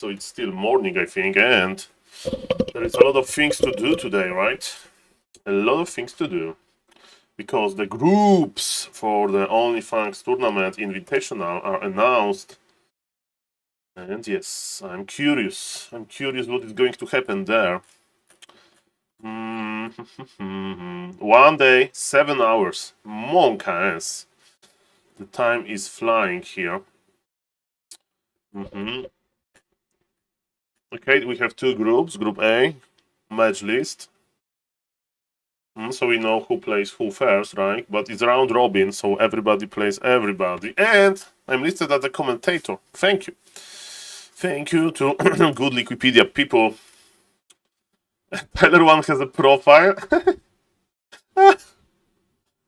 So it's still morning, I think, and there is a lot of things to do today, right? A lot of things to do. Because the groups for the OnlyFangs Tournament Invitational are announced. And yes, I'm curious. I'm curious what is going to happen there. 1 day, 7 hours. Monk ass. The time is flying here. Okay, we have two groups. Group A, match list. So we know who plays who first, right? But it's round robin, so everybody plays everybody. And I'm listed as a commentator. Thank you. Thank you to good Wikipedia people. Tyler one has a profile.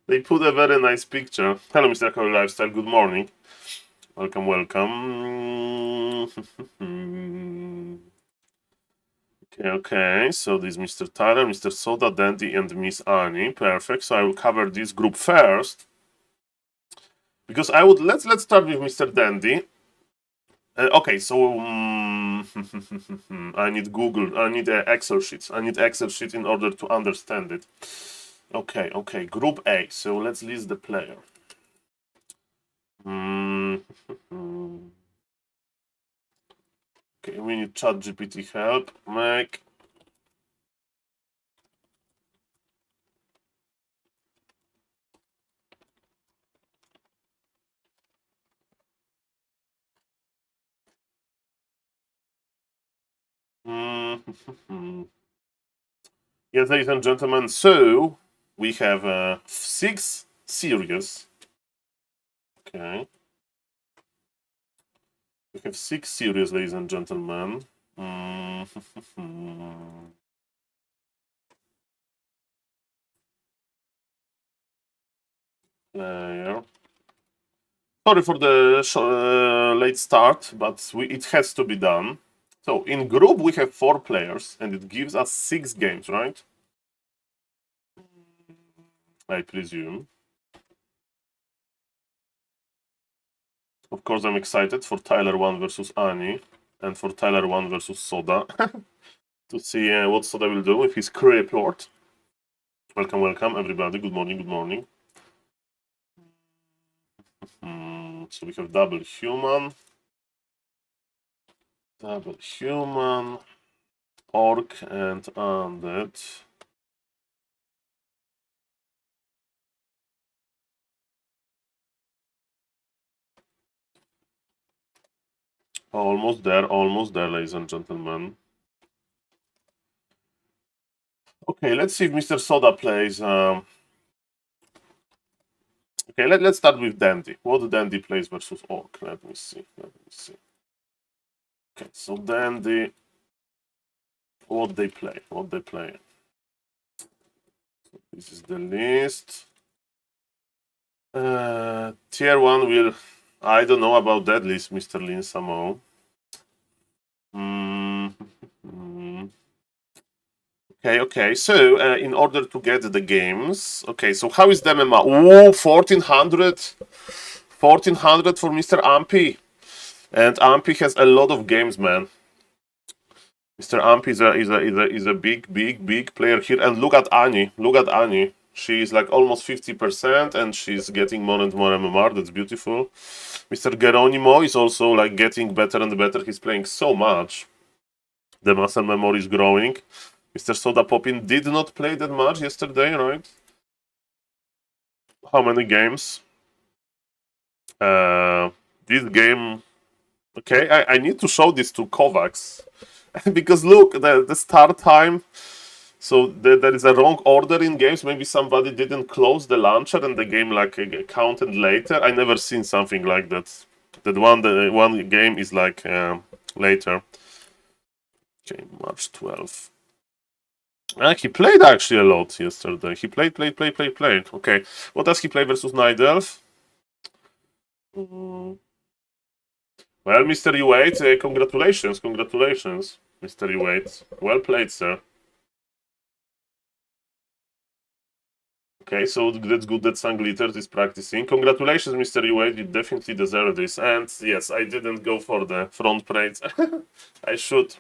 They put a very nice picture. Hello, Mr. Curry Lifestyle. Good morning. Welcome, welcome. Okay. So this is Mr. Tyler, Mr. Soda, Dandy, and Miss Annie. Perfect. So I will cover this group first. Because I would let's start with Mr. Dandy. Okay, so I need Google. I need Excel sheets. I need Excel sheet in order to understand it. Okay. Group A. So let's list the player. Okay, we need ChatGPT help. Make. Yes, ladies and gentlemen, so we have 6 series. Okay. We have 6 series, ladies and gentlemen. Player. Sorry for the late start, but it has to be done. So in group we have 4 players, and it gives us 6 games, right? I presume. Of course, I'm excited for Tyler 1 versus Annie, and for Tyler 1 versus Soda, to see what Soda will do with his crew report. Welcome, everybody. Good morning. So we have double human, orc, and undead. Almost there, ladies and gentlemen. Okay, let's see if Mr. Soda plays. Okay, let's start with Dandy. What Dandy plays versus Orc? Let me see. Okay, so Dandy. What they play? This is the list. Tier 1 will. I don't know about that list, Mr. Lin Samo. Okay. So, in order to get the games, okay. So, how is the MMR? Oh, 1400 for Mr. Ampy, and Ampy has a lot of games, man. Mr. Ampy is a big player here, and look at Annie. She's like almost 50%, and she's getting more and more MMR. That's beautiful. Mr. Geronimo is also like getting better and better. He's playing so much. The muscle memory is growing. Mr. Soda Poppin did not play that much yesterday, right? How many games? This game. Okay, I need to show this to Kovacs. Because look, the start time. So there is a wrong order in games. Maybe somebody didn't close the launcher and the game like counted later. I never seen something like that. That one game is like later. Okay, March 12th. He played actually a lot yesterday. He played. Okay, what does he play versus Night Elf? Well, Mr. U8, congratulations, Mr. U8. Well played, sir. Okay, so that's good that Sanglitter is practicing. Congratulations, Mr. U8, you definitely deserve this. And yes, I didn't go for the front parade. I should.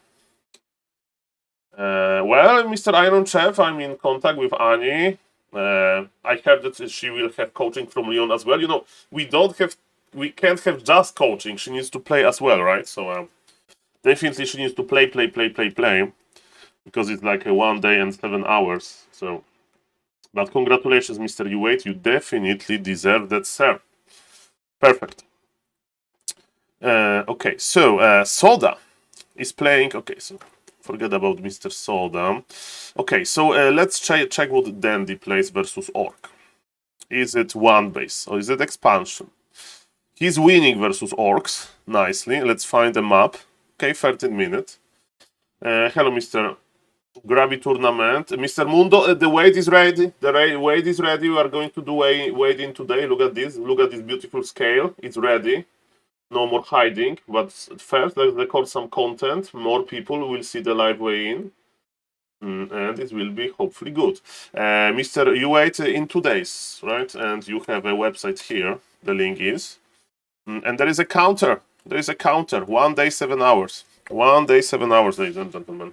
Well, Mr. Iron Chef, I'm in contact with Ani. I heard that she will have coaching from Leon as well. You know, we can't have just coaching. She needs to play as well, right? So definitely she needs to play, because it's like a 1 day and 7 hours. So, but congratulations, Mr. U8, you definitely deserve that, sir. Perfect. Okay, so Soda is playing. Okay, so forget about Mr. Soda. Okay, so let's check what Dandy plays versus Orc. Is it one base or is it expansion? He's winning versus Orcs nicely. Let's find a map. Okay, 13 minutes. Hello, Mr. Grabby Tournament. Mr. Mundo, the weight is ready. The weight is ready. We are going to do a weight-in today. Look at this. Look at this beautiful scale. It's ready. No more hiding. But first, let's record some content. More people will see the live weigh-in. And it will be hopefully good. Mr. U8 in 2 days, right? And you have a website here. The link is. And there is a counter. There is a counter. 1 day, 7 hours. 1 day, 7 hours, ladies and gentlemen.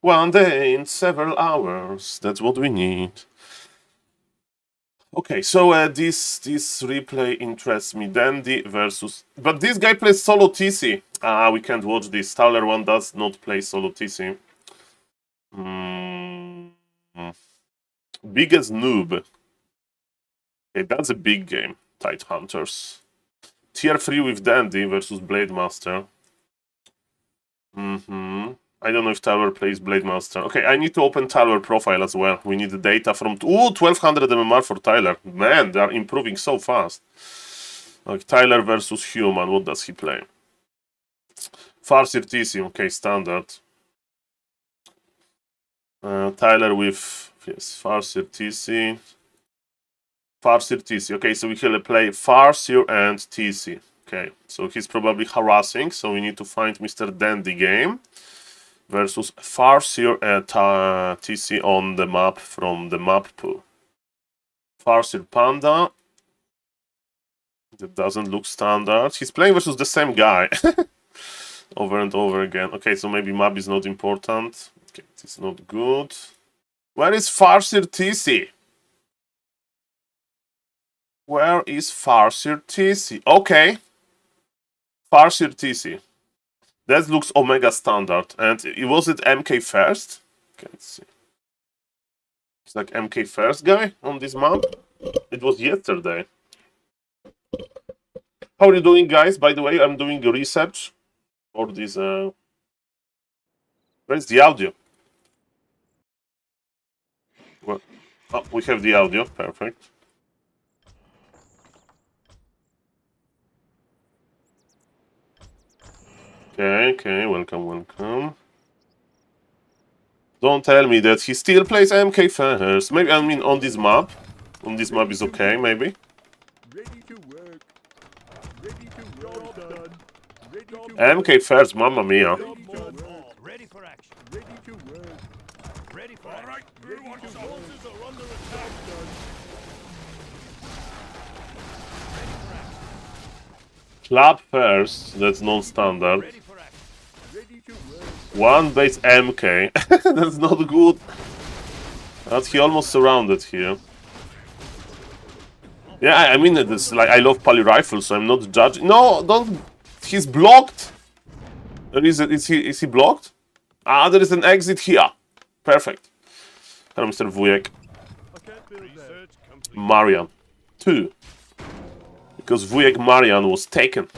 1 day in several hours. That's what we need. Okay, so this replay interests me. Dandy versus... But this guy plays solo TC. We can't watch this. Tyler 1 does not play solo TC. Biggest noob. Okay, that's a big game. Tide Hunters. Tier 3 with Dandy versus Blade Master. I don't know if Tyler plays Blade Master. Okay, I need to open Tyler profile as well. We need the data from... Ooh, 1200 MMR for Tyler. Man, they are improving so fast. Like Tyler versus Human. What does he play? Farseer TC. Okay, standard. Tyler with... Yes, Farseer TC. Farseer TC. Okay, so we can play Farseer and TC. Okay, so he's probably harassing. So we need to find Mr. Dandy game. Versus Farseer at TC on the map from the map pool. Farseer Panda. That doesn't look standard. He's playing versus the same guy. Over and over again. Okay, so maybe map is not important. Okay, it's not good. Where is Farseer TC? Where is Farseer TC? Okay. Farseer TC. That looks Omega standard. And was it MK first? Okay, let's see. It's like MK first guy on this map. It was yesterday. How are you doing, guys? By the way, I'm doing research for this. Where's the audio? Well, oh, we have the audio. Perfect. Okay, welcome. Don't tell me that he still plays MK first. Maybe, I mean, on this map. On this map is okay, maybe. MK first, mamma mia. Ready for action. Ready to work. Ready for action. All right, forces are under attack. Club first, that's non-standard. One base MK. That's not good. But he almost surrounded here. Yeah, I mean, it's like I love poly rifles, so I'm not judging. No, don't. He's blocked. Is he blocked? Ah, there is an exit here. Perfect. Hello, Mr. Wujek. Marian. 2. Because Wujek Marian was taken.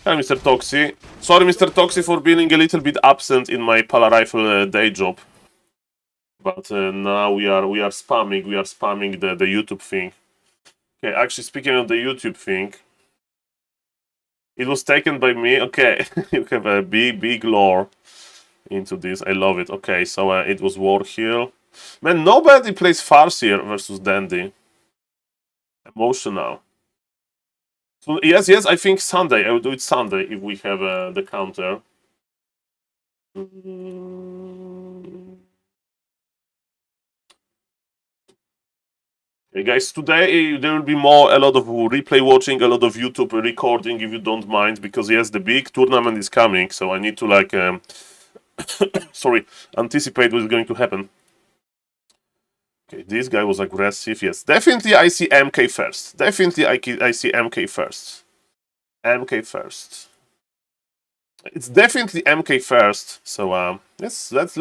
Hello, Mr. Toxi. Sorry, Mr. Toxi, for being a little bit absent in my polar rifle day job. But now we are spamming. We are spamming the YouTube thing. Okay, actually, speaking of the YouTube thing, it was taken by me. Okay, you have a big lore into this. I love it. Okay, so it was Warhill. Man, nobody plays Farseer versus Dandy. Emotional. So yes, I think Sunday. I will do it Sunday if we have the counter. Hey guys, today there will be a lot of replay watching, a lot of YouTube recording if you don't mind, because yes, the big tournament is coming, so I need to like, sorry, anticipate what is going to happen. Okay, this guy was aggressive, yes. Definitely I see MK first. Definitely I see MK first. MK first. It's definitely MK first, so yes, let's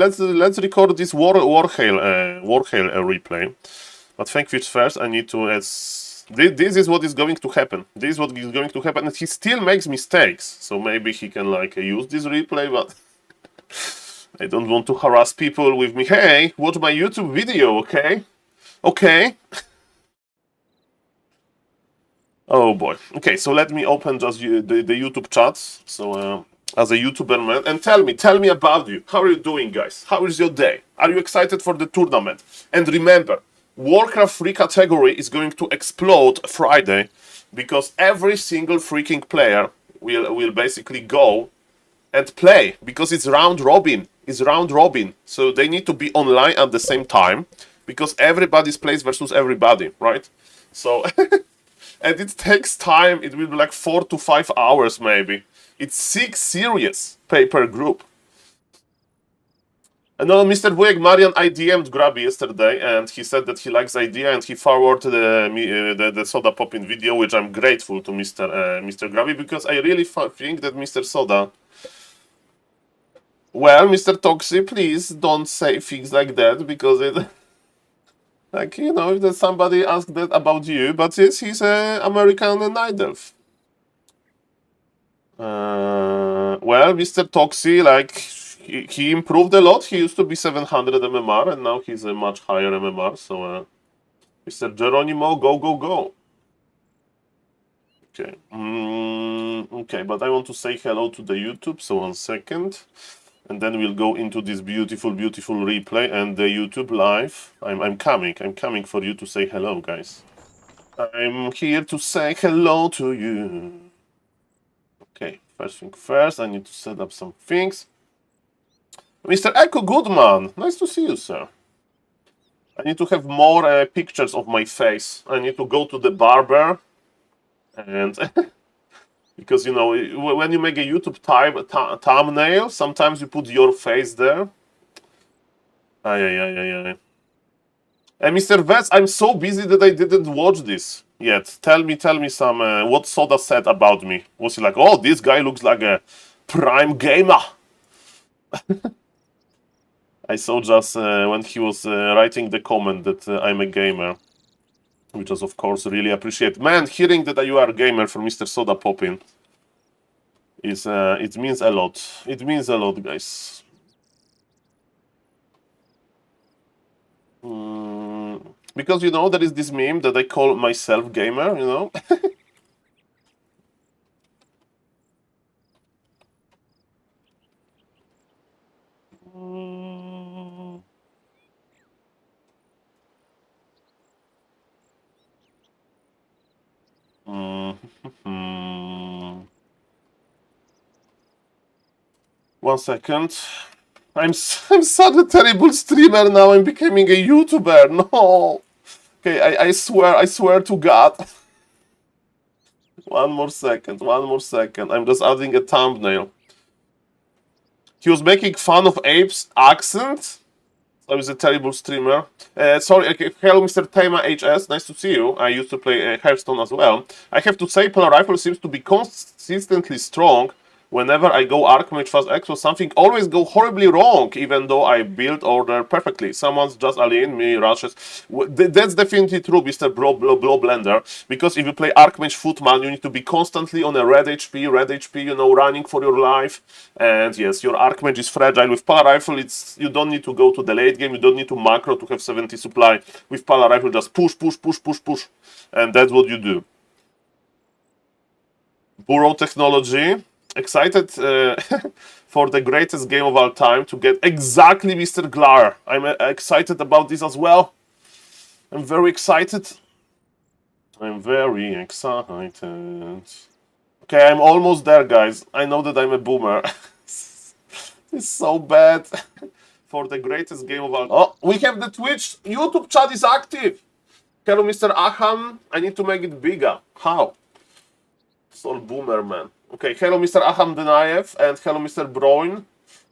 record this Warhail replay. But thank you first, I need to. This is what is going to happen. This is what is going to happen, and he still makes mistakes. So maybe he can like use this replay, but I don't want to harass people with me. Hey, watch my YouTube video, okay? Okay. Oh boy. Okay, so let me open just the YouTube chats. So as a YouTuber man, and tell me about you. How are you doing, guys? How is your day? Are you excited for the tournament? And remember, Warcraft free category is going to explode Friday, because every single freaking player will basically go and play, because it's round robin. It's round robin, so they need to be online at the same time, because everybody's plays versus everybody, right? So and it takes time. It will be like 4 to 5 hours maybe. It's 6 series per group. And no, Mr. Wujek Marian, I DM'd Grabby yesterday, and he said that he likes the idea, and he forwarded the Soda Poppin video, which I'm grateful to Mr. Grabby, because I really think that Mr. Soda. Well, Mr. Toxi, please don't say things like that, because it. Like, you know, if there's somebody asked that about you, but yes, he's an American night elf. Well, Mr. Toxi, like, he improved a lot. He used to be 700 MMR, and now he's a much higher MMR. So, Mr. Geronimo, go, go, go. Okay. Okay, but I want to say hello to the YouTube, so 1 second. And then we'll go into this beautiful, beautiful replay and the YouTube live. I'm coming for you to say hello, guys. I'm here to say hello to you. Okay, first thing first, I need to set up some things. Mr. Echo Goodman, nice to see you, sir. I need to have more pictures of my face. I need to go to the barber, and because, you know, when you make a YouTube thumbnail, sometimes you put your face there. Ay. And Mr. Vets, I'm so busy that I didn't watch this yet. Tell me some what Soda said about me. Was he like, oh, this guy looks like a prime gamer? I saw just when he was writing the comment that I'm a gamer, which was, of course, really appreciate. Man, hearing that you are a gamer from Mr. Soda Poppin is it means a lot. It means a lot, guys. Because, you know, there is this meme that I call myself gamer, you know? One second. I'm such a terrible streamer now. I'm becoming a YouTuber. No. Okay, I swear to God. One more second. I'm just adding a thumbnail. He was making fun of Abe's accent. I was a terrible streamer. Sorry, okay. Hello, Mr. Tema HS. Nice to see you. I used to play Hearthstone as well. I have to say, Polar Rifle seems to be consistently strong. Whenever I go Archmage Fast X or something, always go horribly wrong, even though I build order perfectly. Someone's just alien me, rushes. That's definitely true, Mr. Blow Blender, because if you play Archmage Footman, you need to be constantly on a red HP, you know, running for your life. And yes, your Archmage is fragile. With Polar Rifle, you don't need to go to the late game, you don't need to macro to have 70 supply. With Polar Rifle, just push. And that's what you do. Burrow Technology. Excited for the greatest game of all time to get exactly Mr. Glar. I'm excited about this as well. I'm very excited. Okay, I'm almost there, guys. I know that I'm a boomer. It's so bad. For the greatest game of all. Oh, we have the Twitch. YouTube chat is active. Hello, Mr. Aham. I need to make it bigger. How? Soul Boomer, man. Okay, hello, Mr. Aham Denayev, and hello, Mr. Broin.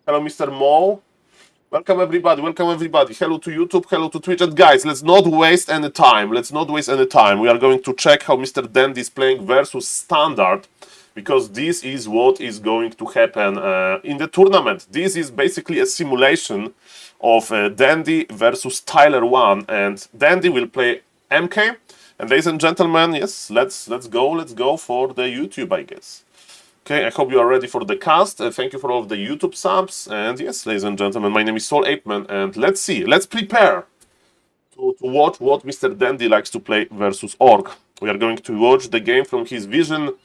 Hello, Mr. Mo. Welcome, everybody. Welcome, everybody. Hello to YouTube. Hello to Twitch. And guys, let's not waste any time. Let's not waste any time. We are going to check how Mr. Dandy is playing versus Standard, because this is what is going to happen in the tournament. This is basically a simulation of Dandy versus Tyler 1, and Dandy will play MK. And ladies and gentlemen, yes, let's go for the YouTube, I guess. Okay, I hope you are ready for the cast. Thank you for all of the YouTube subs. And yes, ladies and gentlemen, my name is SaulApeman, and let's see, let's prepare to watch what Mr. Dandy likes to play versus Orc. We are going to watch the game from his vision,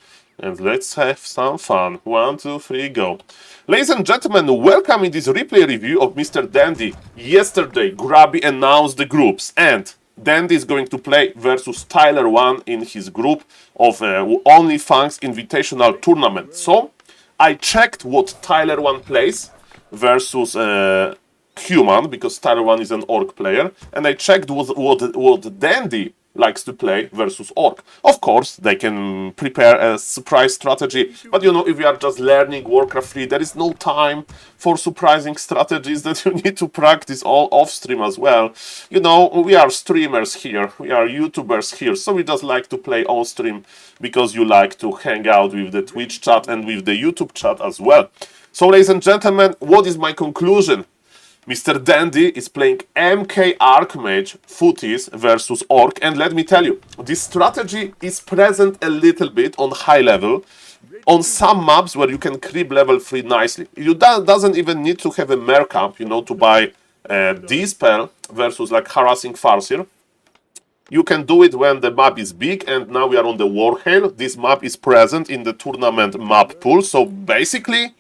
and let's have some fun. 1, 2, 3, go. Ladies and gentlemen, welcome in this replay review of Mr. Dandy. Yesterday, Grabby announced the groups, and Dandy is going to play versus Tyler 1 in his group of OnlyFangs Invitational Tournament. So, I checked what Tyler 1 plays versus Human, because Tyler 1 is an Orc player, and I checked what Dandy likes to play versus Orc. Of course, they can prepare a surprise strategy, but you know, if you are just learning Warcraft 3, there is no time for surprising strategies that you need to practice all off-stream as well. You know, we are streamers here, we are YouTubers here, so we just like to play on-stream because you like to hang out with the Twitch chat and with the YouTube chat as well. So, ladies and gentlemen, what is my conclusion? Mr. Dandy is playing MK Archmage Footies versus Orc, and let me tell you, this strategy is present a little bit on high level on some maps where you can creep level 3 nicely. You doesn't even need to have a mercamp, you know, to buy Dispel versus like Harassing Farseer. You can do it when the map is big, and now we are on the Warhail. This map is present in the tournament map pool, so basically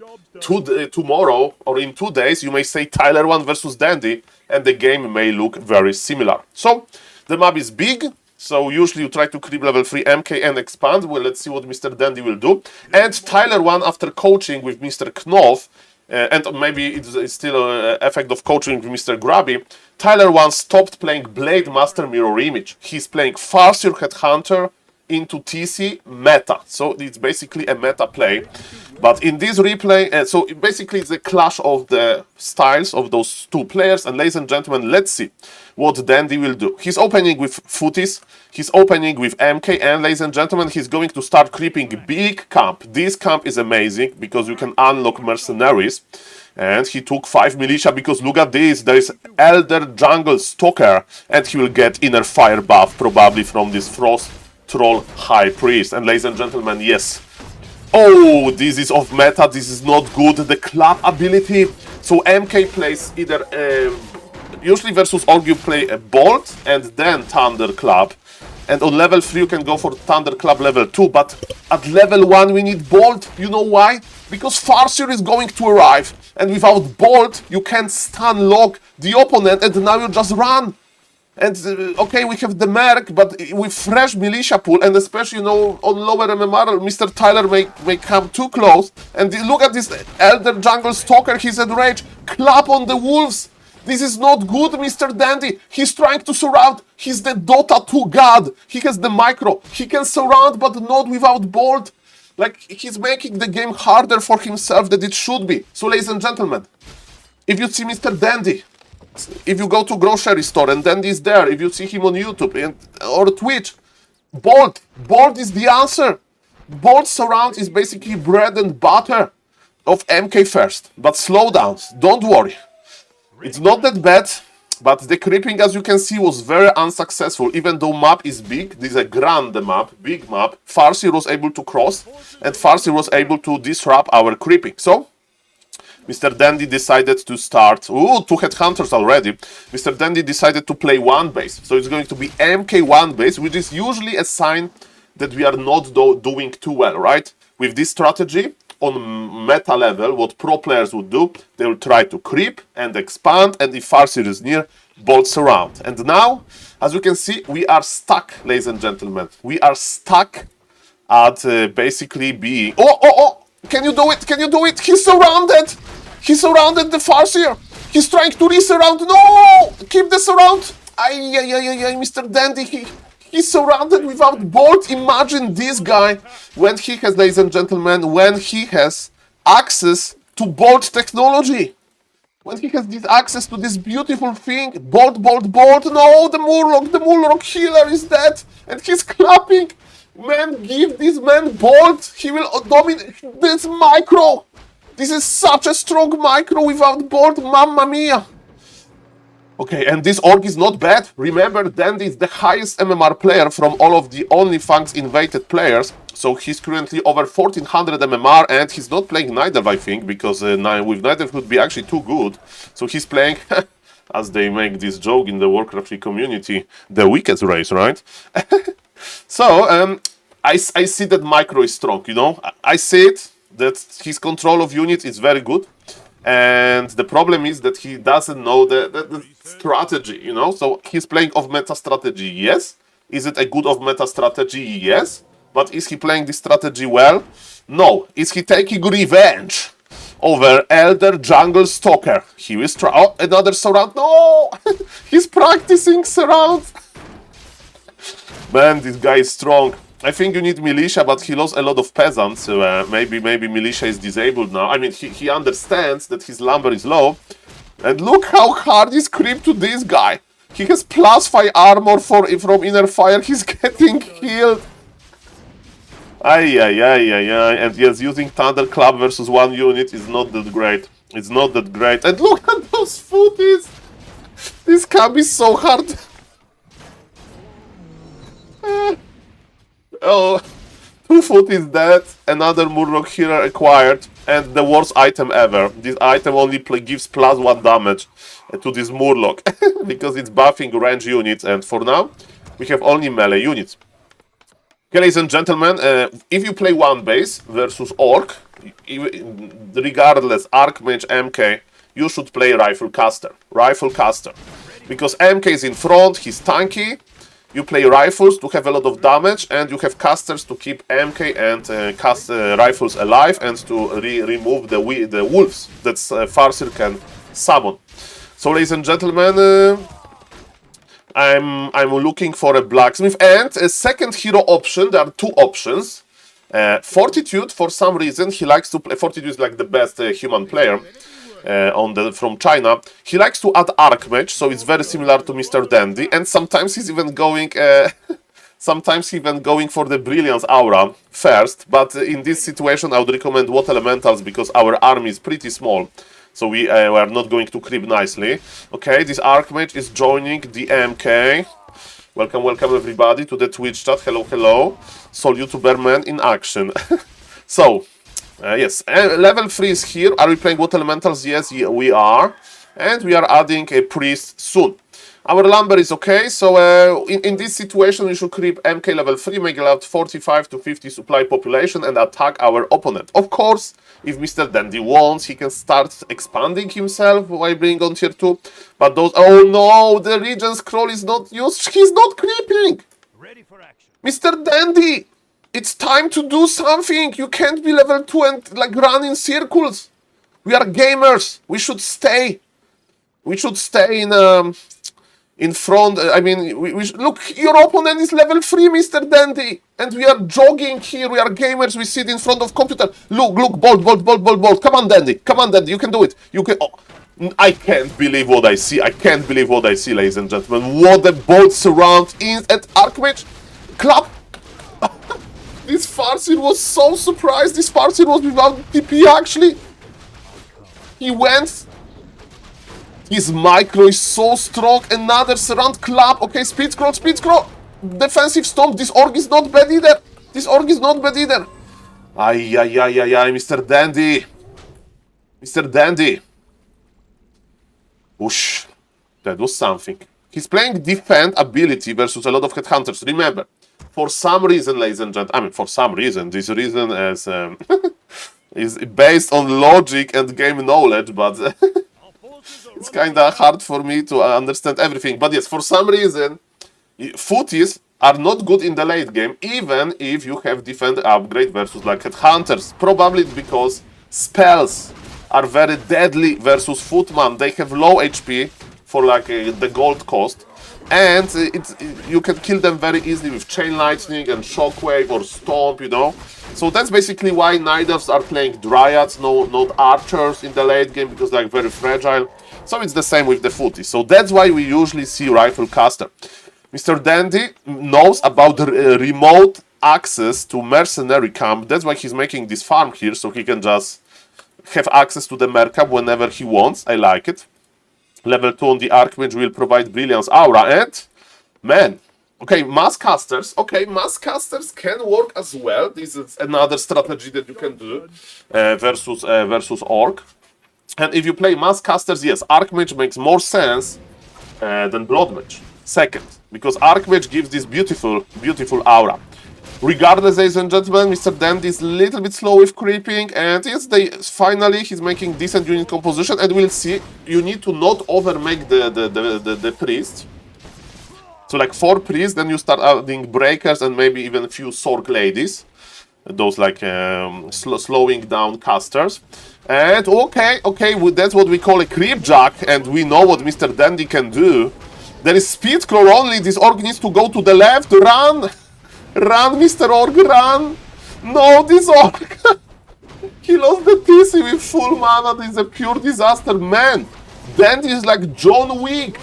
tomorrow or in 2 days you may say Tyler 1 versus Dandy, and the game may look very similar. So the map is big, so usually you try to creep level 3 MK and expand. Well, let's see what Mr. Dandy will do. And Tyler 1, after coaching with Mr. Knopf, and maybe it's still an effect of coaching with Mr. Grabby, Tyler 1 stopped playing Blade Master Mirror Image. He's playing Farseer Headhunter into TC meta. So it's basically a meta play. But in this replay, so basically it's a clash of the styles of those two players. And ladies and gentlemen, let's see what Dandy will do. He's opening with Footies, he's opening with MK, and ladies and gentlemen, he's going to start creeping big camp. This camp is amazing because you can unlock mercenaries. And he took 5 militia because look at this, there is Elder Jungle Stalker, and he will get inner fire buff probably from this Frost Troll High Priest. And ladies and gentlemen, yes. Oh, this is off meta, this is not good. The club ability. So MK plays either, usually versus Org you play a Bolt and then Thunder Club. And on level 3 you can go for Thunder Club level 2, but at level 1 we need Bolt. You know why? Because Farseer is going to arrive, and without Bolt you can stun lock the opponent, and now you just run. And okay, we have the Merc, but with fresh militia pool, and especially, you know, on lower MMR, Mr. Tyler may come too close. And look at this Elder Jungle Stalker, he's at rage. Clap on the wolves. This is not good, Mr. Dandy. He's trying to surround. He's the Dota 2 god. He has the micro. He can surround, but not without Bolt. Like, he's making the game harder for himself than it should be. So, ladies and gentlemen, if you see Mr. Dandy, if you go to grocery store and Dandy is there, if you see him on YouTube or Twitch, Bolt is the answer. Bolt surround is basically bread and butter of MK first. But slow down, don't worry. It's not that bad, but the creeping, as you can see, was very unsuccessful. Even though map is big, this is a grand map, big map, Farseer was able to cross, and Farseer was able to disrupt our creeping. So, Mr. Dandy decided to start... Ooh, 2 headhunters already. Mr. Dandy decided to play one base. So it's going to be MK1 base, which is usually a sign that we are not doing too well, right? With this strategy, on meta level, what pro players would do, they will try to creep and expand, and if Farseer is near, bolts around. And now, as you can see, we are stuck, ladies and gentlemen. We are stuck at basically being... Oh! Can you do it? Can you do it? He's surrounded! He surrounded the Farseer! He's trying to re-surround. No! Keep the surround! Mr. Dandy, he's surrounded without bolt. Imagine this guy when he has, ladies and gentlemen, when he has access to bolt technology. When he has this access to this beautiful thing, bolt. No, the Murloc healer is dead, and he's clapping. Man, give this man bolt. He will dominate this micro. This is such a strong micro without bolt, mamma mia. Okay, and this orc is not bad. Remember, Dandy is the highest MMR player from all of the OnlyFangs invited players. So he's currently over 1400 MMR, and he's not playing Nightelf, I think, because with Nightelf would be actually too good. So he's playing, as they make this joke in the Warcraft community, the Wicked race, right? So, I see that micro is strong, you know? I see it, that his control of units is very good. And the problem is that he doesn't know the strategy, you know? So he's playing off meta strategy, yes. Is it a good off meta strategy? Yes. But is he playing this strategy well? No. Is he taking revenge over Elder Jungle Stalker? He will try. Oh, another surround. No! He's practicing surround. Man, this guy is strong. I think you need militia, but he lost a lot of peasants, so maybe militia is disabled now. I mean, he understands that his lumber is low. And look how hard he's creep to this guy. He has +5 armor from inner fire. He's getting healed. And yes, using Thunderclap versus one unit is not that great. It's not that great. And look at those footies. This can be so hard. Oh, 2 foot is dead, another Murloc healer acquired, and the worst item ever. This item only gives +1 damage to this Murloc, because it's buffing range units, and for now, we have only melee units. Okay, ladies and gentlemen, if you play one base versus Orc, regardless, Archmage, MK, you should play Rifle Caster. Because MK is in front, he's tanky. You play rifles to have a lot of damage, and you have casters to keep MK and cast rifles alive, and to remove the wolves that Farseer can summon. So, ladies and gentlemen, I'm looking for a blacksmith and a second hero option. There are 2 options. Fortitude, for some reason, he likes to play. Fortitude is like the best human player. From China. He likes to add Archmage, so it's very similar to Mr. Dandy, and sometimes he's even going for the Brilliance Aura first, but in this situation I would recommend Water Elementals because our army is pretty small, so we are not going to creep nicely. Okay, this Archmage is joining the MK. Welcome everybody to the Twitch chat. Hello. SaulPlayerMan in action. So, yes, level 3 is here. Are we playing Water Elementals? Yes, we are. And we are adding a priest soon. Our lumber is okay, so in this situation we should creep MK level 3, make about 45 to 50 supply population and attack our opponent. Of course, if Mr. Dandy wants, he can start expanding himself while bringing on tier 2. But those... Oh no, the Regen Scroll is not used. He's not creeping! Ready for action. Mr. Dandy! It's time to do something! You can't be level 2 and like run in circles! We are gamers! We should stay! We should stay in front. I mean, look, your opponent is level 3, Mr. Dandy! And we are jogging here, we are gamers, we sit in front of computer. Look, bolt. Come on, Dandy, you can do it. You can... Oh. I can't believe what I see. Ladies and gentlemen. What a bolt surround in at Archmage. Clap! This Farseer was so surprised. This Farseer was without TP actually. He went. His micro is so strong. Another surround clap. Okay, speed scroll. Defensive stomp. This orc is not bad either. Ay, Mr. Dandy. Whoosh. That was something. He's playing defend ability versus a lot of headhunters. Remember. For some reason, ladies and gentlemen, this reason is, is based on logic and game knowledge, but it's kind of hard for me to understand everything. But yes, for some reason, footies are not good in the late game, even if you have defend upgrade versus like headhunters. Probably because spells are very deadly versus footman. They have low HP for like the gold cost. And you can kill them very easily with Chain Lightning and Shockwave or Stomp, you know. So that's basically why Night Elves are playing Dryads, not Archers in the late game, because they're very fragile. So it's the same with the Footy. So that's why we usually see Rifle Caster. Mr. Dandy knows about the remote access to Mercenary Camp. That's why he's making this farm here, so he can just have access to the Mercap whenever he wants. I like it. Level 2 on the Archmage will provide Brilliance Aura, and man, okay, Mass Casters. Okay, Mass Casters can work as well. This is another strategy that you can do versus Orc. And if you play Mass Casters, yes, Archmage makes more sense than Blood Mage. Second, because Archmage gives this beautiful aura. Regardless, ladies and gentlemen, Mr. Dandy is a little bit slow with creeping, and yes, finally he's making decent unit composition, and we'll see. You need to not overmake the priest. So like 4 priests, then you start adding breakers and maybe even a few Sork ladies. Those like slowing down casters. And okay, that's what we call a creep jack, and we know what Mr. Dandy can do. There is speed crawl only. This orc needs to go to the left. Run! Run, Mr. Orc, run! No, this orc! He lost the TC with full mana. This is a pure disaster. Man, Dandy is like John Wick.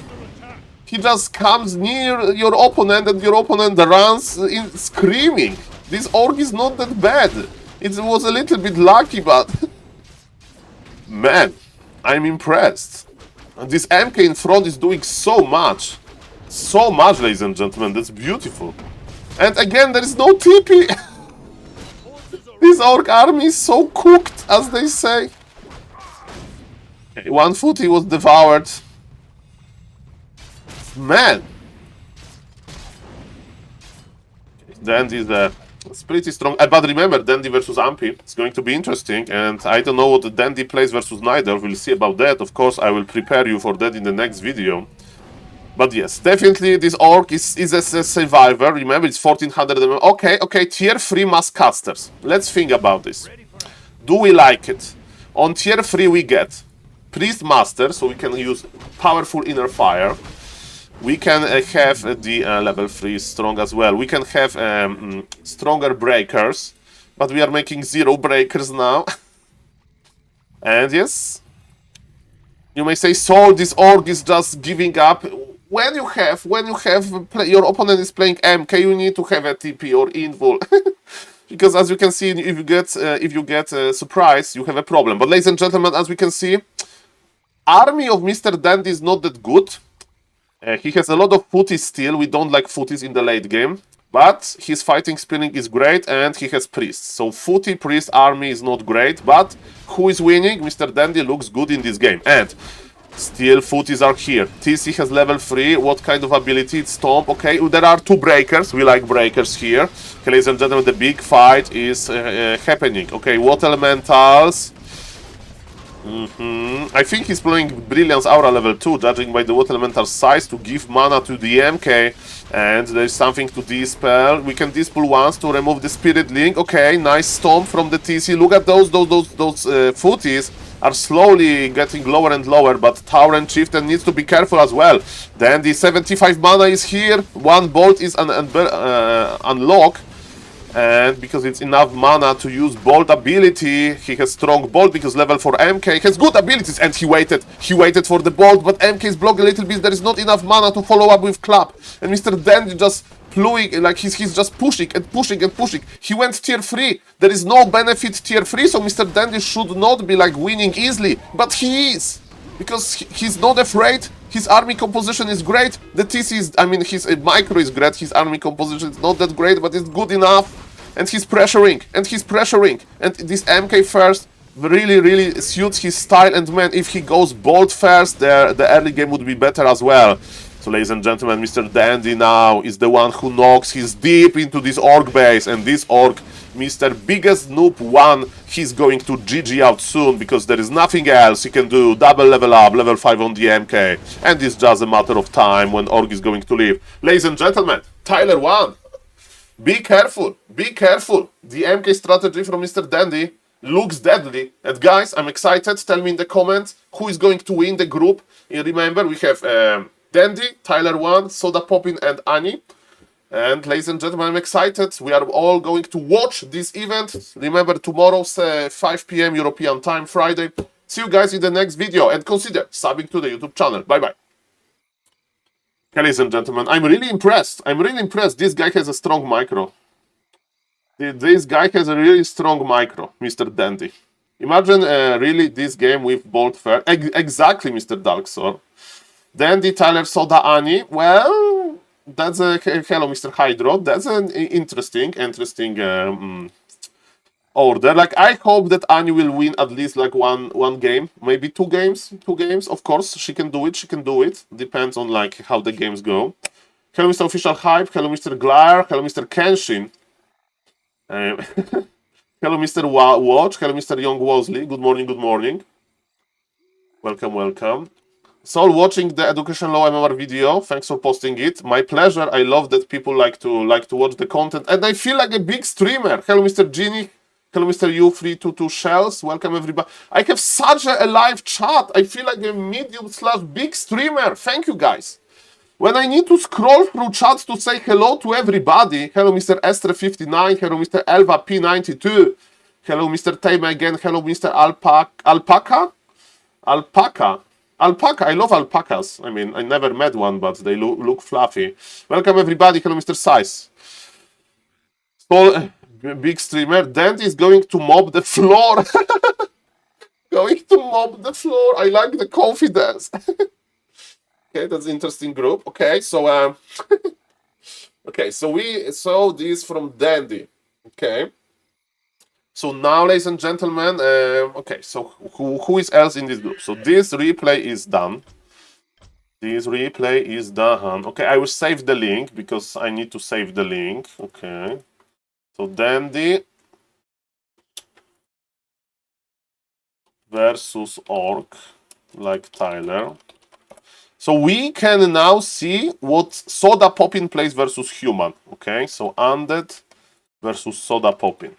He just comes near your opponent and your opponent runs in screaming. This orc is not that bad. It was a little bit lucky, but... Man, I'm impressed. And this MK in front is doing so much. So much, ladies and gentlemen. That's beautiful. And again, there is no TP. This orc army is so cooked, as they say. Okay, 1 Footy was devoured. Man. Dandy is pretty strong. But remember, Dandy versus Ampy. It's going to be interesting. And I don't know what the Dandy plays versus Nider. We'll see about that. Of course, I will prepare you for that in the next video. But yes, definitely this orc is a survivor. Remember, it's 1400 MM. Okay, tier 3 Mass Casters. Let's think about this. Do we like it? On tier 3 we get Priest Master, so we can use powerful Inner Fire. We can have the level 3 strong as well. We can have stronger breakers, but we are making 0 breakers now. And yes, you may say, Saul, this orc is just giving up. When you have your opponent is playing MK, you need to have a TP or invul, because as you can see, if you get surprise, you have a problem. But ladies and gentlemen, as we can see, army of Mr. Dandy is not that good. He has a lot of footies still. We don't like footies in the late game, but his fighting spinning is great, and he has priests. So footy priest army is not great, but who is winning? Mr. Dandy looks good in this game, and still footies are here. TC has level 3. What kind of ability? It's Stomp. Okay, there are 2 breakers. We like breakers here. Okay, ladies and gentlemen, the big fight is happening. Okay, Water Elementals. I think he's playing Brilliance Aura level 2, judging by the Water Elemental size, to give mana to the MK. And there's something to dispel. We can dispel once to remove the Spirit Link. Okay, nice Stomp from the TC. Look at those footies are slowly getting lower and lower, but Tower and Chieftain needs to be careful as well. Then the 75 mana is here. 1 bolt is unlocked. And because it's enough mana to use Bolt ability, he has strong Bolt because level 4 MK has good abilities, and he waited for the Bolt, but MK is blocked a little bit. There is not enough mana to follow up with Clap, and Mr. Dandy just plowing, like he's just pushing and pushing and pushing. He went tier 3. There is no benefit tier 3, so Mr. Dandy should not be like winning easily, but he is, because he's not afraid. His army composition is great. The TC is, I mean, his micro is great. His army composition is not that great, but it's good enough. And he's pressuring, and this MK first really suits his style. And man, if he goes bold first, the early game would be better as well. So ladies and gentlemen, Mr. Dandy now is the one who knocks his deep into this orc base, and this orc, Mr. Biggest Noob 1, he's going to GG out soon, because there is nothing else he can do. Double level up, level 5 on the MK, and it's just a matter of time when orc is going to leave. Ladies and gentlemen, Tyler 1. Be careful, be careful. The MK strategy from Mr. Dandy looks deadly. And guys, I'm excited. Tell me in the comments who is going to win the group. And remember, we have Dandy, Tyler 1, Soda Poppin, and Annie. And ladies and gentlemen, I'm excited. We are all going to watch this event. Remember, tomorrow's 5 p.m. European time, Friday. See you guys in the next video. And consider subbing to the YouTube channel. Bye-bye. Ladies and gentlemen, I'm really impressed. This guy has a strong micro. This guy has a really strong micro, Mr. Dandy. Imagine really this game with Bolt Fair. Exactly, Mr. Darksor. Dandy, Tyler, Soda, Annie. Well, that's a hello, Mr. Hydro. That's an interesting order. Like, I hope that Annie will win at least like one game, maybe two games. Of course, she can do it. Depends on like how the games go. Hello, Mr. Official Hype. Hello, Mr. Glare. Hello, Mr. Kenshin. Hello, Mr. Watch. Hello, Mr. Young Wosley. Good morning. Welcome. Saul, watching the Education Law MMR video. Thanks for posting it. My pleasure. I love that people like to watch the content, and I feel like a big streamer. Hello, Mr. Genie. Hello, Mr. U322 Shells. Welcome, everybody. I have such a live chat. I feel like a medium/big streamer. Thank you, guys. When I need to scroll through chat to say hello to everybody, hello Mr. Estre59, hello Mr. Elva P92, hello Mr. Tame again, hello Mr. Alpaca, I love alpacas. I mean, I never met one, but they look fluffy. Welcome everybody, hello Mr. Size. So, big streamer, Dante is going to mop the floor. I like the confidence. Okay, that's an interesting group. Okay, so we saw this from Dandy. Okay. So now, ladies and gentlemen, okay, so who is else in this group? So this replay is done. Okay, I will save the link because I need to save the link. Okay. So Dandy versus Orc, like Tyler. So we can now see what Soda Poppin plays versus Human. Okay, so Undead versus Soda Poppin.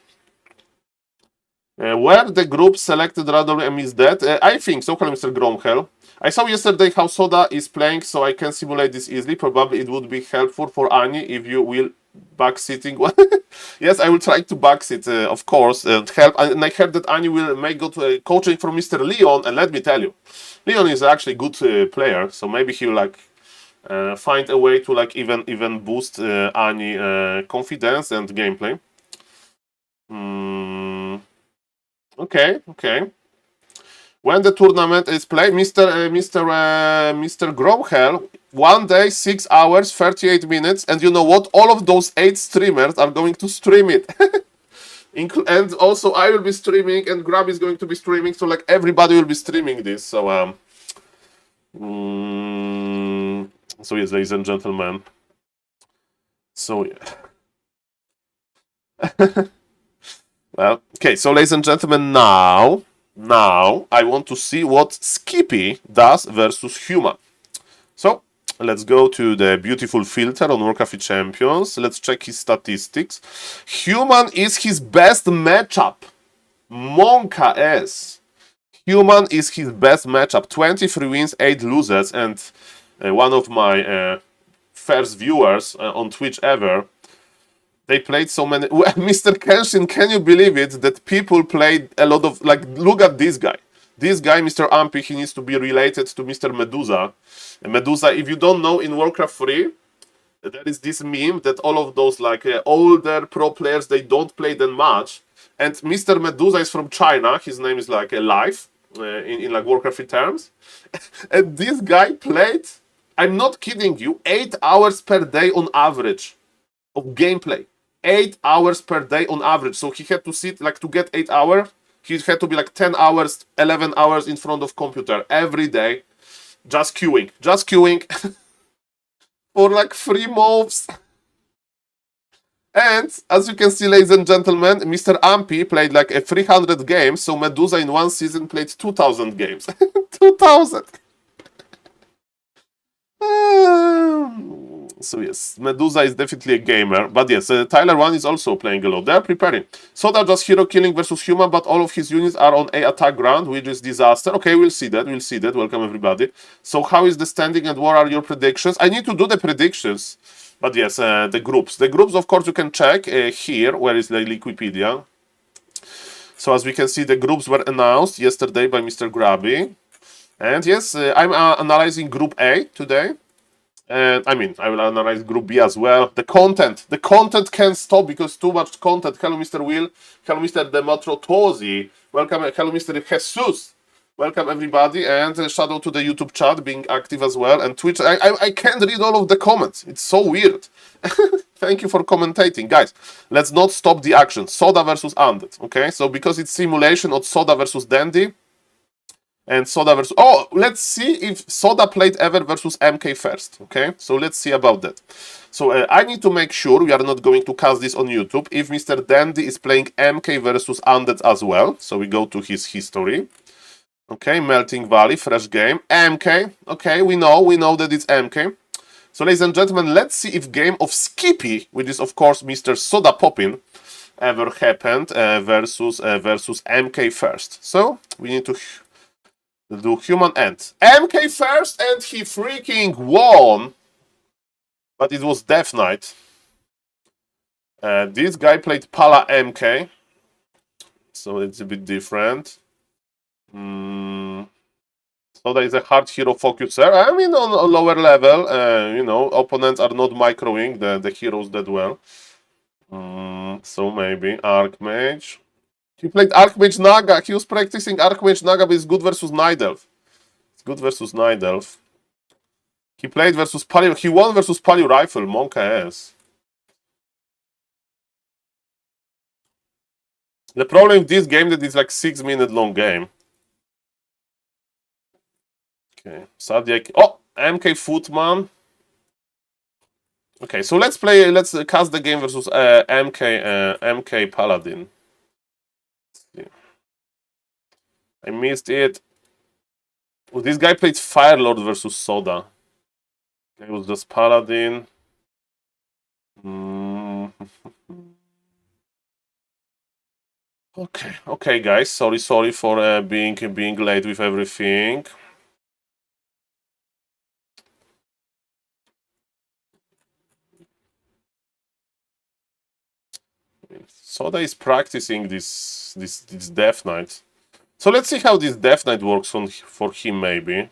Were the group selected randomly and is dead? I think so, Mr. Gromhel. I saw yesterday how Soda is playing, so I can simulate this easily. Probably it would be helpful for Annie if you will backseating. Yes, I will try to backseat, of course, and help. And I heard that Annie will make good coaching from Mr. Leon, and let me tell you, Leon is actually a good player, so maybe he will like find a way to like even boost Annie confidence and gameplay. Okay. When the tournament is played, Mr. Gromhel, 1 day, 6 hours, 38 minutes, and you know what? All of those 8 streamers are going to stream it. And also I will be streaming, and Grab is going to be streaming, so like everybody will be streaming this. So so yes, ladies and gentlemen. So yeah. Well, okay, so ladies and gentlemen, now I want to see what Skippy does versus Human. So let's go to the beautiful filter on Warcraft Champions. Let's check his statistics. Human is his best matchup. Monka is. Human is his best matchup. 23 wins, 8 losers, and one of my first viewers on Twitch ever. They played so many. Mr. Kenshin, can you believe it that people played a lot of, like, look at this guy. This guy, Mr. Ampy, he needs to be related to Mr. Medusa. Medusa, if you don't know, in Warcraft 3, there is this meme that all of those like older pro players, they don't play that much. And Mr. Medusa is from China. His name is like Life in like Warcraft terms. And this guy played, I'm not kidding you, 8 hours per day on average of gameplay. 8 hours per day on average. So he had to sit, like, to get 8 hours, he had to be like 10 hours, 11 hours in front of computer every day, just queuing for like 3 moves. And as you can see, ladies and gentlemen, Mr. Ampy played like 300 games, so Medusa in one season played 2,000 games. 2,000! So yes, Medusa is definitely a gamer, but yes, Tyler 1 is also playing a lot. They are preparing. Soda just hero killing versus human, but all of his units are on A attack ground, which is disaster. Okay, we'll see that. We'll see that. Welcome everybody. So how is the standing and what are your predictions? I need to do the predictions, but yes, the groups. The groups, of course, you can check here. Where is the Wikipedia? So as we can see, the groups were announced yesterday by Mr. Grabby. And yes, I'm analyzing Group A today. And I mean, I will analyze Group B as well. The content can't stop because too much content. Hello, Mr. Will. Hello, Mr. Demetro Tosi. Welcome. Hello, Mr. Jesus. Welcome, everybody. And shout out to the YouTube chat being active as well. And Twitch. I can't read all of the comments. It's so weird. Thank you for commentating. Guys, let's not stop the action. Soda versus Undead. Okay, so because it's simulation of Soda versus Dandy. And Soda versus... Oh, let's see if Soda played ever versus MK first, okay? So let's see about that. So I need to make sure we are not going to cast this on YouTube if Mr. Dandy is playing MK versus Undead as well. So we go to his history. Okay, Melting Valley, fresh game. MK, okay, we know that it's MK. So ladies and gentlemen, let's see if game of Skippy, which is of course Mr. Soda Poppin, ever happened versus MK first. So we need to... do human end. MK first and he freaking won. But it was Death Knight. This guy played Pala MK. So it's a bit different. So there is a hard hero focuser. I mean on a lower level, you know, opponents are not microing the heroes that well. So maybe Archmage. He played Archmage Naga. He was practicing Archmage Naga, but it's good versus Night Elf. It's good versus Night Elf. He played versus Palio. He won versus Palio Rifle. Monka S. The problem with this game that it's like 6-minute long game. Okay, Sadiak. Oh, MK Footman. Okay, so let's cast the game versus MK Paladin. I missed it. Oh, this guy played Firelord versus Soda. It was just Paladin. Okay, guys. Sorry for being late with everything. Soda is practicing this Death Knight. So let's see how this Death Knight works for him, maybe.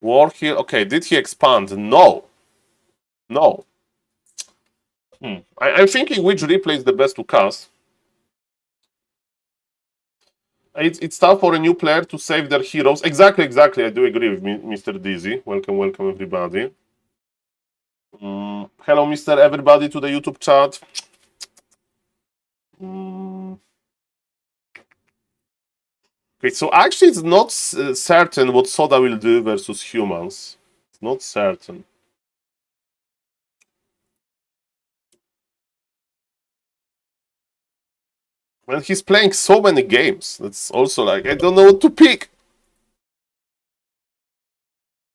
War Heal. Okay, did he expand? No. I'm thinking which replay is the best to cast. It's tough for a new player to save their heroes. Exactly. I do agree with Mr. Dizzy. Welcome, everybody. Hello, Mr. Everybody, to the YouTube chat. Okay, so actually it's not certain what Soda will do versus humans. It's not certain. And he's playing so many games. That's also like, I don't know what to pick.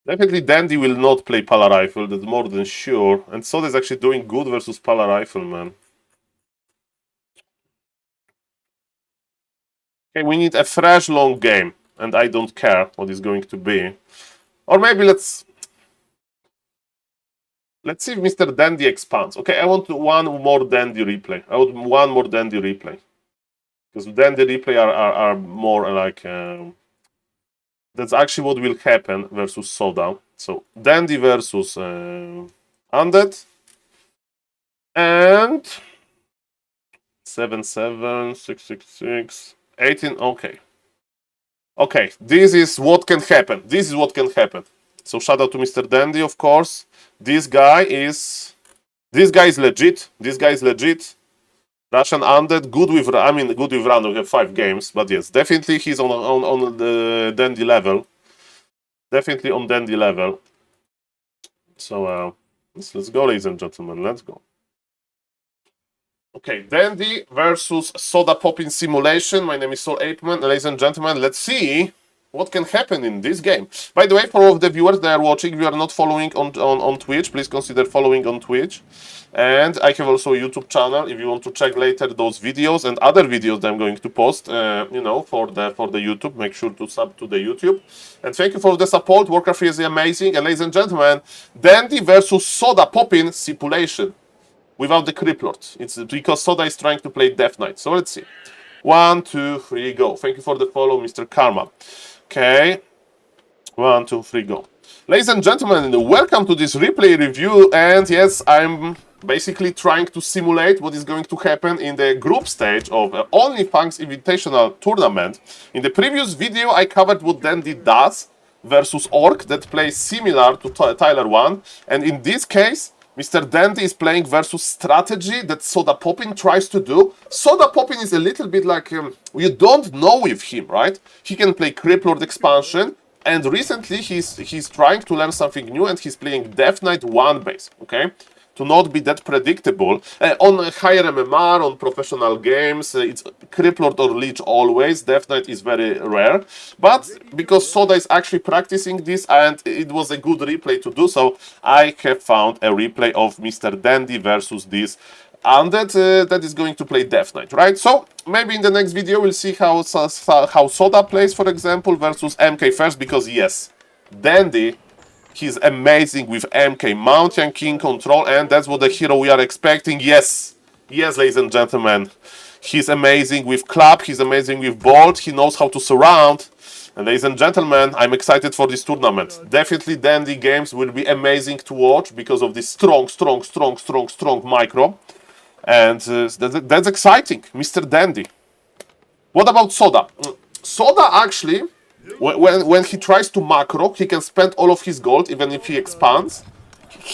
Definitely Dandy will not play Pala Rifle, that's more than sure. And Soda is actually doing good versus Pala Rifle, man. Okay, we need a fresh long game. And I don't care what it's going to be. Or maybe let's see if Mr. Dandy expands. Okay, I want one more Dandy replay. Because Dandy replay are more like... that's actually what will happen versus Soda. So, Dandy versus Undead. And... 7-7, 6-6-6, 18, okay. Okay, this is what can happen. So shout out to Mr. Dandy, of course. This guy is legit. Russian Undead, good with run. We have 5 games, but yes, definitely he's on the Dandy level. Definitely on Dandy level. So let's go, ladies and gentlemen. Let's go. Okay, Dandy versus Soda Poppin Simulation. My name is SaulPlayerMan. Ladies and gentlemen, let's see what can happen in this game. By the way, for all of the viewers that are watching, if you are not following on Twitch, please consider following on Twitch. And I have also a YouTube channel if you want to check later those videos and other videos that I'm going to post, you know, for the YouTube. Make sure to sub to the YouTube. And thank you for the support. Warcraft is amazing. And ladies and gentlemen, Dandy versus Soda Poppin stipulation without the Crip Lord. It's because Soda is trying to play Death Knight. So let's see. 1, 2, 3, go. Thank you for the follow, Mr. Karma. Okay. 1, 2, 3, go. Ladies and gentlemen, welcome to this replay review. And yes, I'm basically trying to simulate what is going to happen in the group stage of OnlyFangs Invitational Tournament. In the previous video, I covered what Dandy does versus Orc that plays similar to Tyler 1. And in this case, Mr. Dandy is playing versus strategy that Soda Poppin tries to do. Soda Poppin is a little bit like, you don't know with him, right? He can play Crip Lord expansion, and recently he's trying to learn something new, and he's playing Death Knight 1 base, okay? To not be that predictable. On higher MMR, on professional games, it's Crip Lord or Lich always. Death Knight is very rare. But because Soda is actually practicing this and it was a good replay to do so, I have found a replay of Mr. Dandy versus this undead that is going to play Death Knight, right? So maybe in the next video we'll see how Soda plays, for example, versus MK first, because yes, Dandy, he's amazing with MK, Mountain King control, and that's what the hero we are expecting. Yes, yes, ladies and gentlemen. He's amazing with Club, he's amazing with Bolt, he knows how to surround. And ladies and gentlemen, I'm excited for this tournament. Definitely Dandy games will be amazing to watch because of this strong micro. And that's exciting, Mr. Dandy. What about Soda? Soda actually, when he tries to macro, he can spend all of his gold, even if he expands.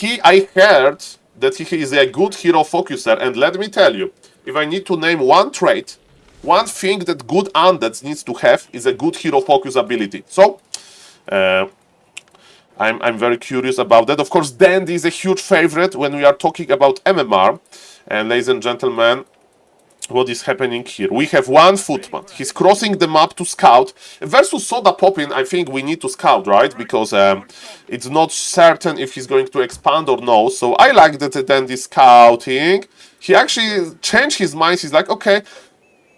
I heard that he is a good hero focuser, and let me tell you, if I need to name one trait, one thing that good undeads needs to have is a good hero focus ability. So, I'm very curious about that. Of course, Dandy is a huge favorite when we are talking about MMR. And ladies and gentlemen, what is happening here? We have one footman. He's crossing the map to scout. Versus Soda Poppin, I think we need to scout, right? Because it's not certain if he's going to expand or no. So I like that Dandy scouting. He actually changed his mind. He's like, okay,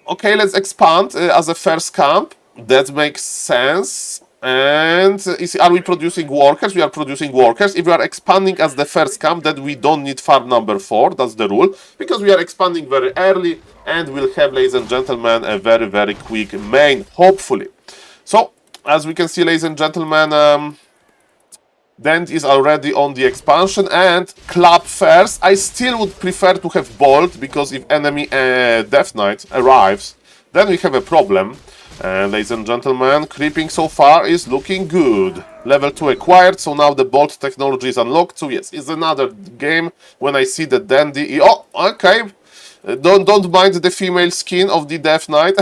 let's expand as a first camp. That makes sense. And are we producing workers? We are producing workers. If we are expanding as the first camp, then we don't need farm number 4. That's the rule. Because we are expanding very early. And we'll have, ladies and gentlemen, a very quick main, hopefully. So, as we can see, ladies and gentlemen, Dent is already on the expansion. And Club first. I still would prefer to have Bolt, because if enemy Death Knight arrives, then we have a problem. And ladies and gentlemen, creeping so far is looking good. Level 2 acquired, so now the Bolt technology is unlocked. So yes, it's another game when I see the Dandy. Oh, okay. Don't mind the female skin of the Death Knight.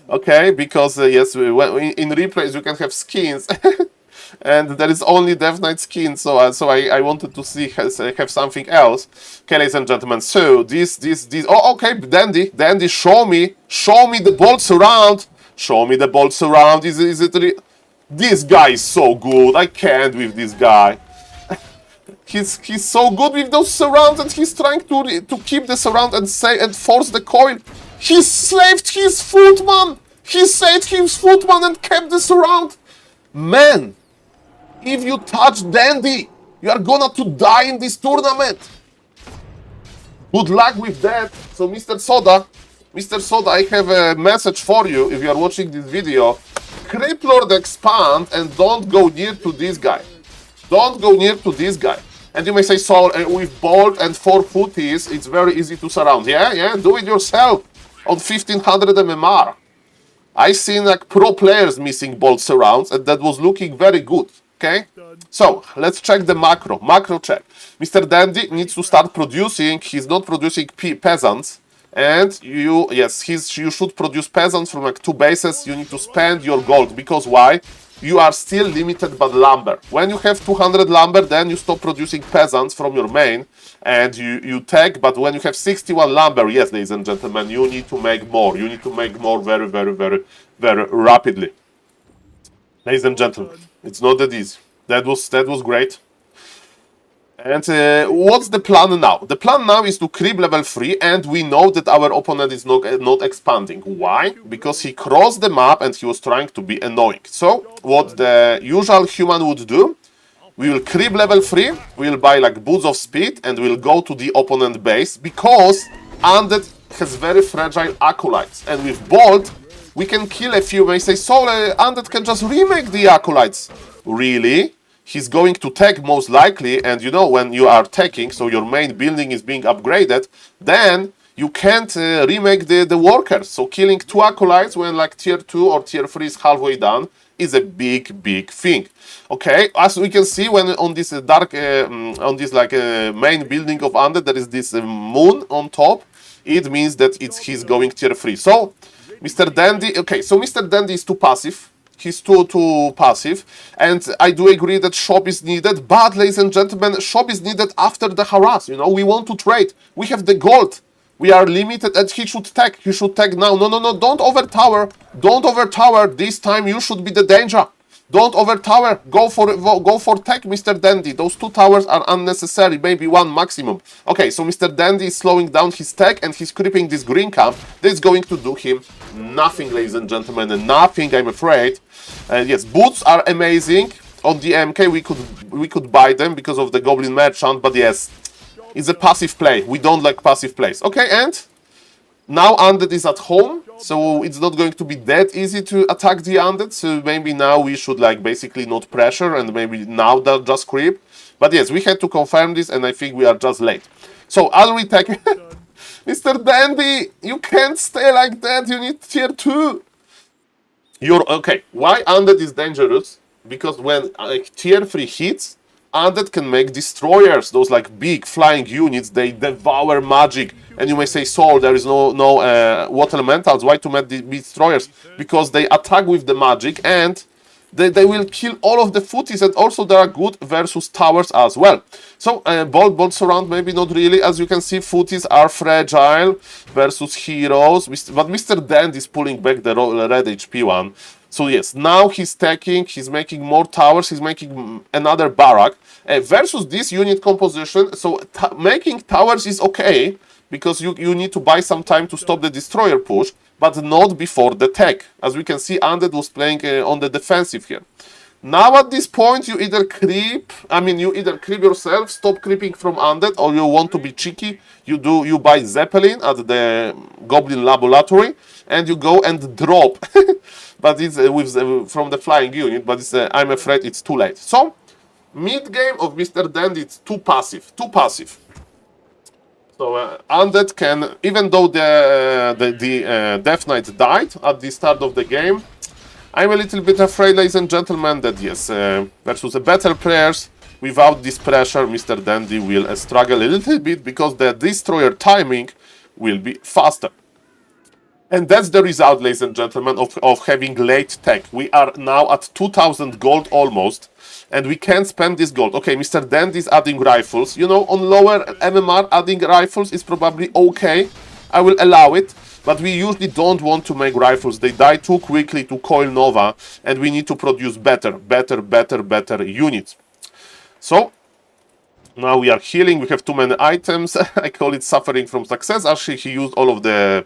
Okay, because yes, in replays you can have skins. And there is only Death Knight skin, so I wanted to see have something else. Okay, ladies and gentlemen, so this. Oh, okay, Dandy, show me the bolts around. Show me the bolts around. Is it? This guy is so good. I can't with this guy. He's so good with those surrounds, and he's trying to keep the surround and force the coil. He saved his footman. He saved his footman and kept the surround. Man. If you touch Dandy, you are gonna to die in this tournament. Good luck with that. So, Mr. Soda, I have a message for you. If you are watching this video, Crip Lord expand and don't go near to this guy. Don't go near to this guy. And you may say, Saul, with Bolt and 4 footies, it's very easy to surround. Yeah, do it yourself on 1500 MMR. I seen like pro players missing Bolt surrounds, and that was looking very good. Okay, so let's check the macro. Macro check. Mr. Dandy needs to start producing. He's not producing peasants, and you should produce peasants from like 2 bases. You need to spend your gold, because why? You are still limited by lumber. When you have 200 lumber, then you stop producing peasants from your main, and you take. But when you have 61 lumber, yes, ladies and gentlemen, you need to make more. You need to make more very rapidly. ladies and gentlemen. It's not that easy. That was great. And what's the plan now? The plan now is to creep level 3, and we know that our opponent is not expanding. Why? Because he crossed the map and he was trying to be annoying. So, what the usual human would do, we will creep level 3, we will buy like boots of speed, and we'll go to the opponent base, because Undead has very fragile acolytes. And with Bolt, we can kill a few. May say, Saul, Undead can just remake the acolytes. Really? He's going to tech most likely, and you know, when you are teching, so your main building is being upgraded, then you can't remake the workers. So killing 2 acolytes when like tier 2 or tier 3 is halfway done is a big thing. Okay, as we can see, when on this dark, on this like main building of Undead, there is this moon on top. It means that he's going tier 3. So, Mr. Dandy, okay, so Mr. Dandy is too passive. He's too passive, and I do agree that shop is needed, but ladies and gentlemen, shop is needed after the harass, you know, we want to trade, we have the gold, we are limited, and he should tech now, no, don't overtower, this time you should be the danger, don't overtower, go for tech, Mr. Dandy, those 2 towers are unnecessary, maybe 1 maximum. Okay, so Mr. Dandy is slowing down his tech, and he's creeping this green camp, that is going to do him nothing, ladies and gentlemen, and nothing, I'm afraid. Yes, boots are amazing. On the MK, we could buy them because of the Goblin Merchant, but yes, it's a passive play. We don't like passive plays. Okay, and now Undead is at home, so it's not going to be that easy to attack the Undead, so maybe now we should like basically not pressure, and maybe now they'll just creep. But yes, we had to confirm this, and I think we are just late. So I'll retake. Mr. Dandy, you can't stay like that, you need tier 2. Okay, why Undead is dangerous? Because when tier 3 hits, Undead can make destroyers, those like big flying units, they devour magic. And you may say, Saul, there is no water elementals, why to make the destroyers? Because they attack with the magic, and they will kill all of the footies, and also they are good versus towers as well. So bolt surround, maybe not really. As you can see, footies are fragile versus heroes, but Mr. Dent is pulling back the red HP one. So yes, now he's taking, he's making more towers, he's making another barrack. Versus this unit composition, so making towers is okay, because you need to buy some time to stop the destroyer push, but not before the tech. As we can see, Undead was playing on the defensive here. Now at this point, you either creep yourself, stop creeping from Undead, or you want to be cheeky, you buy Zeppelin at the Goblin Laboratory, and you go and drop. But it's from the flying unit, but it's, I'm afraid it's too late. So, mid-game of Mr. Dandy, it's too passive. So Undead can, even though the Death Knight died at the start of the game, I'm a little bit afraid, ladies and gentlemen, that yes, versus the better players, without this pressure, Mr. Dandy will struggle a little bit, because the destroyer timing will be faster. And that's the result, ladies and gentlemen, of having late tech. We are now at 2000 gold almost, and we can't spend this gold. Okay, Mr. Dandy is adding rifles. You know, on lower MMR, adding rifles is probably okay. I will allow it, but we usually don't want to make rifles. They die too quickly to Coil Nova, and we need to produce better units. So, now we are healing, we have too many items. I call it suffering from success. Actually, he used all of the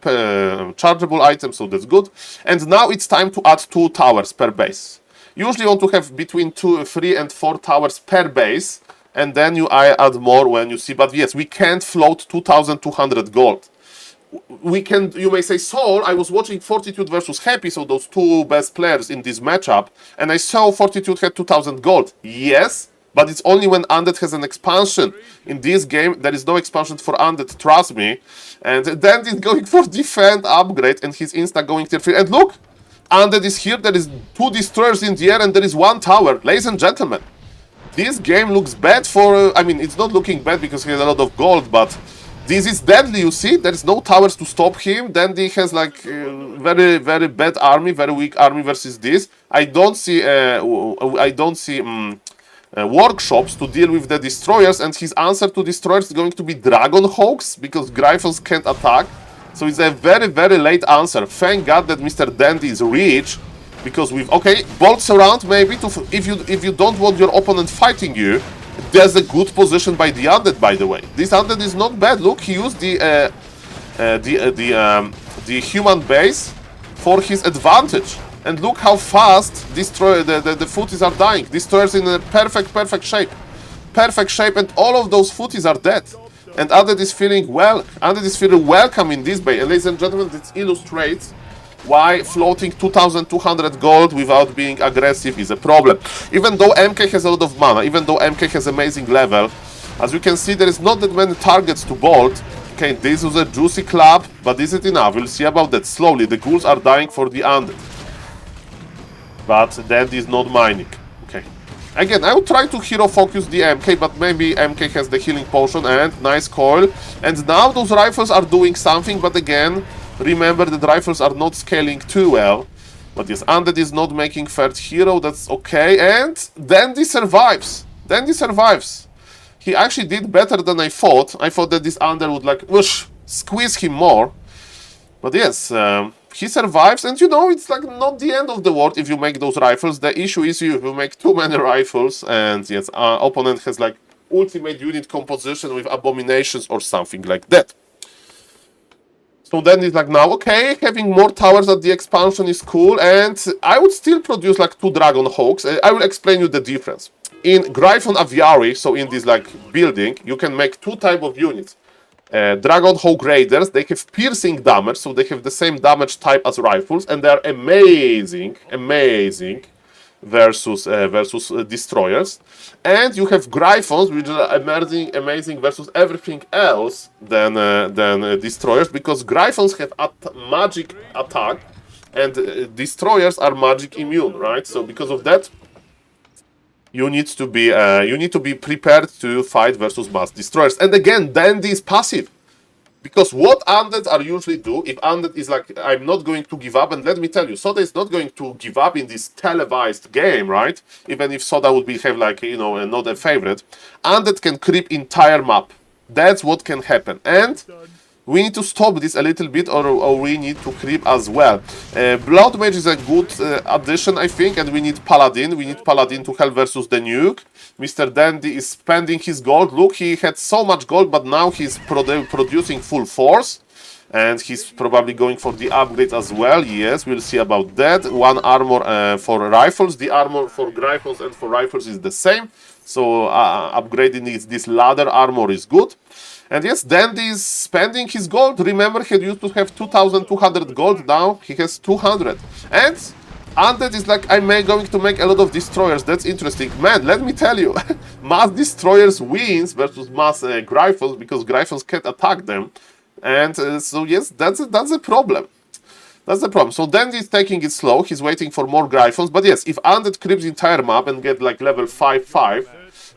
chargeable items, so that's good. And now it's time to add 2 towers per base. Usually you want to have between 3 and 4 towers per base, and then you add more when you see. But yes, we can't float 2200 gold. We can, you may say, Saul, I was watching Fortitude versus Happy, so those 2 best players in this matchup, and I saw Fortitude had 2000 gold. Yes, but it's only when Undead has an expansion. In this game, there is no expansion for Undead, trust me. And then he's going for defend upgrade, and he's insta going tier 3. And look, Undead is here, there is 2 destroyers in the air, and there is 1 tower. Ladies and gentlemen, this game looks bad for... I mean, it's not looking bad because he has a lot of gold, but this is deadly, you see? There is no towers to stop him. Then he has like very bad army, very weak army versus this. I don't see workshops to deal with the destroyers, and his answer to destroyers is going to be Dragon Hawks, because Gryphons can't attack. So it's a very late answer. Thank God that Mr. Dandy is rich, Because we've bolts around maybe to if you don't want your opponent fighting you. There's a good position by the undead, by the way. This undead is not bad. Look, he used the human base for his advantage. And look how fast the footies are dying. Destroyers in a perfect shape. Perfect shape, and all of those footies are dead. And undead is feeling welcome in this bay. And ladies and gentlemen, this illustrates why floating 2,200 gold without being aggressive is a problem. Even though MK has a lot of mana, even though MK has amazing level, as you can see, there is not that many targets to bolt. Okay, this was a juicy club, but is it enough? We'll see about that slowly. The ghouls are dying for the undead. But that is not mining. Okay. Again, I would try to hero focus the MK, but maybe MK has the healing potion and nice coil. And now those rifles are doing something, but again, remember that rifles are not scaling too well. But yes, Undead is not making third hero, that's okay. And Dandy survives. Dandy survives. He actually did better than I thought. I thought that this Undead would like, whoosh, squeeze him more. But yes, he survives. And you know, it's like not the end of the world if you make those rifles. The issue is you make too many rifles. And yes, our opponent has like ultimate unit composition with abominations or something like that. So then it's like now, okay, having more towers at the expansion is cool, and I would still produce like 2 Dragon Hawks. I will explain you the difference. In Gryphon Aviary, so in this like building, you can make 2 type of units. Dragon Hawk Raiders, they have piercing damage, so they have the same damage type as rifles, and they are amazing versus destroyers. And you have Gryphons, which are amazing versus everything else than destroyers, because Gryphons have magic attack, and destroyers are magic immune, right? So because of that, you need to be prepared to fight versus mass destroyers. And again, Dandy is passive. Because what undead are usually do, if undead is like, I'm not going to give up, and let me tell you, Soda is not going to give up in this televised game, right? Even if Soda would have like, you know, not a favorite. Undead can creep entire map. That's what can happen. And we need to stop this a little bit, or we need to creep as well. Blood Mage is a good addition, I think, and we need Paladin. We need Paladin to help versus the nuke. Mr. Dandy is spending his gold. Look, he had so much gold, but now he's producing full force. And he's probably going for the upgrade as well. Yes, we'll see about that. 1 armor for rifles. The armor for Gryphons and for rifles is the same. So upgrading this ladder armor is good. And yes, Dandy is spending his gold. Remember, he used to have 2,200 gold. Now he has 200. And Undead is like, I'm going to make a lot of destroyers. That's interesting. Man, let me tell you, mass destroyers wins versus mass Gryphons, because Gryphons can't attack them. And so yes, that's a problem. That's the problem. So Dandy is taking it slow. He's waiting for more Gryphons. But yes, if Undead creeps the entire map and get like level 5-5,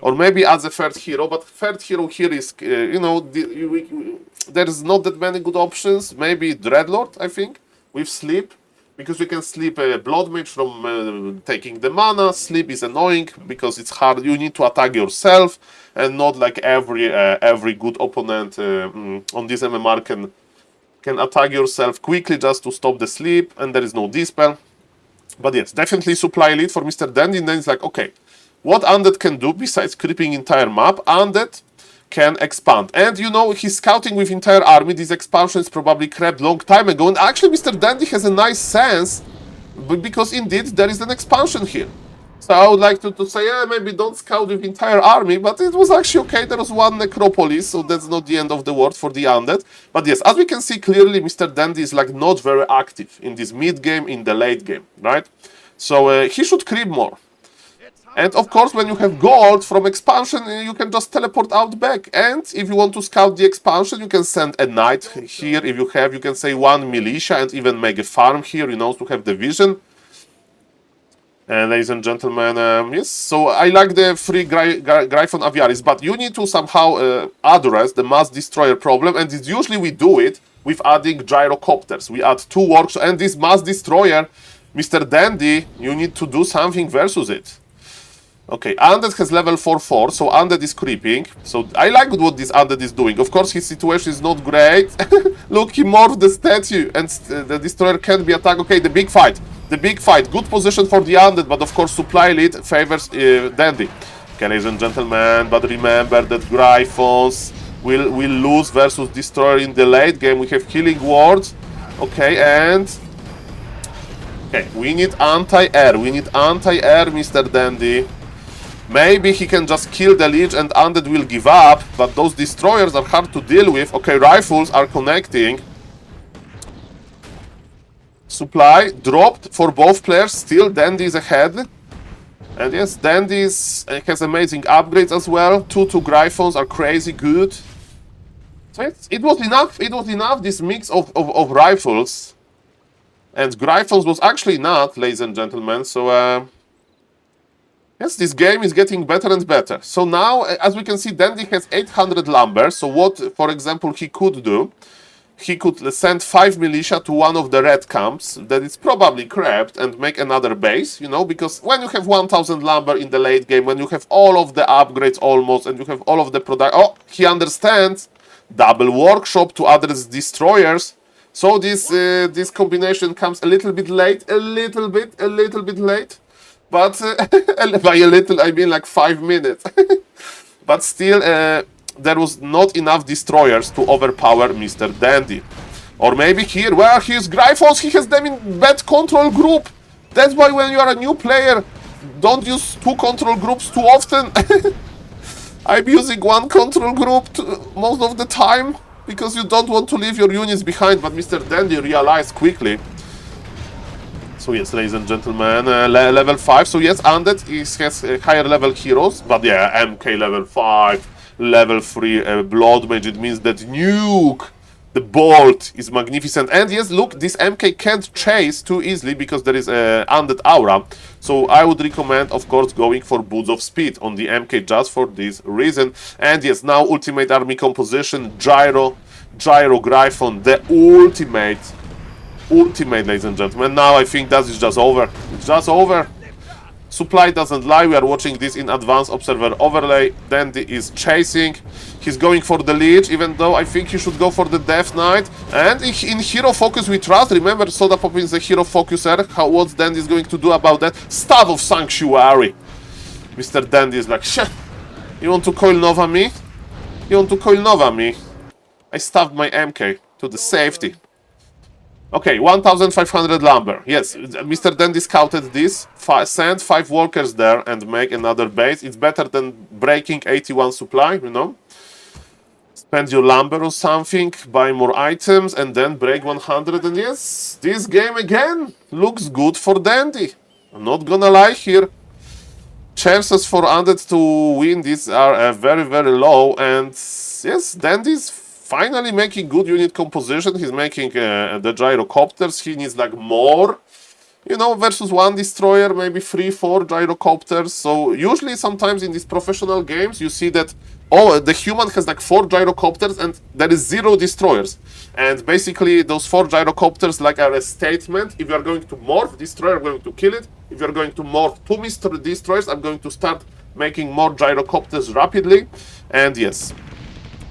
or maybe as a third hero, but third hero here is, you know, there's not that many good options. Maybe Dreadlord, I think, with Sleep, because you can sleep Blood Mage from taking the mana. Sleep is annoying because it's hard. You need to attack yourself, and not like every good opponent on this MMR can attack yourself quickly just to stop the sleep, and there is no dispel. But yes, definitely supply elite for Mr. Dandy. And then it's like, okay, what Undead can do besides creeping entire map? Undead can expand. And you know, he's scouting with entire army. These expansions probably crept long time ago. And actually, Mr. Dandy has a nice sense, because indeed there is an expansion here. So I would like to say, maybe don't scout with entire army, but it was actually okay. There was 1 necropolis, so that's not the end of the world for the Undead. But yes, as we can see clearly, Mr. Dandy is like not very active in this mid game, in the late game, right? So he should creep more. And of course, when you have gold from expansion, you can just teleport out back. And if you want to scout the expansion, you can send a knight here. If you have, you can say 1 militia and even make a farm here, you know, to have the vision. And ladies and gentlemen, yes, so I like the free Gryphon Aviaris, but you need to somehow address the mass destroyer problem, and it's usually we do it with adding gyrocopters. We add 2 works, and this mass destroyer, Mr. Dandy, you need to do something versus it. Okay, Undead has level 4-4, so Undead is creeping. So I like what this Undead is doing. Of course, his situation is not great. Look, he morphed the statue, and the destroyer can't be attacked. Okay, the big fight. the big fight. Good position for the Undead, but of course supply lead favors Dandy. Okay, ladies and gentlemen, but remember that Gryphons will lose versus Destroyer in the late game. We have Healing Wards. Okay, and... Okay, we need anti-air. We need anti-air, Mr. Dandy. Maybe he can just kill the Lich and Undead will give up, but those Destroyers are hard to deal with. Okay, Rifles are connecting. Supply dropped for both players. Still, Dandy is ahead. And yes, Dandy has amazing upgrades as well. 2 Gryphons are crazy good. So it was enough. It was enough, this mix of rifles. And Gryphons was actually not, ladies and gentlemen. So, yes, this game is getting better and better. So now, as we can see, Dandy has 800 lumber. So what, for example, he could do, he could send 5 militia to one of the red camps that is probably crabbed and make another base, you know, because when you have 1000 lumber in the late game, when you have all of the upgrades almost, and you have all of the product... Oh, he understands! Double workshop to others destroyers. So this combination comes a little bit late, a little bit late. But by a little, I mean like 5 minutes. But still... there was not enough destroyers to overpower Mr. Dandy. Or maybe here, where he is Gryphons, he has them in bad control group. That's why when you are a new player, don't use 2 control groups too often. I'm using 1 control group most of the time, because you don't want to leave your units behind, but Mr. Dandy realized quickly. So yes, ladies and gentlemen, level 5. So yes, Undead has higher level heroes, but yeah, MK level 5. Level 3 Blood Mage, it means that nuke! The bolt is magnificent. And yes, look, this MK can't chase too easily because there is Undead Aura. So I would recommend, of course, going for Boots of Speed on the MK just for this reason. And yes, now Ultimate Army Composition, Gyro Gryphon, the ultimate, ladies and gentlemen. Now I think that is just over. It's just over. Supply doesn't lie, we are watching this in advanced observer overlay. Dandy is chasing, he's going for the Lich, even though I think he should go for the Death Knight. And in Hero Focus we trust, remember Soda Pop is a Hero Focuser, what's Dandy is going to do about that? Staff of Sanctuary! Mr. Dandy is like, shit, you want to coil Nova me? You want to coil Nova me? I stabbed my MK to the safety. Okay, 1500 lumber. Yes, Mr. Dandy scouted this. Send 5 workers there and make another base. It's better than breaking 81 supply, you know. Spend your lumber on something, buy more items, and then break 100. And yes, this game again looks good for Dandy. I'm not gonna lie here. Chances for Undead to win this are very, very low. And yes, Dandy's finally making good unit composition. He's making the gyrocopters. He needs like more, you know, versus 1 destroyer, maybe 3-4 gyrocopters. So usually sometimes in these professional games you see that the human has like 4 gyrocopters and there is 0 destroyers. And basically those 4 gyrocopters like are a statement. If you are going to morph destroyer, I'm going to kill it. If you're going to morph 2 Mr. Destroyers, I'm going to start making more gyrocopters rapidly. And yes,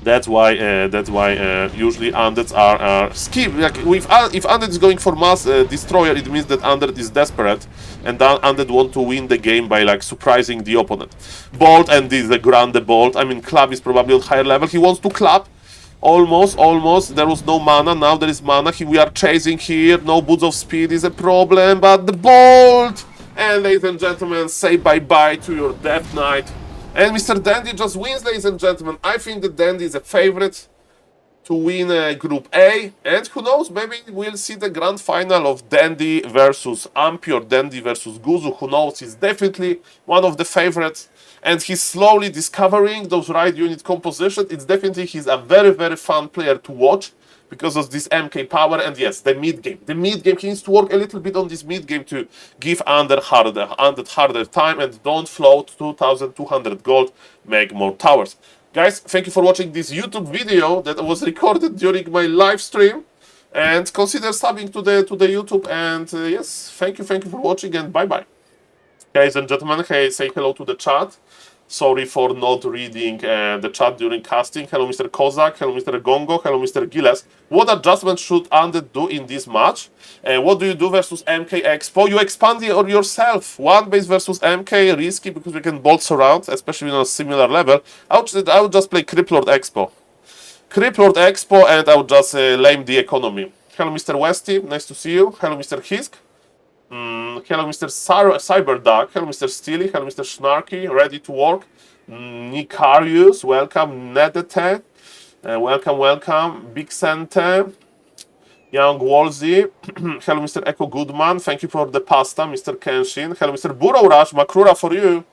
that's why usually Undeads are skip. Like if Undead is going for mass destroyer, it means that Undead is desperate, and Undead want to win the game by like surprising the opponent. Bolt, and this is the Grande Bolt. I mean, Club is probably on higher level. He wants to clap. Almost. There was no mana. Now there is mana. We are chasing here. No Boots of Speed is a problem, but the Bolt. And ladies and gentlemen, say bye-bye to your Death Knight. And Mr. Dandy just wins, ladies and gentlemen. I think that Dandy is a favorite to win Group A. And who knows, maybe we'll see the grand final of Dandy versus Ampi or Dandy versus Guzu. Who knows, he's definitely one of the favorites. And he's slowly discovering those right unit compositions. It's definitely, he's a very, very fun player to watch because of this MK power. And yes, the mid game. The mid game, he needs to work a little bit on this mid game to give Undead harder time, and don't float 2200 gold, make more towers. Guys, thank you for watching this YouTube video that was recorded during my live stream. And consider subbing to the YouTube. And yes, thank you for watching, and bye-bye. Ladies and gentlemen, hey, say hello to the chat. Sorry for not reading the chat during casting. Hello, Mr. Kozak. Hello, Mr. Gongo. Hello, Mr. Gilles. What adjustment should Undead do in this match? What do you do versus MK Expo? You expand yourself. One base versus MK, risky because we can bolt around, especially on a similar level. I would just play Criplord Expo. Criplord Expo, and I would just lame the economy. Hello, Mr. Westy. Nice to see you. Hello, Mr. Hisk. Hello, Mr. Cyberduck. Hello, Mr. Steely. Hello, Mr. Snarky. Ready to work. Nicarius. Welcome. Nedete. Welcome. Big Sante. Young Wolsey. Hello, Mr. Echo Goodman. Thank you for the pasta, Mr. Kenshin. Hello, Mr. Burrow Rush. Makrura for you.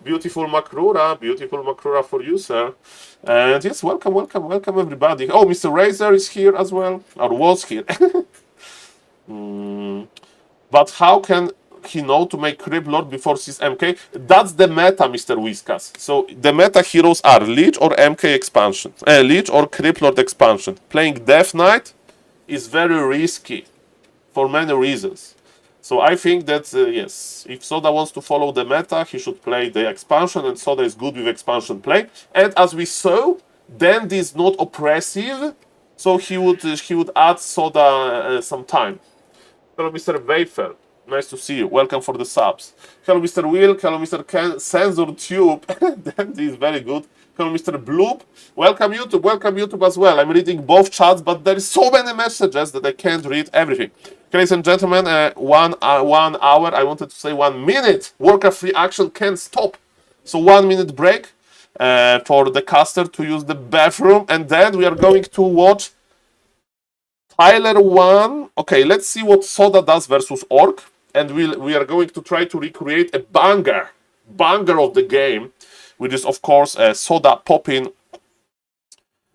Beautiful Makrura for you, sir. And yes, welcome everybody. Oh, Mr. Razor is here as well, or was here. But how can he know to make Crib Lord before sees MK? That's the meta, Mr. Whiskas. So the meta heroes are Lich or MK expansion. Lich or Crib Lord expansion. Playing Death Knight is very risky for many reasons. So I think that, yes, if Soda wants to follow the meta, he should play the expansion, and Soda is good with expansion play. And as we saw, Dandy is not oppressive, so he would add Soda some time. Hello, Mr. Weifel. Nice to see you. Welcome for the subs. Hello, Mr. Will. Hello, Mr. Sensor Tube. Dandy is very good. Hello, Mr. Bloop. Welcome YouTube as well. I'm reading both chats, but there is so many messages that I can't read everything. Ladies and gentlemen, 1 hour, I wanted to say 1 minute. Warcraft free action can't stop. So 1 minute break for the caster to use the bathroom, and then we are going to watch Tyler 1. Okay, let's see what Soda does versus Orc, and we are going to try to recreate a banger of the game, which is of course Soda Poppin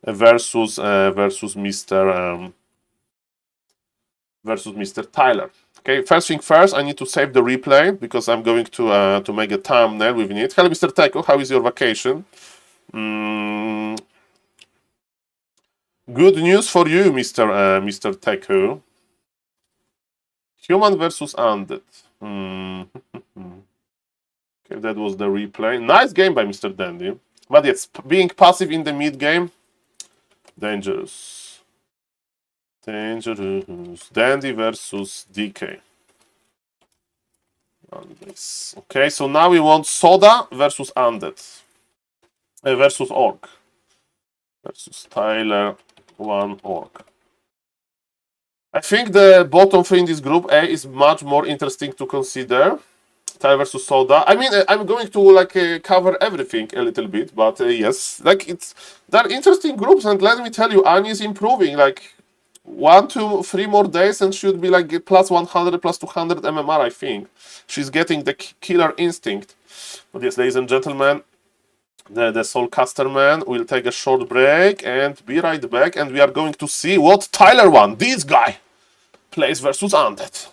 versus Mr. Tyler. Okay, first thing first, I need to save the replay because I'm going to make a thumbnail with it. Hello, Mr. Teko, how is your vacation? Good news for you, Mr. Teko. Human versus Undead. Okay, that was the replay. Nice game by Mr. Dandy. But yes, being passive in the mid game, dangerous. Dandy versus DK. Okay, so now we want Soda versus Undead. Versus Orc. Versus Tyler 1 Orc. I think the bottom three in this group A is much more interesting to consider. Tyler versus Soda. I mean, I'm going to cover everything a little bit, but yes, they're interesting groups, and let me tell you, Annie is improving. 1, 2, 3 more days, and should be plus 100, plus 200 MMR. I think she's getting the killer instinct. But yes, ladies and gentlemen, the SaulCasterMan will take a short break and be right back, and we are going to see what Tyler 1, this guy, plays versus Undead.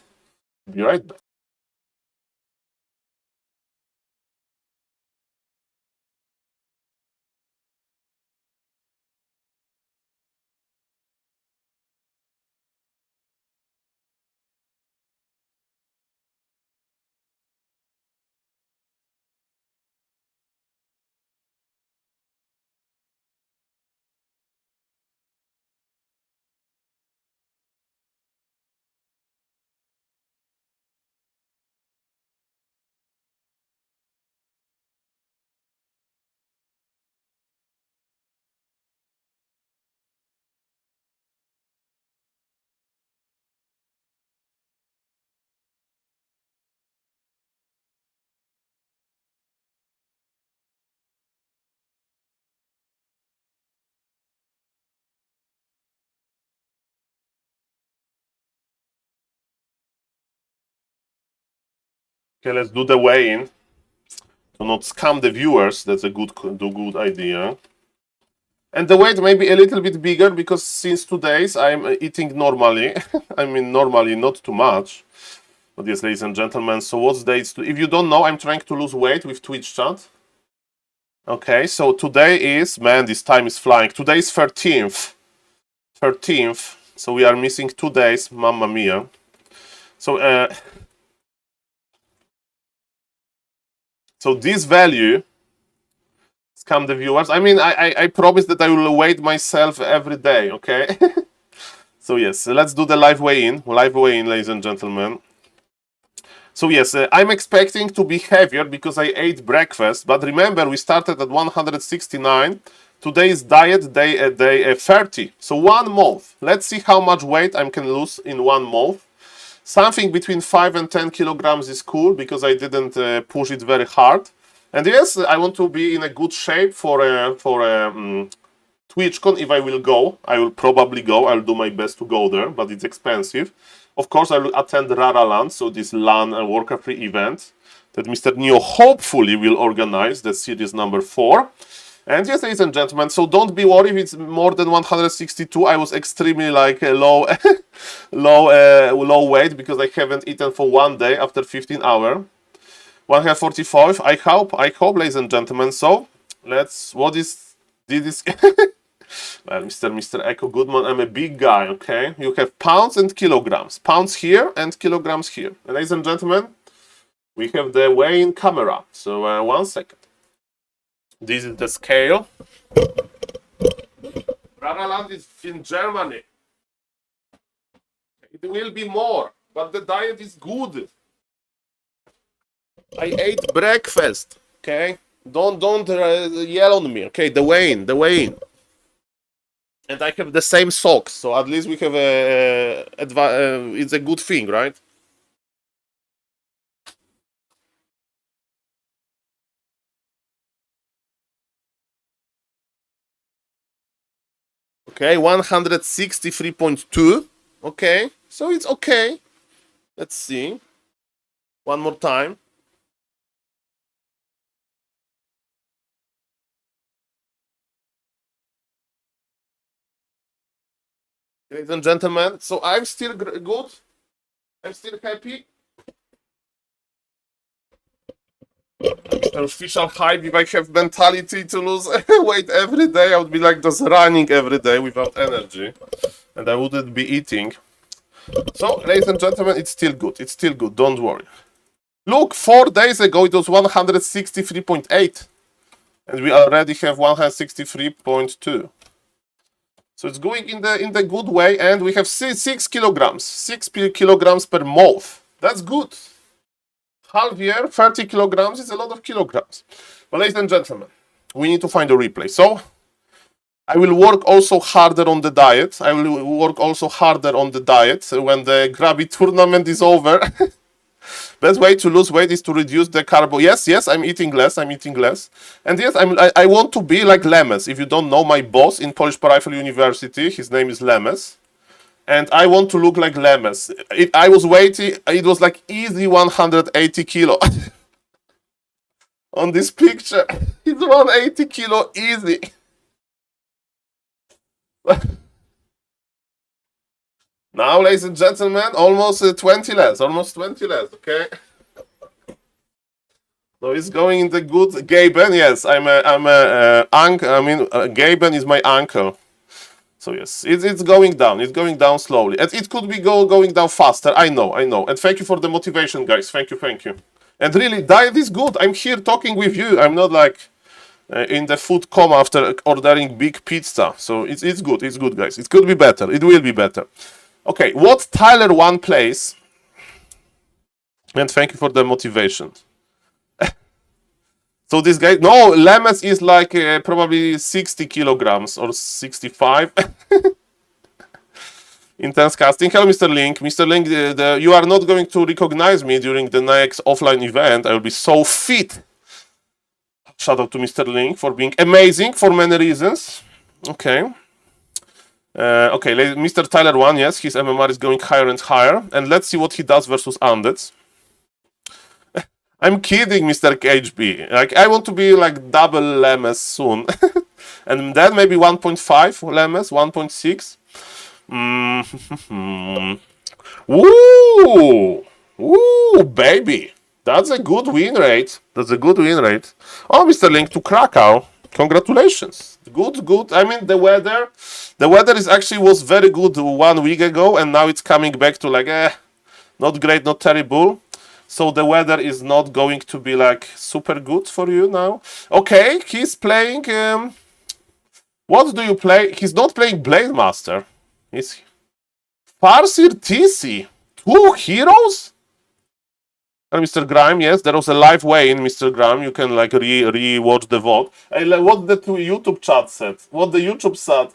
Be right back. Okay, let's do the weigh-in. To not scam the viewers, that's a good idea. And the weight may be a little bit bigger because since 2 days I'm eating normally. I mean, normally, not too much. But yes, ladies and gentlemen, so what's dates? If you don't know, I'm trying to lose weight with Twitch chat. Okay, so today is, man, this time is flying. Today is 13th. 13th. So we are missing 2 days. Mamma mia. So, so this value scam the viewers. I mean, I promise that I will weigh myself every day, okay? So yes, let's do the live weigh-in, ladies and gentlemen. So yes, I'm expecting to be heavier because I ate breakfast, but remember we started at 169. Today is diet day 30, so 1 month. Let's see how much weight I can lose in 1 month. Something between 5 and 10 kilograms is cool because I didn't push it very hard. And yes, I want to be in a good shape for TwitchCon. If I will go, I will probably go. I'll do my best to go there, but it's expensive. Of course, I will attend Rara LAN, so this LAN and Warcraft 3 event that Mr. Neo hopefully will organize, that's series number 4. And yes, ladies and gentlemen, so don't be worried if it's more than 162. I was extremely like low, low weight because I haven't eaten for 1 day after 15 hours. 145. I hope, ladies and gentlemen. So let's. What is this? Well, Mr. Echo Goodman, I'm a big guy. Okay, you have pounds and kilograms. Pounds here and kilograms here. And ladies and gentlemen, we have the weighing camera. So 1 second. This is the scale. Raraland is in Germany. It will be more, but the diet is good. I ate breakfast. Okay, don't yell on me. Okay, the weighing. And I have the same socks, so at least we have it's a good thing, right? Okay, 163.2. Okay, so it's okay. Let's see. One more time. Ladies and gentlemen, so I'm still good. I'm still happy. Official hype. If I have mentality to lose weight every day, I would be like just running every day without energy, and I wouldn't be eating. So, ladies and gentlemen, it's still good. It's still good. Don't worry. Look, 4 days ago it was 163.8, and we already have 163.2. So it's going in the good way, and we have 6 kilograms, 6 kilograms per month. That's good. Half year, 30 kilograms is a lot of kilograms. But ladies and gentlemen, we need to find a replay. So I will work also harder on the diet. I will work also harder on the diet when the Grabby tournament is over. Best way to lose weight is to reduce the carbo. Yes, I'm eating less. And yes, I want to be like Lemes. If you don't know my boss in Polish Peripheral University, his name is Lemes. And I want to look like Lemes. I was weighty, it was like easy 180 kilo. On this picture, it's 180 kilo easy. Now, ladies and gentlemen, almost 20 less, okay? So it's going in the good. Gaben, yes, Gaben is my uncle. So yes, it's going down. It's going down slowly, and it could be going down faster. I know. And thank you for the motivation, guys. Thank you. And really, diet is good. I'm here talking with you. I'm not like in the food coma after ordering big pizza. So it's good. It's good, guys. It could be better. It will be better. Okay, what Tyler 1 plays? And thank you for the motivation. So this guy, no, Lemes is like probably 60 kilograms or 65. Intense casting. Hello, Mr. Link. Mr. Link, you are not going to recognize me during the next offline event. I will be so fit. Shout out to Mr. Link for being amazing for many reasons. Okay. Okay, Mr. Tyler 1, yes, his MMR is going higher and higher. And let's see what he does versus Undeads. I'm kidding, Mr. KHB. Like, I want to be like double Lemes soon. And then maybe 1.5 Lemes, 1.6. Woo, baby. That's a good win rate. Oh, Mr. Link to Krakow. Congratulations. Good. I mean, the weather is actually was very good 1 week ago, and now it's coming back to like, not great, not terrible. So the weather is not going to be like super good for you now. Okay, he's playing. What do you play? He's not playing Blade Master. He's Farsir TC. 2 heroes? And Mr. Grime, yes, there was a live way in Mr. Grime. You can like re-watch the VOD. What the YouTube chat said. What the YouTube said.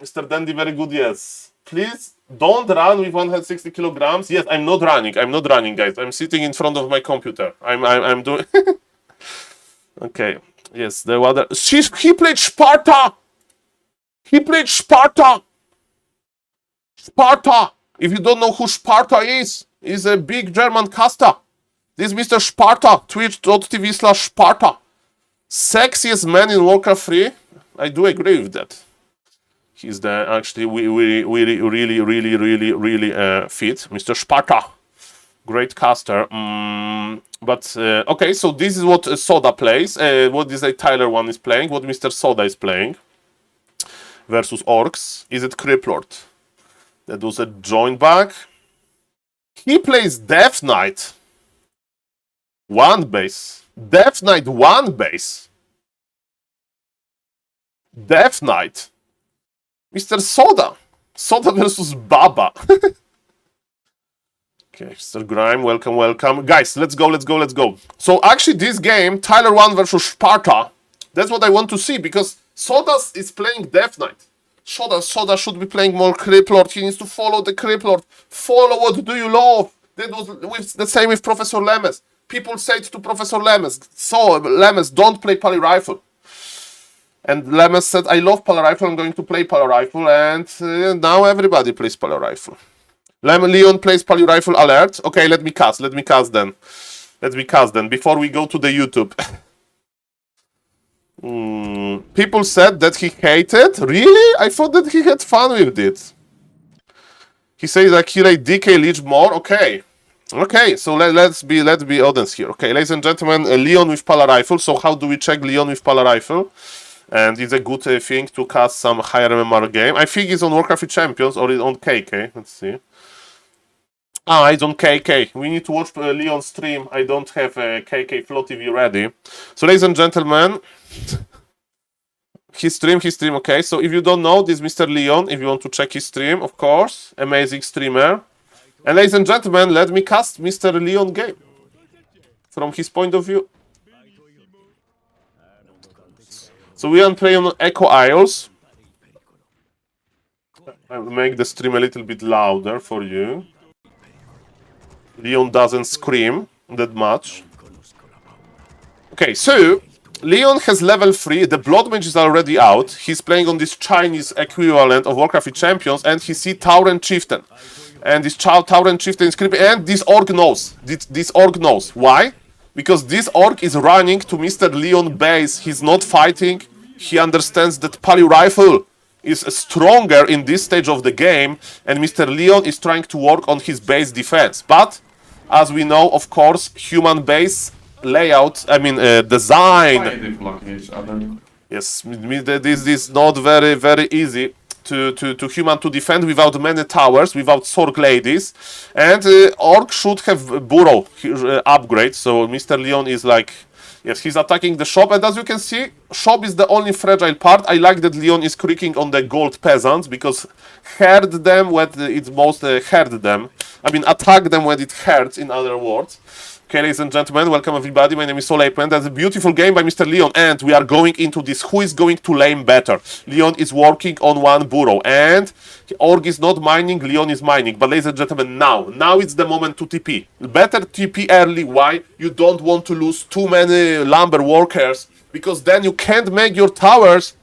Mr. Dandy, very good, yes. Please don't run with 160 kilograms. Yes, I'm not running. I'm not running, guys. I'm sitting in front of my computer. I'm doing. Okay. Yes, the other. He played Sparta. He played Sparta. Sparta. If you don't know who Sparta is a big German caster. This is Mr. Sparta. Twitch.tv/Sparta. Sexiest man in Warcraft 3. I do agree with that. He's the actually really fit, Mr. Sparta. Great caster. But okay, so this is what Soda plays. What is Tyler one is playing? What Mr. Soda is playing versus Orcs? Is it Criplord? That was a joint back. He plays Death Knight. 1 base. Death Knight 1 base. Death Knight. Mr. Soda. Soda versus Baba. Okay, Mr. Grime, welcome, welcome. Guys, let's go. So actually this game, Tyler 1 versus Sparta, that's what I want to see, because Soda is playing Death Knight. Soda should be playing more Criplord. He needs to follow the Criplord. Follow what do you love. That was the same with Professor Lemes. People said to Professor Lemes, so Lemes, don't play Pally Rifle. And Lemes said, I love Pally Rifle, I'm going to play Pally Rifle, and now everybody plays Pally Rifle. Leon plays Pally Rifle alert. Okay, let me cast then. Before we go to the YouTube. People said that he hated. Really? I thought that he had fun with it. He says like he like DK Leech more. Okay, so let's be honest here. Okay, ladies and gentlemen, Leon with Pally Rifle. So how do we check Leon with Pally Rifle? And it's a good thing to cast some higher MMR game. I think it's on Warcraft Champions or it's on KK. Let's see. Ah, it's on KK. We need to watch Leon's stream. I don't have a KK Flow TV ready. So, ladies and gentlemen, his stream. Okay, so if you don't know, this is Mr. Leon. If you want to check his stream, of course, amazing streamer. And ladies and gentlemen, let me cast Mr. Leon game from his point of view. So we are playing on Echo Isles. I will make the stream a little bit louder for you. Leon doesn't scream that much. Okay, so Leon has level 3, the Blood Mage is already out. He's playing on this Chinese equivalent of Warcraft Champions, and he sees Tauren Chieftain. And this Tauren Chieftain is creepy, and this Orc knows. This Orc knows. Why? Because this Orc is running to Mr. Leon base. He's not fighting. He understands that Pally Rifle is stronger in this stage of the game, and Mr. Leon is trying to work on his base defense. But as we know, of course, human base layout, design. Yes, this is not very easy to human to defend without many towers, without Sorg ladies. And Orc should have burrow upgrade, so Mr. Leon is like, yes, he's attacking the shop, and as you can see, shop is the only fragile part. I like that Leon is creaking on the gold peasants, because hurt them when it most hurt them. Attack them when it hurts, in other words. Okay, ladies and gentlemen, welcome everybody. My name is SaulPlayerMan. That's a beautiful game by Mr. Leon, and we are going into this. Who is going to lane better? Leon is working on one burrow, and Org is not mining, Leon is mining. But ladies and gentlemen, now it's the moment to TP. Better TP early. Why? You don't want to lose too many lumber workers, because then you can't make your towers.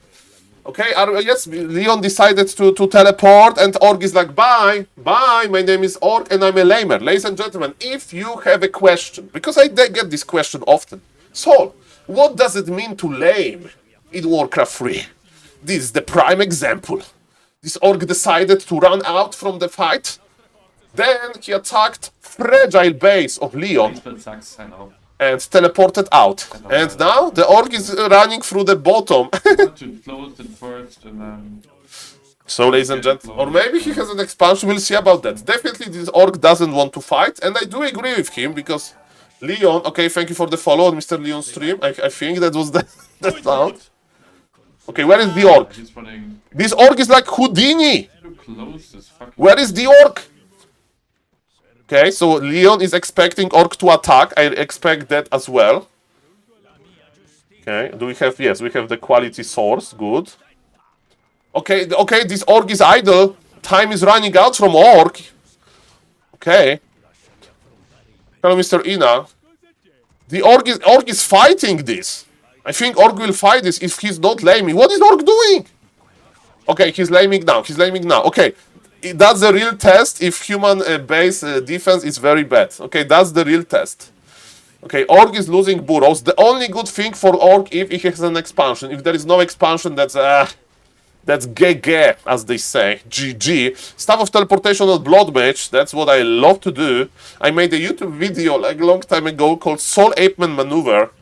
Okay, yes, Leon decided to teleport, and Org is like, bye, my name is Org, and I'm a lamer. Ladies and gentlemen, if you have a question, because I get this question often, Saul, what does it mean to lame in Warcraft 3? This is the prime example. This Org decided to run out from the fight, then he attacked fragile base of Leon, and teleported out. And now the Orc is running through the bottom. So, ladies and gentlemen, or maybe he has an expansion, we'll see about that. Definitely this orc doesn't want to fight, and I do agree with him, because Leon, okay, thank you for the follow on Mr. Leon's stream. I think that was the sound. Okay, where is the orc? He's running This orc is like Houdini! too close. This fucking. Where is the orc? Okay, so Leon is expecting orc to attack. I expect that as well. Okay, do we have... Yes, we have the quality source. Good. Okay, okay, this orc is idle. Time is running out from orc. Okay. Hello, Mr. Ina. The orc is fighting this. I think orc will fight this if he's not laming. What is orc doing? Okay, he's laming now. He's laming now. Okay, that's the real test if human base defense is very bad. Okay, that's the real test. Okay, orc is losing burrows. The only good thing for orc if he has an expansion. If there is no expansion, that's GG, as they say. GG. Staff of Teleportation on Blood Mage. That's what I love to do. I made a YouTube video like a long time ago called SaulPlayerMan Maneuver.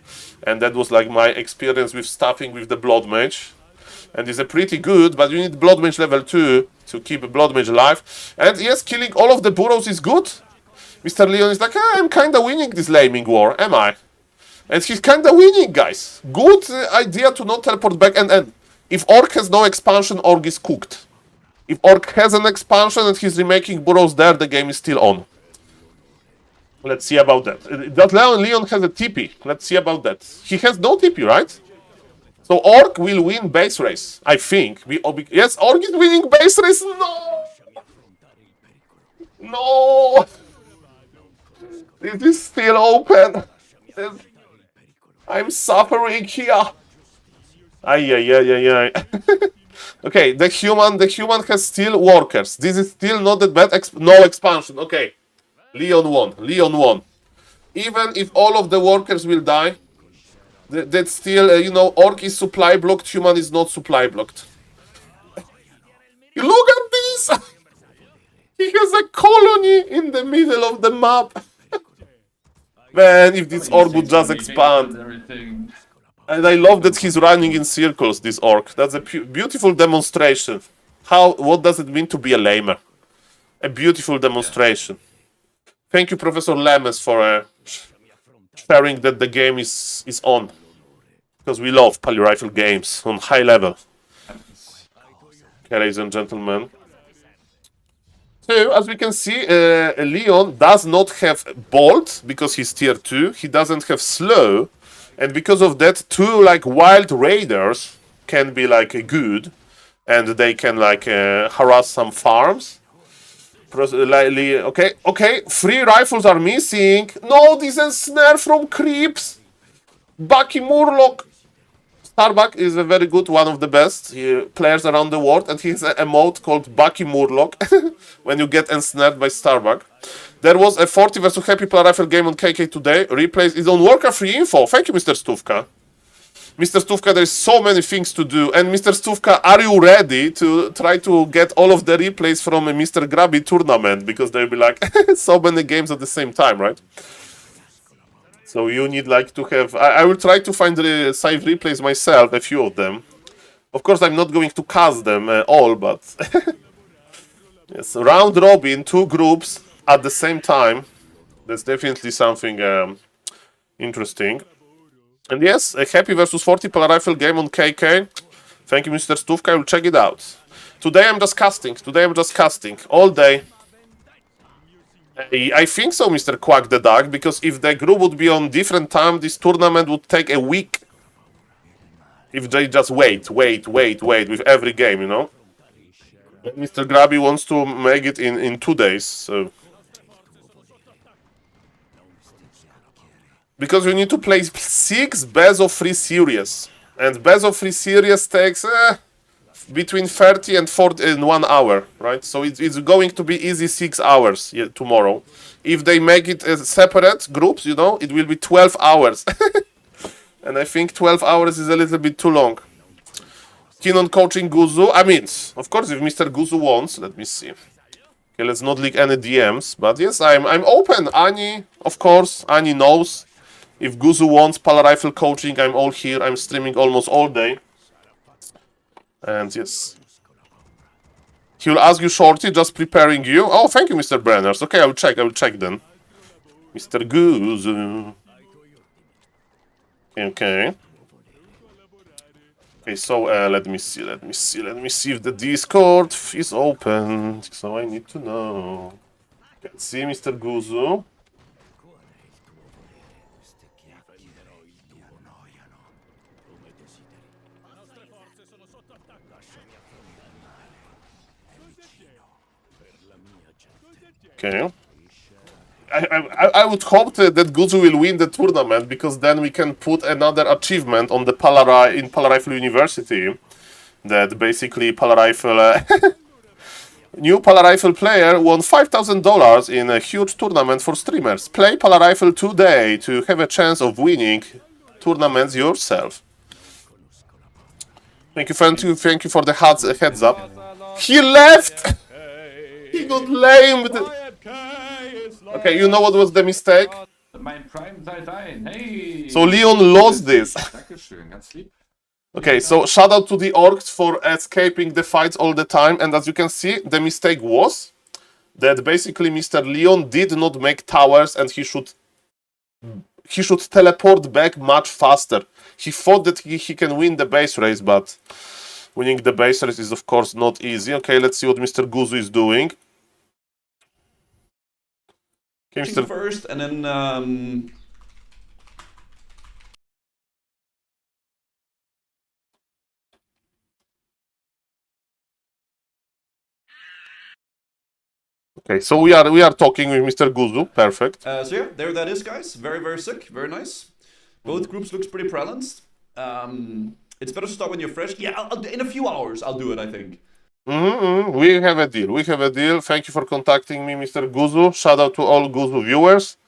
And that was like my experience with staffing with the Blood Mage. And it's a pretty good, but you need Blood Mage level 2 to keep a Blood Mage alive. And yes, killing all of the burrows is good. Mr. Leon is like, I'm kinda winning this laming war, am I? And he's kinda winning, guys. Good idea to not teleport back. And if orc has no expansion, orc is cooked. If orc has an expansion and he's remaking burrows there, the game is still on. Let's see about that. Does Leon has a TP? Let's see about that. He has no TP, right? So orc will win base race, I think. Yes, orc is winning base race. No! No! This is still open. I'm suffering here. Ay. Okay, the human has still workers. This is still not that bad. No expansion. Okay, Leon won. Even if all of the workers will die, that's still, you know, orc is supply blocked, human is not supply blocked. Look at this! He has a colony in the middle of the map. Man, if this orc would just expand. And I love that he's running in circles, this orc. That's a beautiful demonstration. What does it mean to be a lamer? A beautiful demonstration. Thank you, Professor Lemes, for sharing that the game is on. Because we love poly-rifle games on high level. Okay, ladies and gentlemen. So, as we can see, Leon does not have Bolt, because he's tier 2. He doesn't have Slow. And because of that, 2 like wild raiders can be like good. And they can like harass some farms. Okay, 3 rifles are missing. No, this is snare from creeps. Bucky Murloc. Starbuck is a very good, one of the best players around the world, and he has an emote called Bucky Murloc when you get ensnared by Starbuck. There was a 40 vs Happy Player Rifle game on KK today. Replays is on Warcraft free info. Thank you, Mr. Stufka. Mr. Stufka, there's so many things to do. And Mr. Stufka, are you ready to try to get all of the replays from a Mr. Grabby tournament? Because they'll be like so many games at the same time, right? So you need like to have... I will try to find the save replays myself, a few of them. Of course, I'm not going to cast them all, but... yes, round robin, 2 groups at the same time. That's definitely something interesting. And yes, a Happy vs 40 Polar Rifle game on KK. Thank you, Mr. Stufka. I will check it out. Today I'm just casting. All day. I think so, Mr. Quack the Dog, because if the group would be on different time, this tournament would take a week. If they just wait with every game, you know? Mr. Grabby wants to make it in 2 days, so... Because you need to play 6 best of 3 series. And best of 3 series takes between 30 and 40 in 1 hour, right? So it's going to be easy 6 hours tomorrow. If they make it separate groups, you know, it will be 12 hours. And I think 12 hours is a little bit too long. Keen on coaching Guzu? I mean, of course, if Mr. Guzu wants, let me see. Okay, let's not leak any DMs. But yes, I'm open. Ani, of course, Ani knows. If Guzu wants Polar Rifle coaching, I'm all here. I'm streaming almost all day. And yes. He will ask you shortly, just preparing you. Oh, thank you, Mr. Brenners. Okay, I will check then. Mr. Goose. Okay. Okay, so let me see if the Discord is open. So I need to know. Can see Mr. Guzu. Okay. I would hope that Guzu will win the tournament, because then we can put another achievement on the in Palarifle University. That basically Palarifle new Palarifle player won $5,000 in a huge tournament for streamers. Play Palarifle today to have a chance of winning tournaments yourself. Thank you for the heads up. He left! He got lamed! Okay, you know what was the mistake? So Leon lost this. Okay, so shout out to the orcs for escaping the fights all the time, and as you can see, the mistake was that basically Mr. Leon did not make towers, and he should teleport back much faster. He thought that he can win the base race, but winning the base race is of course not easy. Okay, let's see what Mr. Guzu is doing. Okay, Mr. First, and then Okay, so we are talking with Mr. Guzu. Perfect. so yeah, there that is, guys. Very, very sick. Very nice. Both groups looks pretty balanced. It's better to start when you're fresh. Yeah, in a few hours, I'll do it, I think. We have a deal. Thank you for contacting me, Mr. Guzu. Shout out to all Guzu viewers.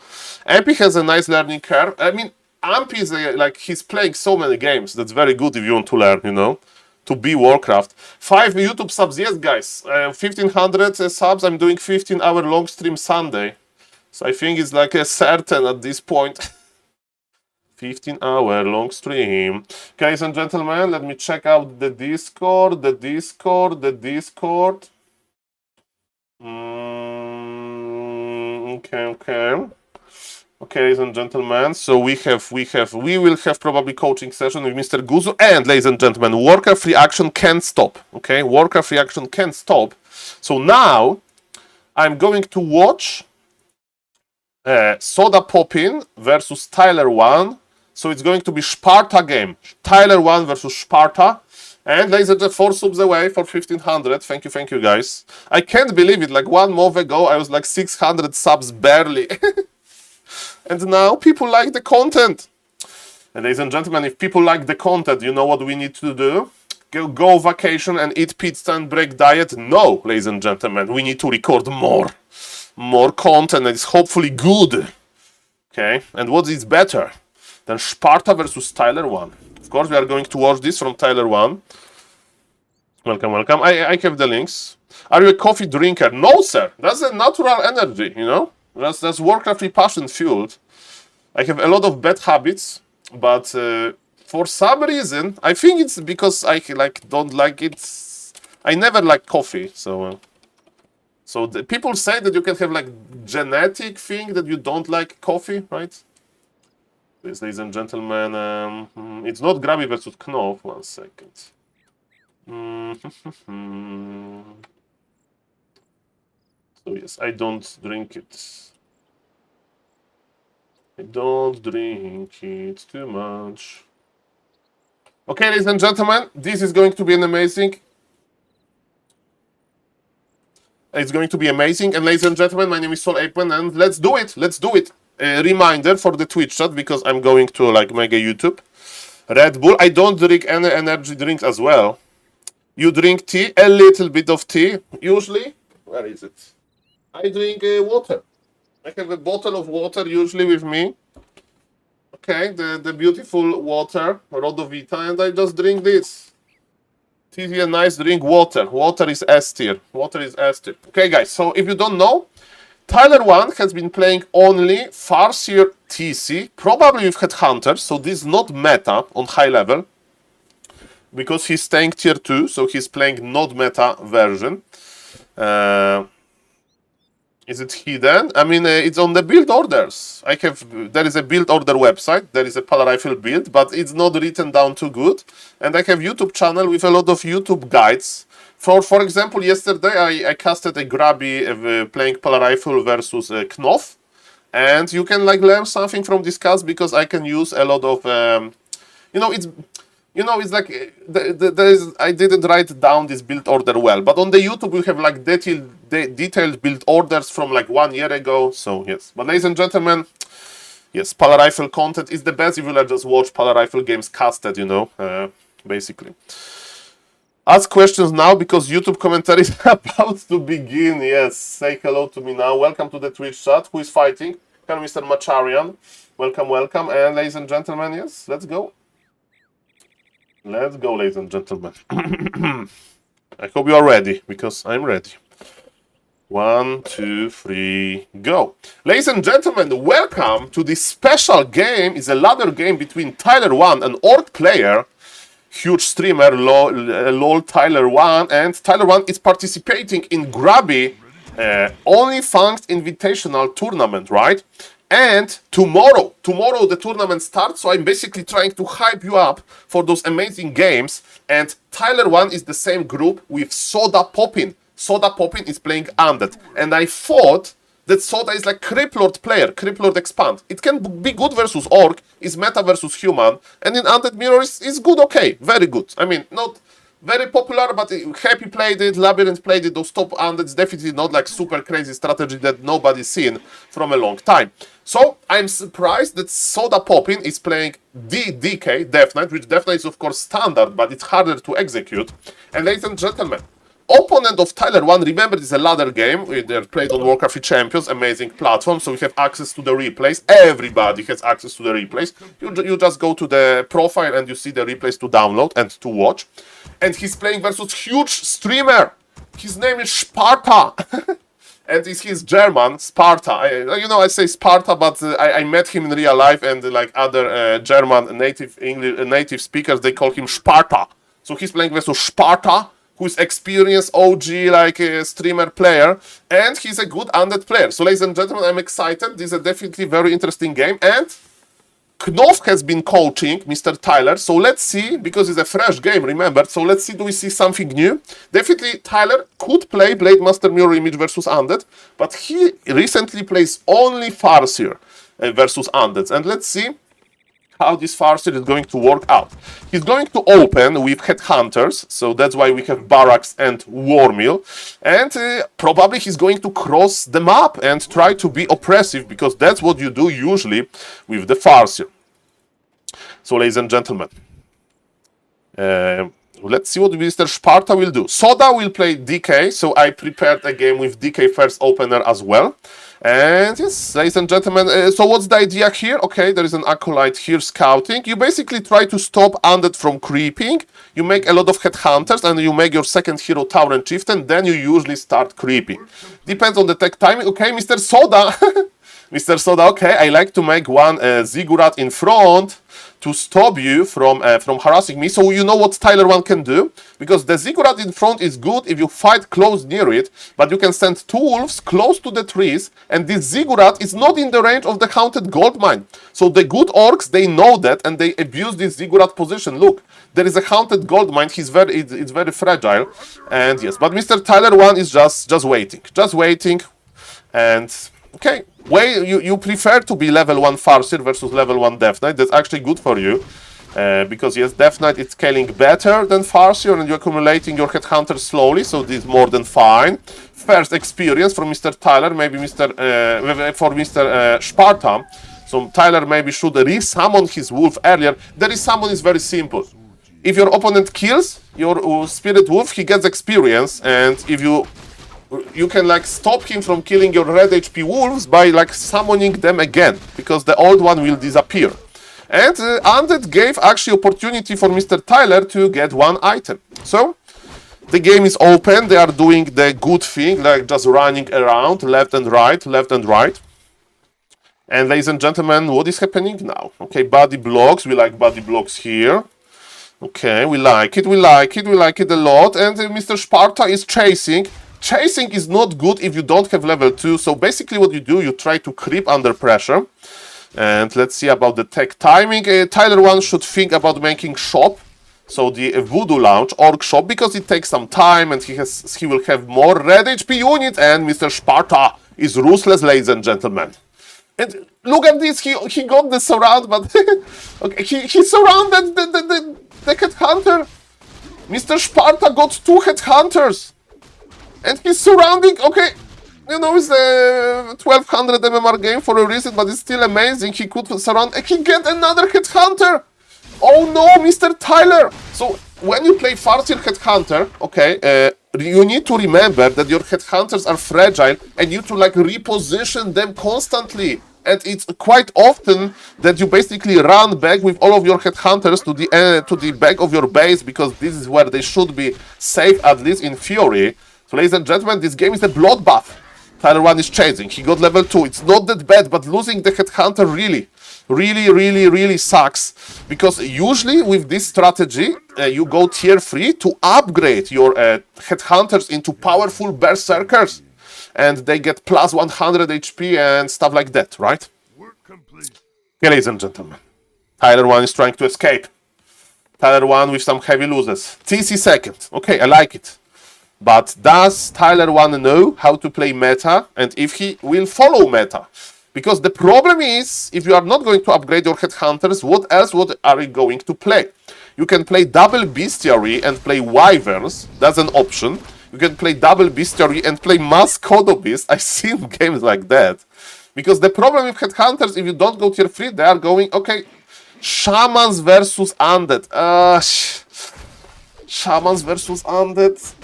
Ampy has a nice learning curve. I mean, Ampy is he's playing so many games. That's very good if you want to learn, you know, to be Warcraft. 5 YouTube subs, yes, guys. 1,500 subs. I'm doing 15-hour long stream Sunday. So I think it's like a certain at this point. 15-hour long stream. Guys and gentlemen, let me check out the Discord. Okay. Okay, ladies and gentlemen, so we will have probably coaching session with Mr. Guzu, and ladies and gentlemen, Warcraft reaction can't stop. Okay, Warcraft reaction can't stop. So now I'm going to watch Soda Poppin versus Tyler 1. So it's going to be Sparta game. Tyler 1 versus Sparta. And ladies and gentlemen, 4 subs away for 1,500. Thank you guys. I can't believe it. Like 1 month ago, I was like 600 subs barely. And now people like the content. And ladies and gentlemen, if people like the content, you know what we need to do? Go vacation and eat pizza and break diet? No, ladies and gentlemen, we need to record more content that is hopefully good. Okay, and what is better than Sparta versus Tyler 1? Of course, we are going to watch this from Tyler 1. Welcome. I have the links. Are you a coffee drinker? No, sir. That's a natural energy, you know? That's Warcraft passion fueled. I have a lot of bad habits, but for some reason, I think it's because I don't like it. I never like coffee, so the people say that you can have like genetic thing that you don't like coffee, right? Please, ladies and gentlemen, it's not Grabby versus Knopf. 1 second. So yes, I don't drink it. I don't drink it too much. Okay, ladies and gentlemen, this is going to be an amazing. It's going to be amazing. And ladies and gentlemen, my name is SaulPlayerMan, and let's do it. A reminder for the Twitch chat, because I'm going to like make a YouTube. Red Bull. I don't drink any energy drinks as well. You drink tea, a little bit of tea, usually. Where is it? I drink water. I have a bottle of water usually with me. Okay, the beautiful water, Rodovita, and I just drink this. It is a nice drink, water. Water is S tier. Okay, guys, so if you don't know, Tyler 1 has been playing only Farseer TC, probably with Headhunters, so this is not meta on high level, because he's staying tier 2, so he's playing not meta version. Is it hidden? I mean, it's on the build orders. There is a build order website. There is a Pala Rifle build, but it's not written down too good. And I have YouTube channel with a lot of YouTube guides. For example, yesterday I casted a Grabby playing Pala Rifle versus Knof. And you can like learn something from this cast because I can use a lot of, it's like I didn't write down this build order well, but on the YouTube we have like detailed build orders from like 1 year ago. So yes, but ladies and gentlemen, yes, Pala Rifle content is the best if you just watch Pala Rifle games casted, basically. Ask questions now because YouTube commentary is about to begin. Yes, say hello to me now. Welcome to the Twitch chat. Who is fighting? Hello, Mr. Macharian. Welcome, welcome. And ladies and gentlemen, yes, let's go. Let's go, ladies and gentlemen. I hope you are ready, because I'm ready. 1, 2, 3, go. Ladies and gentlemen, welcome to this special game. It's a ladder game between Tyler1 and Orc player. Huge streamer, lol Tyler1. And Tyler1 is participating in Grabby OnlyFangs Invitational Tournament, right? And tomorrow the tournament starts, so I'm basically trying to hype you up for those amazing games. And Tyler1 is the same group with Soda Poppin. Soda Poppin is playing Undead. And I thought that Soda is like Criplord player, Criplord Expand. It can be good versus Orc, is meta versus human, and in Undead Mirror is good, okay, very good. I mean, not very popular, but Happy played it, Labyrinth played it, those top Undeads, definitely not like super crazy strategy that nobody's seen from a long time. So I'm surprised that Soda Poppin is playing DK, Death Knight, which Death Knight is of course standard, but it's harder to execute. And ladies and gentlemen, opponent of Tyler1, remember, it's a ladder game. They're played on Warcraft Champions, amazing platform, so we have access to the replays. Everybody has access to the replays. You just go to the profile and you see the replays to download and to watch. And he's playing versus huge streamer. His name is Sparta. And he's German, Sparta. I say Sparta, but I met him in real life, and like other German native speakers, they call him Sparta. So he's playing versus Sparta, who is experienced OG like a streamer player, and he's a good Undead player. So ladies and gentlemen, I'm excited. This is a definitely very interesting game, and Knof has been coaching Mr. Tyler, so let's see, because it's a fresh game, remember, so let's see, do we see something new? Definitely Tyler could play Blade Master Mirror Image versus Undead, but he recently plays only Farseer versus Undead, and let's see how this Farseer is going to work out. He's going to open with Headhunters, so that's why we have Barracks and War Mill, and probably he's going to cross the map and try to be oppressive, because that's what you do usually with the Farseer. So ladies and gentlemen, let's see what Mr. Sparta will do. Soda will play DK, so I prepared a game with DK first opener as well. And yes, ladies and gentlemen, so what's the idea here? Okay, there is an Acolyte here scouting. You basically try to stop Undead from creeping. You make a lot of Headhunters and you make your second hero Tauren Chieftain, then you usually start creeping. Depends on the tech timing. Okay, Mr. Soda. Mr. Soda, okay, I like to make one Ziggurat in front to stop you from harassing me. So you know what Tyler1 can do? Because the Ziggurat in front is good if you fight close near it, but you can send 2 wolves close to the trees, and this Ziggurat is not in the range of the Haunted Goldmine. So the good orcs, they know that, and they abuse this Ziggurat position. Look, there is a Haunted Goldmine, it's very fragile, and yes, but Mr. Tyler1 is just waiting, and okay, you prefer to be level 1 Farseer versus level 1 Death Knight. That's actually good for you. Because yes, Death Knight is scaling better than Farseer, and you're accumulating your Headhunters slowly, so this is more than fine. First experience from Mr. Tyler, maybe for Mr. Sparta. So Tyler maybe should resummon his wolf earlier. The resummon is very simple. If your opponent kills your spirit wolf, he gets experience, and if you can like stop him from killing your red HP wolves by like summoning them again, because the old one will disappear. And Undead gave actually opportunity for Mr. Tyler to get 1 item. So the game is open, they are doing the good thing, like just running around left and right. And ladies and gentlemen, what is happening now? Okay, body blocks, we like body blocks here. Okay, we like it a lot, and Mr. Sparta is chasing chasing is not good if you don't have level 2. So basically what you do, you try to creep under pressure. And let's see about the tech timing. Tyler 1 should think about making shop. So the Voodoo Lounge, Orc Shop, because it takes some time and he will have more red HP unit, and Mr. Sparta is ruthless, ladies and gentlemen. And look at this, he got the surround, but okay, he surrounded the headhunter. Mr. Sparta got 2 headhunters. And he's surrounding, okay, you know, it's a 1200 MMR game for a reason, but it's still amazing. He could surround, and he get another headhunter. Oh no, Mr. Tyler! So, when you play Farseer Headhunter, okay, you need to remember that your Headhunters are fragile and you need to, like, reposition them constantly. And it's quite often that you basically run back with all of your Headhunters to the back of your base, because this is where they should be safe, at least in theory. So, ladies and gentlemen, this game is a bloodbath. Tyler 1 is chasing. He got level 2. It's not that bad, but losing the Headhunter really sucks, because usually with this strategy you go tier 3 to upgrade your headhunters into powerful berserkers, and they get plus 100 HP and stuff like that, right? Work complete. Okay, ladies and gentlemen, Tyler 1 is trying to escape. Tyler 1 with some heavy losses. TC second. Okay, I like it. But does Tyler 1 know how to play meta, and if he will follow meta? Because the problem is, if you are not going to upgrade your headhunters, what are you going to play? You can play double bestiary and play wyverns. That's an option. You can play double bestiary and play mass Kodobeast. I've seen games like that. Because the problem with headhunters, if you don't go tier 3, they are going, okay, shamans versus undead. Shamans versus undead.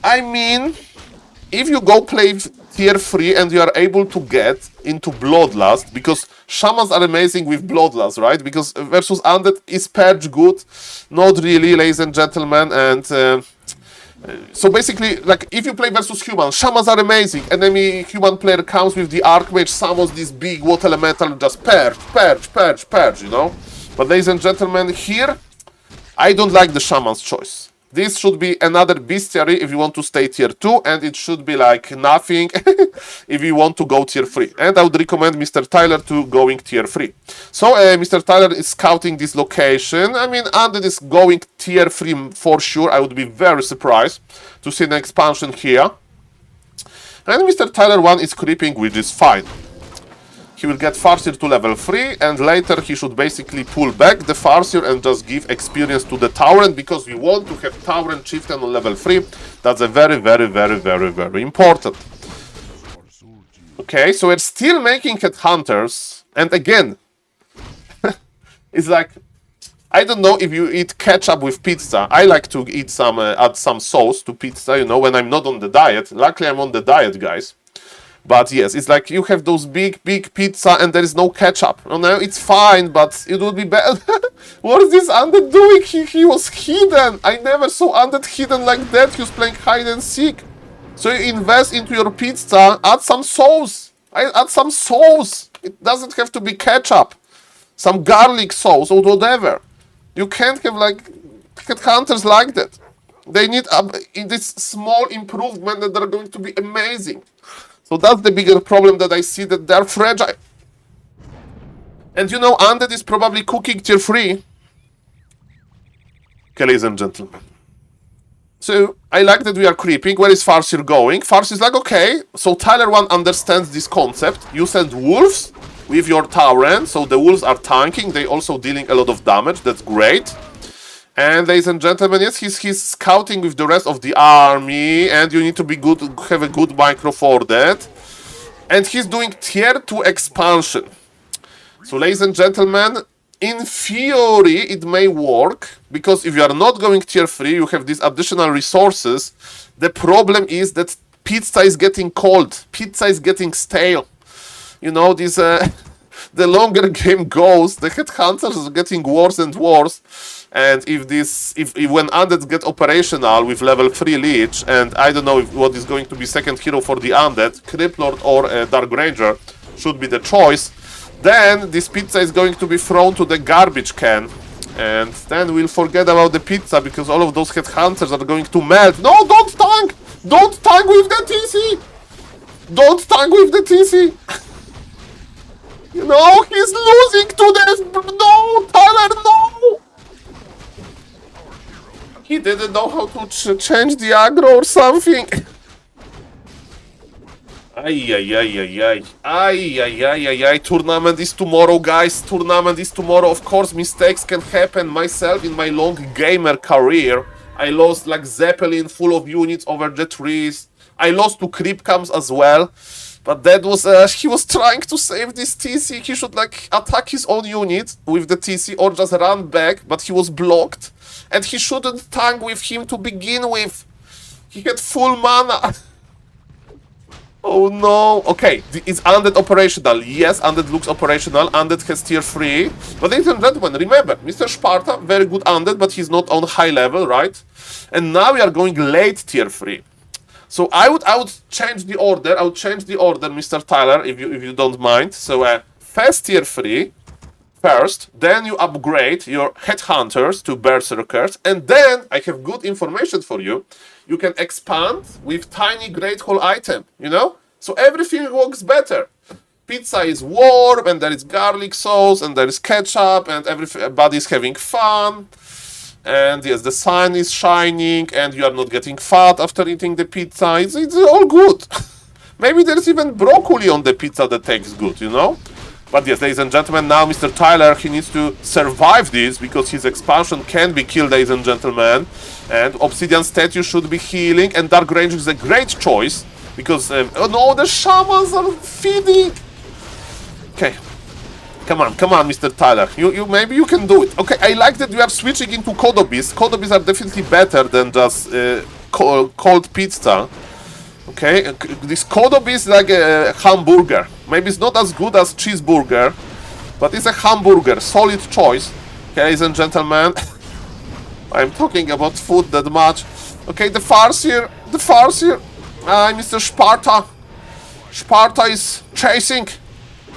I mean, if you go play tier 3 and you are able to get into Bloodlust, because shamans are amazing with Bloodlust, right? Because versus undead, is Purge good? Not really, ladies and gentlemen. And so basically, like, if you play versus humans, shamans are amazing. Enemy human player comes with the Archmage, summons this big water elemental, and just purge, you know? But ladies and gentlemen, here, I don't like the shaman's choice. This should be another bestiary if you want to stay tier 2, and it should be like nothing if you want to go tier 3. And I would recommend Mr. Tyler to going tier 3. So Mr. Tyler is scouting this location. I mean, Undead is going tier 3 for sure. I would be very surprised to see an expansion here. And Mr. Tyler 1 is creeping, which is fine. He will get Farseer to level 3, and later he should basically pull back the Farseer and just give experience to the Tauren, because we want to have Tauren Chieftain on level 3. That's a very important. Okay, so we're still making headhunters, and again, it's like, I don't know if you eat ketchup with pizza. I like to eat some, add some sauce to pizza, you know, when I'm not on the diet. Luckily, I'm on the diet, guys. But yes, it's like you have those big pizza and there is no ketchup. You know, it's fine, but it would be better. What is this Undead doing? He was hidden. I never saw Undead hidden like that. He was playing hide and seek. So you invest into your pizza, add some sauce. Add some sauce. It doesn't have to be ketchup. Some garlic sauce or whatever. You can't have like headhunters like that. They need this small improvement that they're going to be amazing. So that's the bigger problem, that I see that they're fragile. And you know, Undead is probably cooking tier 3. Okay, ladies and gentlemen. So, I like that we are creeping. Where is Farseer going? Farseer is like, okay, so Tyler 1 understands this concept. You send wolves with your Tauren, so the wolves are tanking. They also dealing a lot of damage. That's great. And ladies and gentlemen, yes, he's scouting with the rest of the army, and you need to be good, have a good micro for that. And he's doing tier 2 expansion. So ladies and gentlemen, in theory it may work, because if you are not going tier 3, you have these additional resources. The problem is that pizza is getting cold, pizza is getting stale. You know, this the longer game goes, the headhunters are getting worse and worse. And if when Undead get operational with level 3 Leech, and I don't know what is going to be second hero for the Undead, Criplord or Dark Ranger should be the choice, then this pizza is going to be thrown to the garbage can. And then we'll forget about the pizza, because all of those headhunters are going to melt. No, don't tank! Don't tank with the TC! Don't tank with the TC! No, he's losing to this! No, Tyler, no! He didn't know how to change the aggro or something. Ay, ay, ay, ay, ay. Ay, ay, ay, ay, ay. Tournament is tomorrow, guys. Tournament is tomorrow. Of course, mistakes can happen. Myself, in my long gamer career, I lost like Zeppelin full of units over the trees. I lost to creep camps as well. But that was, he was trying to save this TC. He should like attack his own unit with the TC or just run back, but he was blocked. And he shouldn't tank with him to begin with. He had full mana. Oh no. Okay, is Undead operational? Yes, Undead looks operational. Undead has tier 3. But ladies and gentlemen, remember, Mr. Sparta, very good Undead, but he's not on high level, right? And now we are going late tier 3. So I would change the order. I would change the order, Mr. Tyler, if you don't mind. So first tier 3, first, then you upgrade your headhunters to berserkers, and then I have good information for you. You can expand with tiny great hall item, you know? So everything works better. Pizza is warm, and there is garlic sauce, and there is ketchup, and everybody's having fun. And yes, the sun is shining, and you are not getting fat after eating the pizza. It's all good. Maybe there's even broccoli on the pizza that tastes good, you know? But yes, ladies and gentlemen, now Mr. Tyler, he needs to survive this, because his expansion can be killed, ladies and gentlemen. And Obsidian Statue should be healing, and Dark Range is a great choice, because, oh no, the Shamans are feeding! Okay. Come on, Mr. Tyler. Maybe you can do it. Okay, I like that you are switching into Kodobis. Kodobis are definitely better than just cold pizza. Okay, this Kodobis is like a hamburger. Maybe it's not as good as cheeseburger, but it's a hamburger. Solid choice. Okay, ladies and gentlemen. I'm talking about food that much. Okay, the Farseer. Mr. Sparta. Sparta is chasing.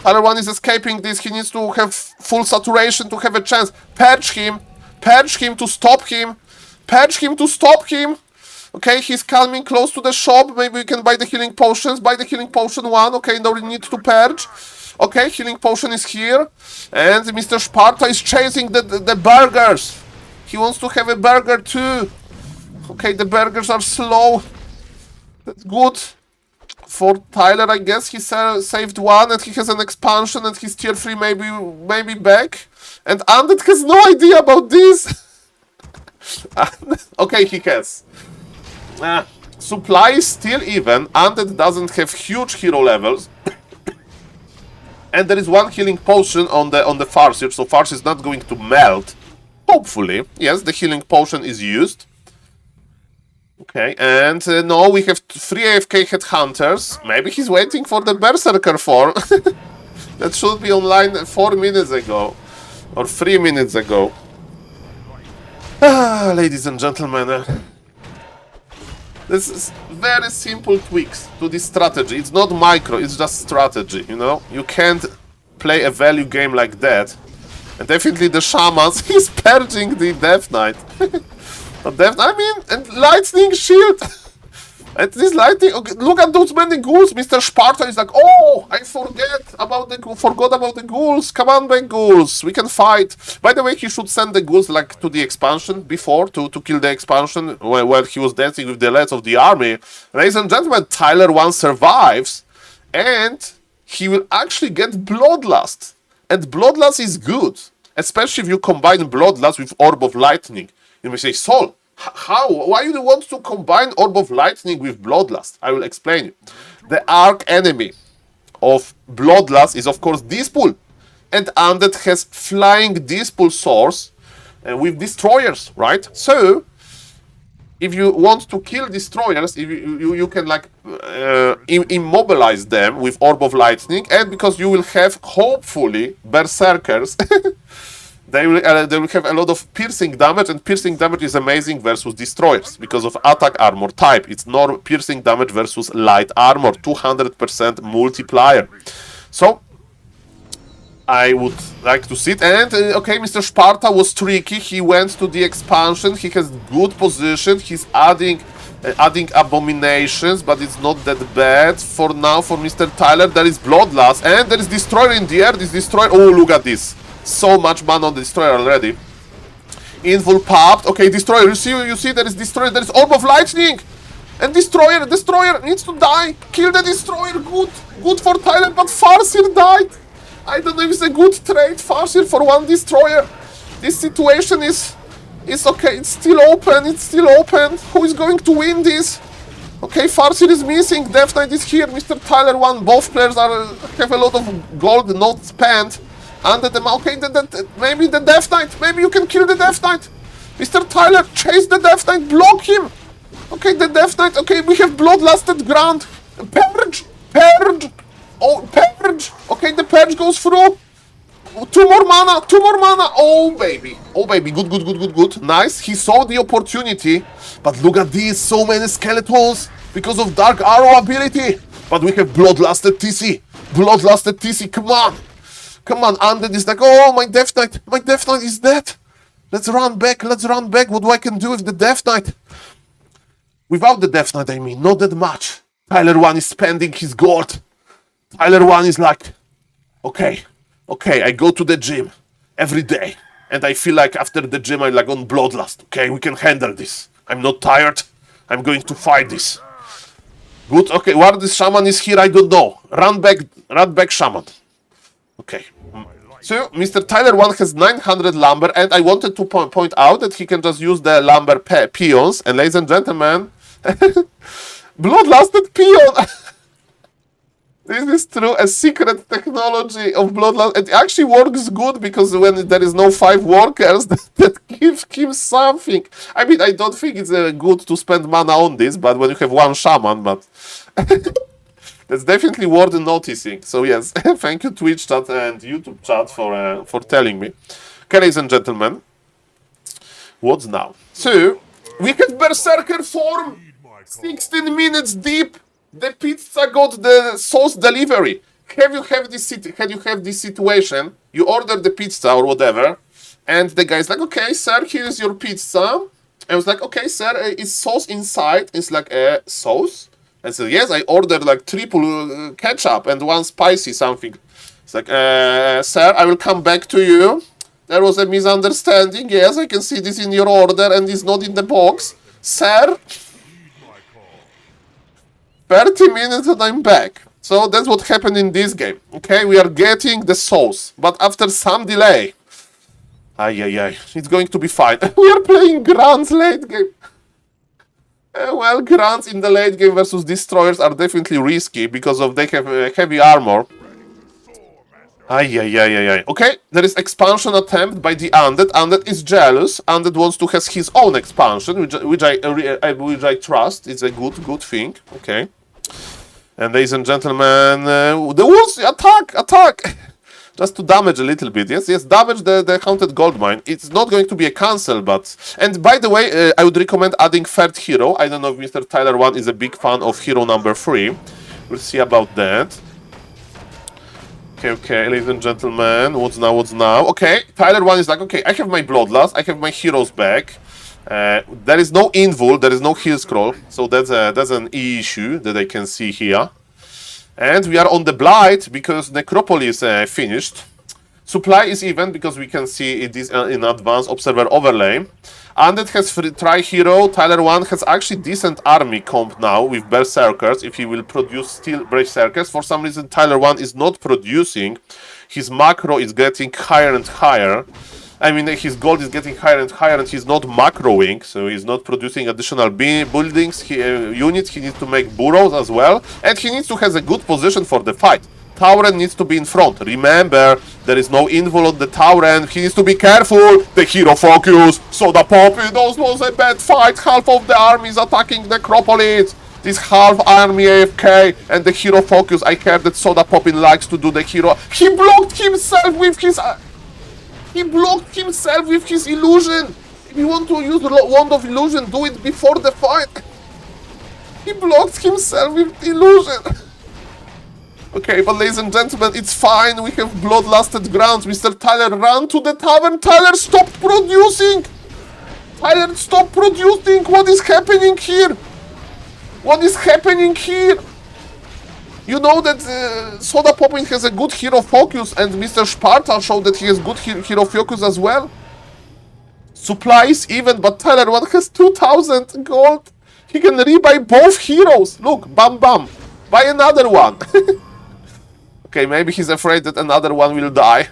Other one is escaping this. He needs to have full saturation to have a chance. Purge him to stop him. Okay, he's coming close to the shop. Maybe we can buy the healing potions. Buy the healing potion 1. Okay, no need to purge. Okay, healing potion is here. And Mr. Sparta is chasing the burgers. He wants to have a burger too. Okay, the burgers are slow. That's good. For Tyler, I guess he saved one, and he has an expansion, and he's tier 3 maybe back. And Undead has no idea about this. Okay, he has. Supply is still even. Undead doesn't have huge hero levels. And there is one healing potion on the Farseer, so Farseer is not going to melt. Hopefully. Yes, the healing potion is used. Okay, and no, we have 3 AFK headhunters. Maybe he's waiting for the berserker form. That should be online 4 minutes ago. Or 3 minutes ago. Ladies and gentlemen. This is very simple tweaks to this strategy. It's not micro, it's just strategy, you know? You can't play a value game like that. And definitely the Shamans, he's purging the Death Knight. And lightning shield. And this lightning. Okay, look at those many ghouls. Mr. Sparta is like, oh, I forgot about the ghouls. Come on, back ghouls. We can fight. By the way, he should send the ghouls like to the expansion before to kill the expansion while he was dancing with the lads of the army. Ladies and gentlemen, Tyler 1 survives, and he will actually get Bloodlust. And Bloodlust is good, especially if you combine Bloodlust with Orb of Lightning. You may say, Saul, why do you want to combine Orb of Lightning with Bloodlust? I will explain you. The arch enemy of Bloodlust is, of course, Dispool. And Undead has flying Dispool source with destroyers, right? So, if you want to kill destroyers, if you can like immobilize them with Orb of Lightning, and because you will have, hopefully, berserkers. They will have a lot of piercing damage, and piercing damage is amazing versus destroyers because of attack armor type. It's not piercing damage versus light armor, 200% multiplier. So I would like to see it. And okay, Mr. Sparta was tricky. He went to the expansion. He has good position. He's adding adding abominations, but it's not that bad for now for Mr. Tyler. There is Bloodlust, and there is Destroyer in the air. This Destroyer, oh, look at this. So much mana on the Destroyer already. Invul popped. Okay, Destroyer, you see there is Destroyer, there is Orb of Lightning. And Destroyer needs to die. Kill the Destroyer, good for Tyler, but Farseer died. I don't know if it's a good trade, Farseer for one Destroyer. This situation is okay, it's still open, Who is going to win this? Okay, Farseer is missing, Death Knight is here, Mr. Tyler won, both players have a lot of gold not spent. Under them, okay, maybe the Death Knight, maybe you can kill the Death Knight. Mr. Tyler, chase the Death Knight, block him. Okay, the Death Knight, okay, we have Bloodlusted Grant. Purge, oh, Purge, okay, the Purge goes through. Two more mana, oh baby, good, nice, he saw the opportunity, but look at these, so many skeletons, because of Dark Arrow ability, but we have Bloodlusted TC, come on, Undead is like, oh, my Death Knight is dead, let's run back, what do I can do with the Death Knight? Without the Death Knight, I mean, not that much. Tyler 1 is spending his gold, Tyler 1 is like, okay, I go to the gym every day, and I feel like after the gym I'm like on Bloodlust. Okay, we can handle this. I'm not tired. I'm going to fight this. Good. Okay, where this shaman is here, I don't know. Run back, shaman. Okay. So Mr. Tyler 1 has 900 lumber, and I wanted to point out that he can just use the lumber peons. And ladies and gentlemen, Bloodlusted peon. This is true, a secret technology of Bloodlust. It actually works good because when there is no 5 workers, that gives him something. I mean, I don't think it's good to spend mana on this, but when you have one shaman, but that's definitely worth noticing. So yes, thank you Twitch chat and YouTube chat for telling me. Okay, ladies and gentlemen, what's now? So we have Berserker form, 16 minutes deep. The pizza got the sauce delivery. Had you have this situation, you order the pizza or whatever, and the guy's like, okay, sir, here is your pizza. I was like, okay, sir, is sauce inside? It's like, sauce? I said, yes, I ordered like triple ketchup and one spicy something. It's like, sir, I will come back to you. There was a misunderstanding. Yes, I can see this in your order and it's not in the box. Sir? 30 minutes and I'm back. So that's what happened in this game. Okay, we are getting the sauce, but after some delay. It's going to be fine. We are playing Grants late game. Well, Grants in the late game versus Destroyers are definitely risky because of they have heavy armor. Okay, there is expansion attempt by the Undead. Undead is jealous. Undead wants to have his own expansion, which I trust. It's a good thing. Okay. And ladies and gentlemen, the wolves attack! Just to damage a little bit. Yes, damage the Haunted Goldmine. It's not going to be a cancel, but... And by the way, I would recommend adding third hero. I don't know if Mr. Tyler 1 is a big fan of hero number 3. We'll see about that. Okay, ladies and gentlemen, what's now? Okay, Tyler 1 is like, okay, I have my Bloodlust, I have my heroes back. There is no invul, there is no heal scroll, so that's an issue that I can see here. And we are on the Blight because Necropolis finished. Supply is even because we can see it is in advanced observer overlay. Undead has tri-hero, Tyler 1 has actually decent army comp now with Berserkers if he will produce still Berserkers. For some reason Tyler 1 is not producing, his macro is getting higher and higher. I mean, his gold is getting higher and higher and he's not macroing, so he's not producing additional buildings, units, he needs to make burrows as well, and he needs to have a good position for the fight. Tauren needs to be in front. Remember, there is no invul on the Tauren, he needs to be careful, the hero focus, Soda Pop, it was a bad fight, half of the army is attacking Necropolis. This half army AFK and the hero focus, I heard that Soda Poppin likes to do the hero. He blocked himself with his... He blocked himself with his illusion! If you want to use the Wand of Illusion, do it before the fight! He blocked himself with illusion! Okay, but ladies and gentlemen, it's fine, we have bloodlusted grounds. Mr. Tyler, run to the tavern! Tyler, stop producing! Tyler, stop producing! What is happening here? What is happening here? You know that Soda Poppin has a good hero focus, and Mr. Sparta showed that he has good hero focus as well. Supply is even, but Tyler 1 has 2,000 gold. He can rebuy both heroes. Look, bam bam. Buy another one. Okay, maybe he's afraid that another one will die.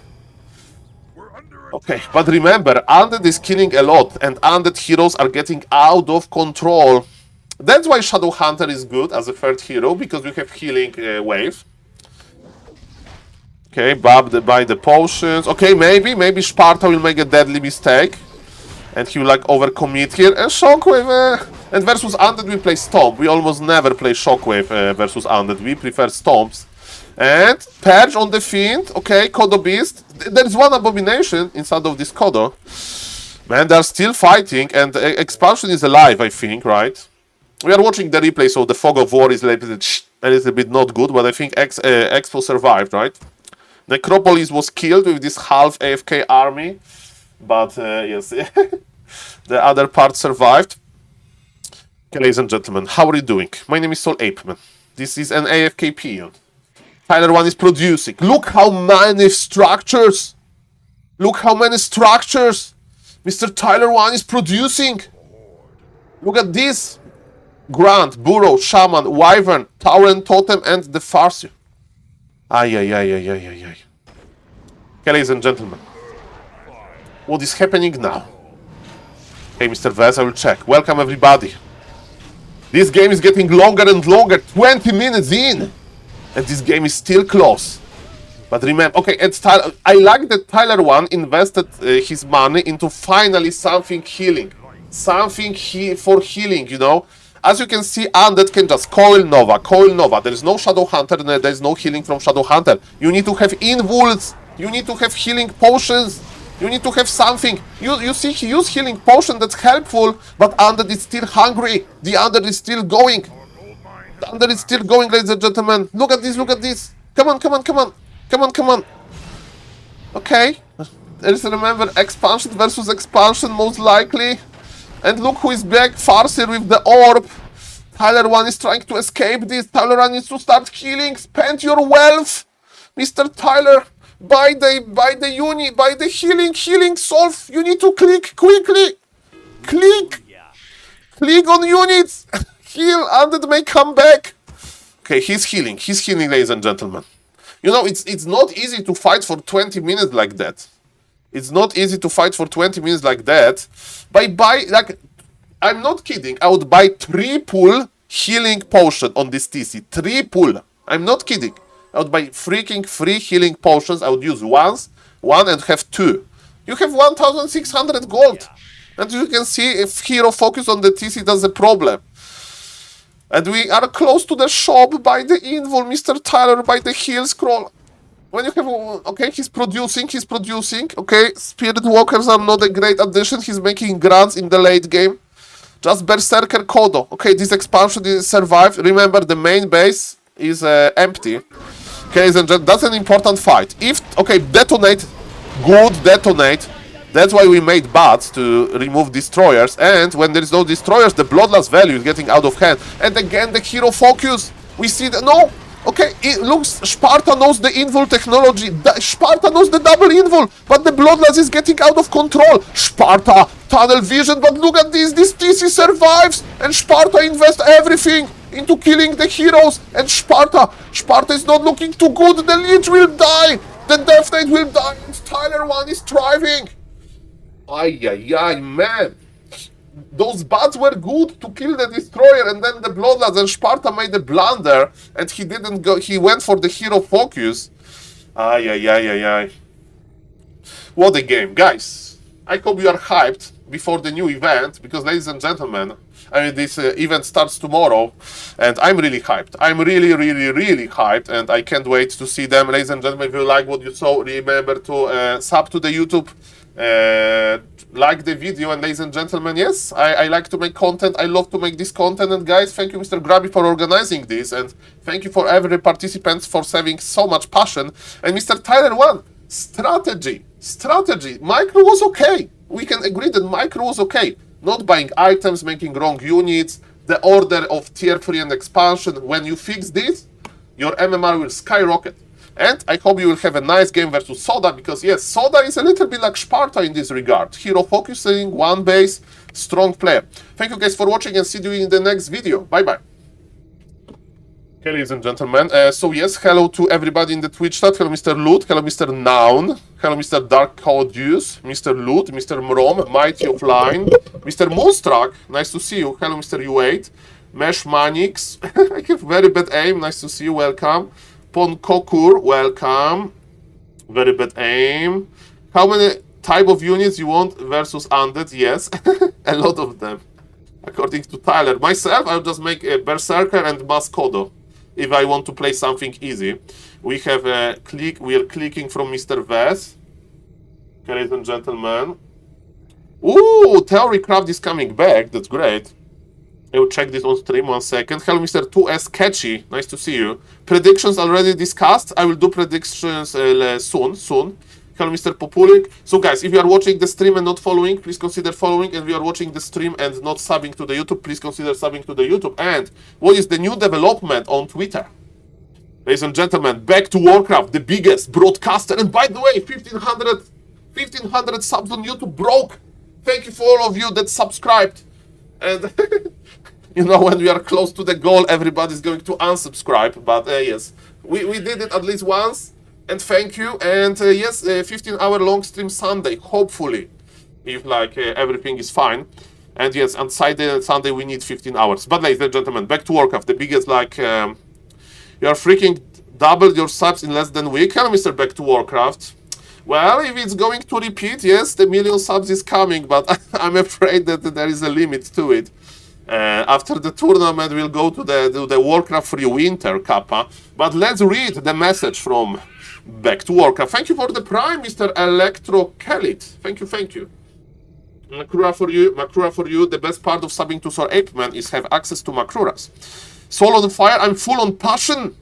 Okay, but remember, Undead is killing a lot, and Undead heroes are getting out of control. That's why Shadow Hunter is good as a third hero, because you have healing wave. Okay, buy the potions. Okay, maybe Sparta will make a deadly mistake. And he will like overcommit here. And Shockwave, and versus Undead we play Stomp. We almost never play Shockwave versus Undead. We prefer Stomps. And Purge on the Fiend. Okay, Kodo Beast. There's one abomination inside of this Kodo. Man, they're still fighting, and expansion is alive, I think, right? We are watching the replay, so the Fog of War is a little bit not good, but I think Expo survived, right? Necropolis was killed with this half AFK army, but yes, the other part survived. Okay, ladies and gentlemen, how are you doing? My name is SaulApeman. This is an AFK peon. Tyler 1 is producing. Look how many structures! Look how many structures! Mr. Tyler 1 is producing! Look at this! Grant, Burrow, Shaman, Wyvern, Tauren, Totem, and the Farseer. Ay. Okay, ladies and gentlemen. What is happening now? Hey, Mr. Vez, I will check. Welcome, everybody. This game is getting longer and longer. 20 minutes in! And this game is still close. But remember, okay, and I like that Tyler 1 invested his money into finally something healing. Something for healing, you know? As you can see, Undead can just Coil Nova. There is no Shadow Hunter, there is no healing from Shadow Hunter. You need to have Invulns. You need to have healing potions. You need to have something. You see, he used healing potion, that's helpful, but Undead is still hungry. The Undead is still going. The Undead is still going, ladies and gentlemen. Look at this. Come on. Okay. Let's remember, expansion versus expansion, most likely. And look who is back, Farseer with the orb. Tyler 1 is trying to escape this. Tyler 1 needs to start healing. Spend your wealth, Mr. Tyler. Buy the uni, buy the healing, solve. You need to click quickly. Click on units. Heal, Undead may come back. Okay, he's healing, ladies and gentlemen. You know, it's not easy to fight for 20 minutes like that. It's not easy to fight for 20 minutes like that. I'm not kidding. I would buy triple healing potion on this TC. Triple. I'm not kidding. I would buy freaking 3 healing potions. I would use one and have 2. You have 1,600 gold. And you can see if hero focus on the TC, that's a problem. And we are close to the shop. By the invul, Mr. Tyler, by the heal scroll. When you have, okay, he's producing, okay, Spirit Walkers are not a great addition, he's making grants in the late game. Just Berserker Kodo, okay, this expansion is survived, remember the main base is empty. Okay, that's an important fight. If, okay, detonate, that's why we made bats to remove destroyers, and when there is no destroyers, the bloodlust value is getting out of hand. And again, the hero focus, we see the, no! Okay, it looks, Sparta knows the invul technology, Sparta knows the double invul, but the bloodlust is getting out of control. Sparta, tunnel vision, but look at this TC survives, and Sparta invests everything into killing the heroes, and Sparta is not looking too good, the Leech will die, the Death Knight will die, and Tyler 1 is thriving. Ay, man. Those bats were good to kill the destroyer, and then the bloodlust, and Sparta made a blunder, and he didn't go, he went for the hero focus. Ay. What a game, guys. I hope you are hyped before the new event, because ladies and gentlemen, I mean, this event starts tomorrow, and I'm really hyped. I'm really hyped, and I can't wait to see them. Ladies and gentlemen, if you like what you saw, remember to sub to the YouTube, like the video, and ladies and gentlemen, yes, I like to make content. I love to make this content, and guys, thank you, Mr. Grabby, for organizing this, and thank you for every participant for having so much passion. And Mr. Tyler 1, strategy. Micro was okay. We can agree that micro was okay. Not buying items, making wrong units, the order of tier 3 and expansion. When you fix this, your MMR will skyrocket. And I hope you will have a nice game versus Soda, because yes, Soda is a little bit like Sparta in this regard. Hero focusing, one base, strong player. Thank you guys for watching and see you in the next video. Bye bye. Okay, ladies and gentlemen, so yes, hello to everybody in the Twitch chat. Hello, Mr. Loot. Hello, Mr. Noun. Hello, Mr. Dark Codius. Mr. Loot. Mr. Mrom. Mighty Offline. Mr. Moonstruck. Nice to see you. Hello, Mr. U8. Mesh Manix. I have very bad aim. Nice to see you. Welcome. Ponkokur. Welcome. Very bad aim. How many type of units you want versus undead? Yes, a lot of them. According to Tyler. Myself, I'll just make a Berserker and Maskodo. If I want to play something easy. We have a click, we are clicking from Mr. Vess. Okay, ladies and gentlemen. Ooh, Theorycraft is coming back, that's great. I will check this on stream, 1 second. Hello, Mr. 2S Catchy, nice to see you. Predictions already discussed, I will do predictions soon. Hello, Mr. Populik. So guys, if you are watching the stream and not following, please consider following. And if you are watching the stream and not subbing to the YouTube, please consider subbing to the YouTube. And what is the new development on Twitter? Ladies and gentlemen, back to Warcraft, the biggest broadcaster. And by the way, 1500 subs on YouTube broke. Thank you for all of you that subscribed. And you know, when we are close to the goal, everybody's going to unsubscribe. But yes, we did it at least once. And thank you, and yes, 15-hour long stream Sunday, hopefully, if like everything is fine. And yes, on Saturday and Sunday we need 15 hours. But ladies and gentlemen, back to Warcraft, the biggest like, you are freaking doubled your subs in less than a week. Hello, Mr. Back to Warcraft. Well, if it's going to repeat, yes, the million subs is coming, but I'm afraid that there is a limit to it. After the tournament, we'll go to the Warcraft Free Winter Kappa. But let's read the message from Back to Warcraft. Thank you for the prime, Mr. Electro Kellit. Thank you. Makura for you. The best part of subbing to SaulPlayerMan is have access to Makruras. Soul on fire. I'm full on passion,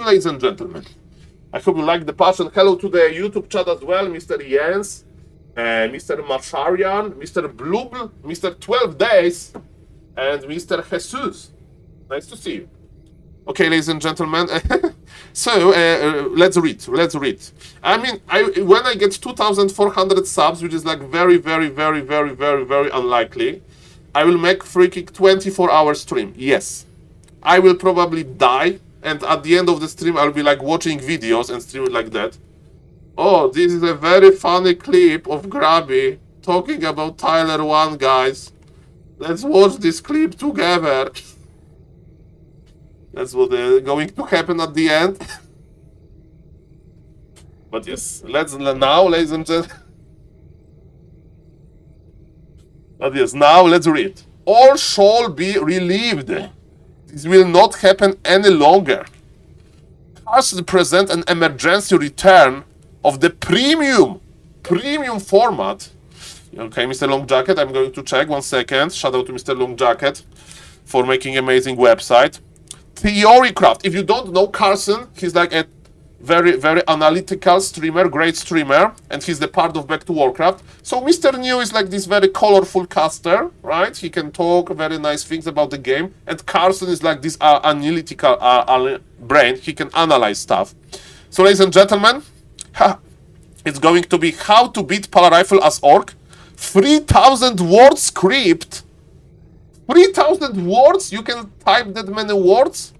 ladies and gentlemen. I hope you like the passion. Hello to the YouTube chat as well, Mr. Jens, Mr. Marsharian, Mr. Blubl, Mr. 12 Days, and Mr. Jesus. Nice to see you. Okay, ladies and gentlemen. So let's read. I mean, when I get 2,400 subs, which is like very unlikely, I will make freaking 24-hour stream. Yes, I will probably die, and at the end of the stream, I'll be like watching videos and stream like that. Oh, this is a very funny clip of Grabby talking about Tyler 1, guys. Let's watch this clip together. That's what going to happen at the end. But yes, let's now, ladies and gentlemen. But yes, now let's read. All shall be relieved. This will not happen any longer. Cars present an emergency return of the premium format. Okay, Mr. Long Jacket, I'm going to check 1 second. Shout out to Mr. Long Jacket for making amazing website. Theorycraft. If you don't know Carson, he's like a very analytical streamer, great streamer, and he's the part of Back to Warcraft. So Mr. New is like this very colorful caster, right? He can talk very nice things about the game, and Carson is like this analytical brain. He can analyze stuff. So ladies and gentlemen, it's going to be how to beat Pala Rifle as Orc. 3,000 word script. 3,000 words? You can type that many words?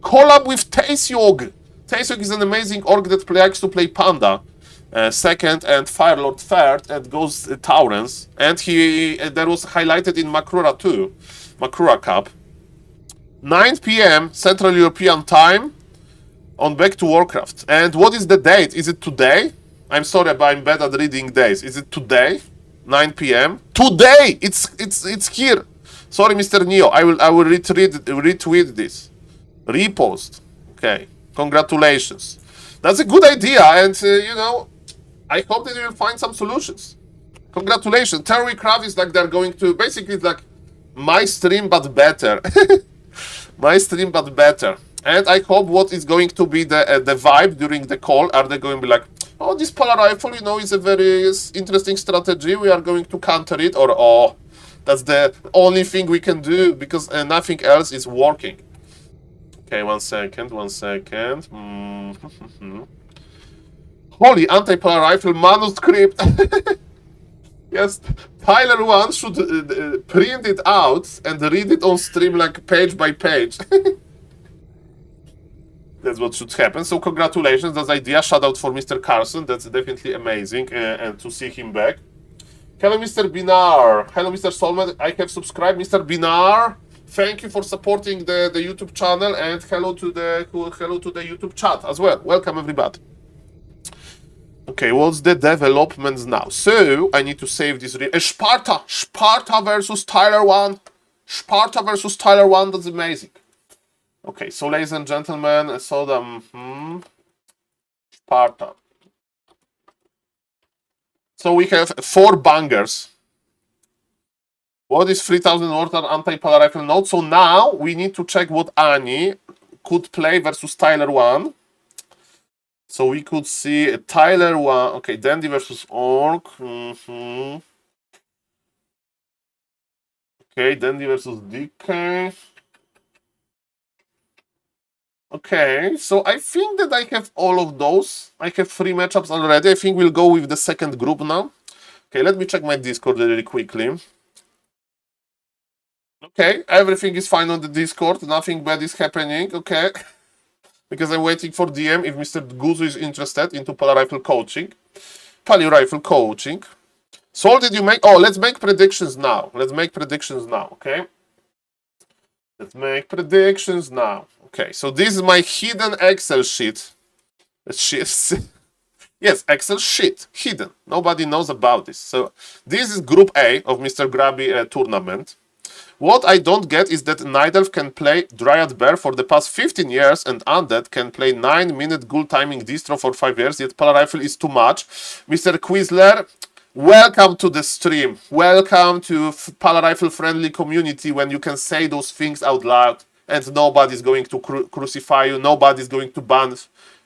Collab with Taesyog. Taesyog is an amazing orc that likes to play Panda. Second and Firelord third and goes Taurens. And that was highlighted in Makrura too. Makrura Cup. 9 p.m. Central European time on Back to Warcraft. And what is the date? Is it today? I'm sorry, but I'm bad at reading days. Is it today? 9 p.m. Today! It's here. Sorry, Mr. Neo. I will retweet this. Repost. Okay. Congratulations. That's a good idea, and you know, I hope that you will find some solutions. Congratulations. Theorycraft is like they're going to basically it's like my stream but better. My stream but better. And I hope what is going to be the vibe during the call. Are they going to be like, oh, this Polar Rifle, you know, is a very interesting strategy. We are going to counter it, or oh, That's the only thing we can do because nothing else is working. Okay, 1 second, 1 second. Holy anti-polar rifle manuscript. Yes, Tyler 1 should print it out and read it on stream like page by page. That's what should happen. So congratulations, that's idea. Shout out for Mr. Carson. That's definitely amazing and to see him back. Hello, Mr. Binar. Hello, Mr. Solman. I have subscribed, Mr. Binar. Thank you for supporting the YouTube channel and hello to the YouTube chat as well. Welcome, everybody. Okay, what's the developments now? So I need to save this. Sparta versus Tyler 1. Sparta versus Tyler 1. That's amazing. Okay, so ladies and gentlemen, so Sparta. So we have 4 bangers. What is 3000 water anti-polar rifle node? So now we need to check what Ani could play versus Tyler 1. So we could see Tyler 1. Okay, Dandy versus Orc. Okay, Dandy versus DK. Okay, so I think that I have all of those. I have 3 matchups already. I think we'll go with the second group now. Okay, let me check my Discord really quickly. Okay, everything is fine on the Discord. Nothing bad is happening. Okay, because I'm waiting for DM if Mr. Guzu is interested into Polar Rifle coaching. Poly Rifle coaching. Saul, did you make... Oh, let's make predictions now. Let's make predictions now, okay? Let's make predictions now. Okay, so this is my hidden Excel sheet. Yes, Excel sheet. Hidden. Nobody knows about this. So this is Group A of Mr. Grabby tournament. What I don't get is that Nidelf can play Dryad Bear for the past 15 years and Undead can play 9-minute ghoul timing distro for 5 years, yet Polar Rifle is too much. Mr. Quizler, welcome to the stream. Welcome to Polar Rifle friendly community when you can say those things out loud and nobody's going to crucify you, nobody's going to ban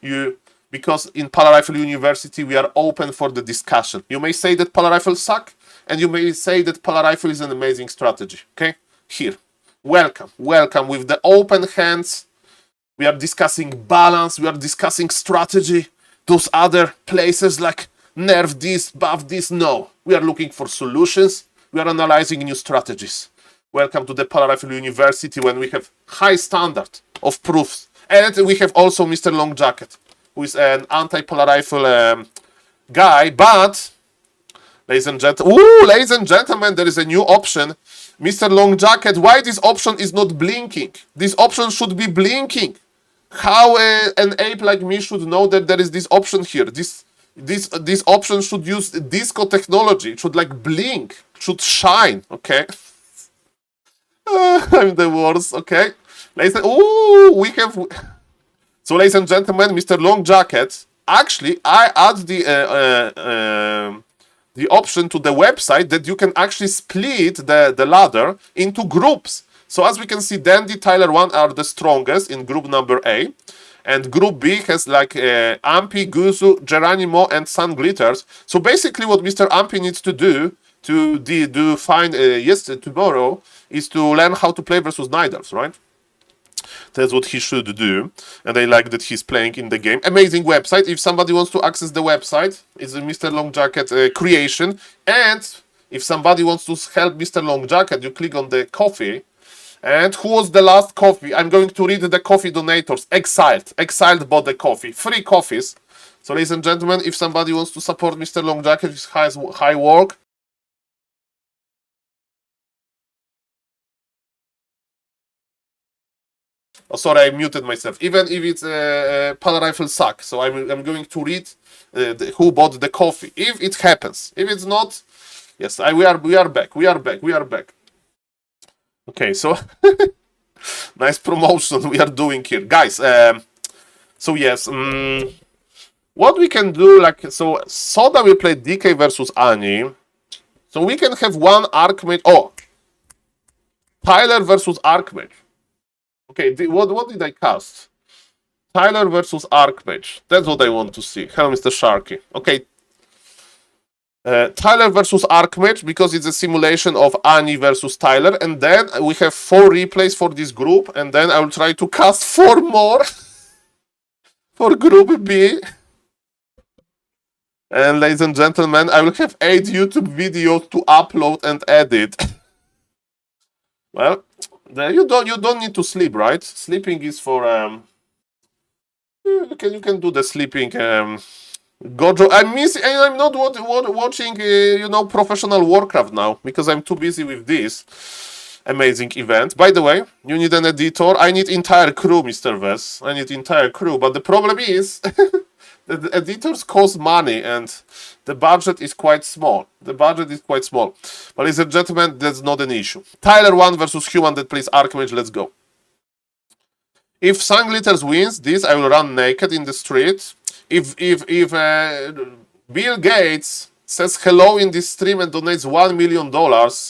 you. Because in Polar Rifle University we are open for the discussion. You may say that Polar Rifle suck, and you may say that Polar Rifle is an amazing strategy. Okay? Here. Welcome. Welcome with the open hands. We are discussing balance. We are discussing strategy. Those other places like nerf this, buff this. No. We are looking for solutions. We are analyzing new strategies. Welcome to the Polar Rifle University when we have high standard of proofs. And we have also Mr. Long Jacket, who is an anti-Polar Rifle guy, but ladies and gentlemen, there is a new option. Mr. Long Jacket, why this option is not blinking? This option should be blinking. How an ape like me should know that there is this option here? This option should use disco technology. It should like blink. It should shine. Okay. I'm the worst. Okay. So, ladies and gentlemen, Mr. Long Jacket. Actually, I add the option to the website that you can actually split the ladder into groups. So as we can see, Dandy, Tyler 1 are the strongest in group number A. And group B has like Ampi, Guzu, Geronimo, and Sun Glitters. So basically what Mr. Ampi needs to do tomorrow is to learn how to play versus Nidals, right? That's what he should do, and I like that he's playing in the game. Amazing website. If somebody wants to access the website, it's a Mr. Long Jacket creation. And if somebody wants to help Mr. Long Jacket, you click on the coffee. And who was the last coffee? I'm going to read the coffee donators. Exiled bought the coffee. 3 coffees. So, ladies and gentlemen, if somebody wants to support Mr. Long Jacket, his high work, oh, sorry, I muted myself. Even if it's Polar Rifle suck, so I'm going to read who bought the coffee. If it happens, if it's not, yes, we are back. We are back. Okay, so nice promotion we are doing here, guys. So yes, what we can do, like, so Soda will play DK versus Ani, so we can have one Archmage. Oh, Tyler versus Archmage. Okay, what did I cast? Tyler versus Archmage. That's what I want to see. Hello, Mr. Sharky. Okay. Tyler versus Archmage, because it's a simulation of Annie versus Tyler, and then we have 4 replays for this group, and then I will try to cast 4 more for Group B. And ladies and gentlemen, I will have 8 YouTube videos to upload and edit. Well, you don't need to sleep, right? Sleeping is for you can do the sleeping. Gojo, I'm not watching professional Warcraft now because I'm too busy with this amazing event. By the way, you need an editor. I need entire crew, Mr. Vess. I need entire crew, but the problem is that the editors cost money and the budget is quite small. But ladies and gentlemen, that's not an issue. Tyler 1 versus Human that plays Archmage. Let's go. If Sanglitters wins this, I will run naked in the street. If Bill Gates says hello in this stream and donates $1 million,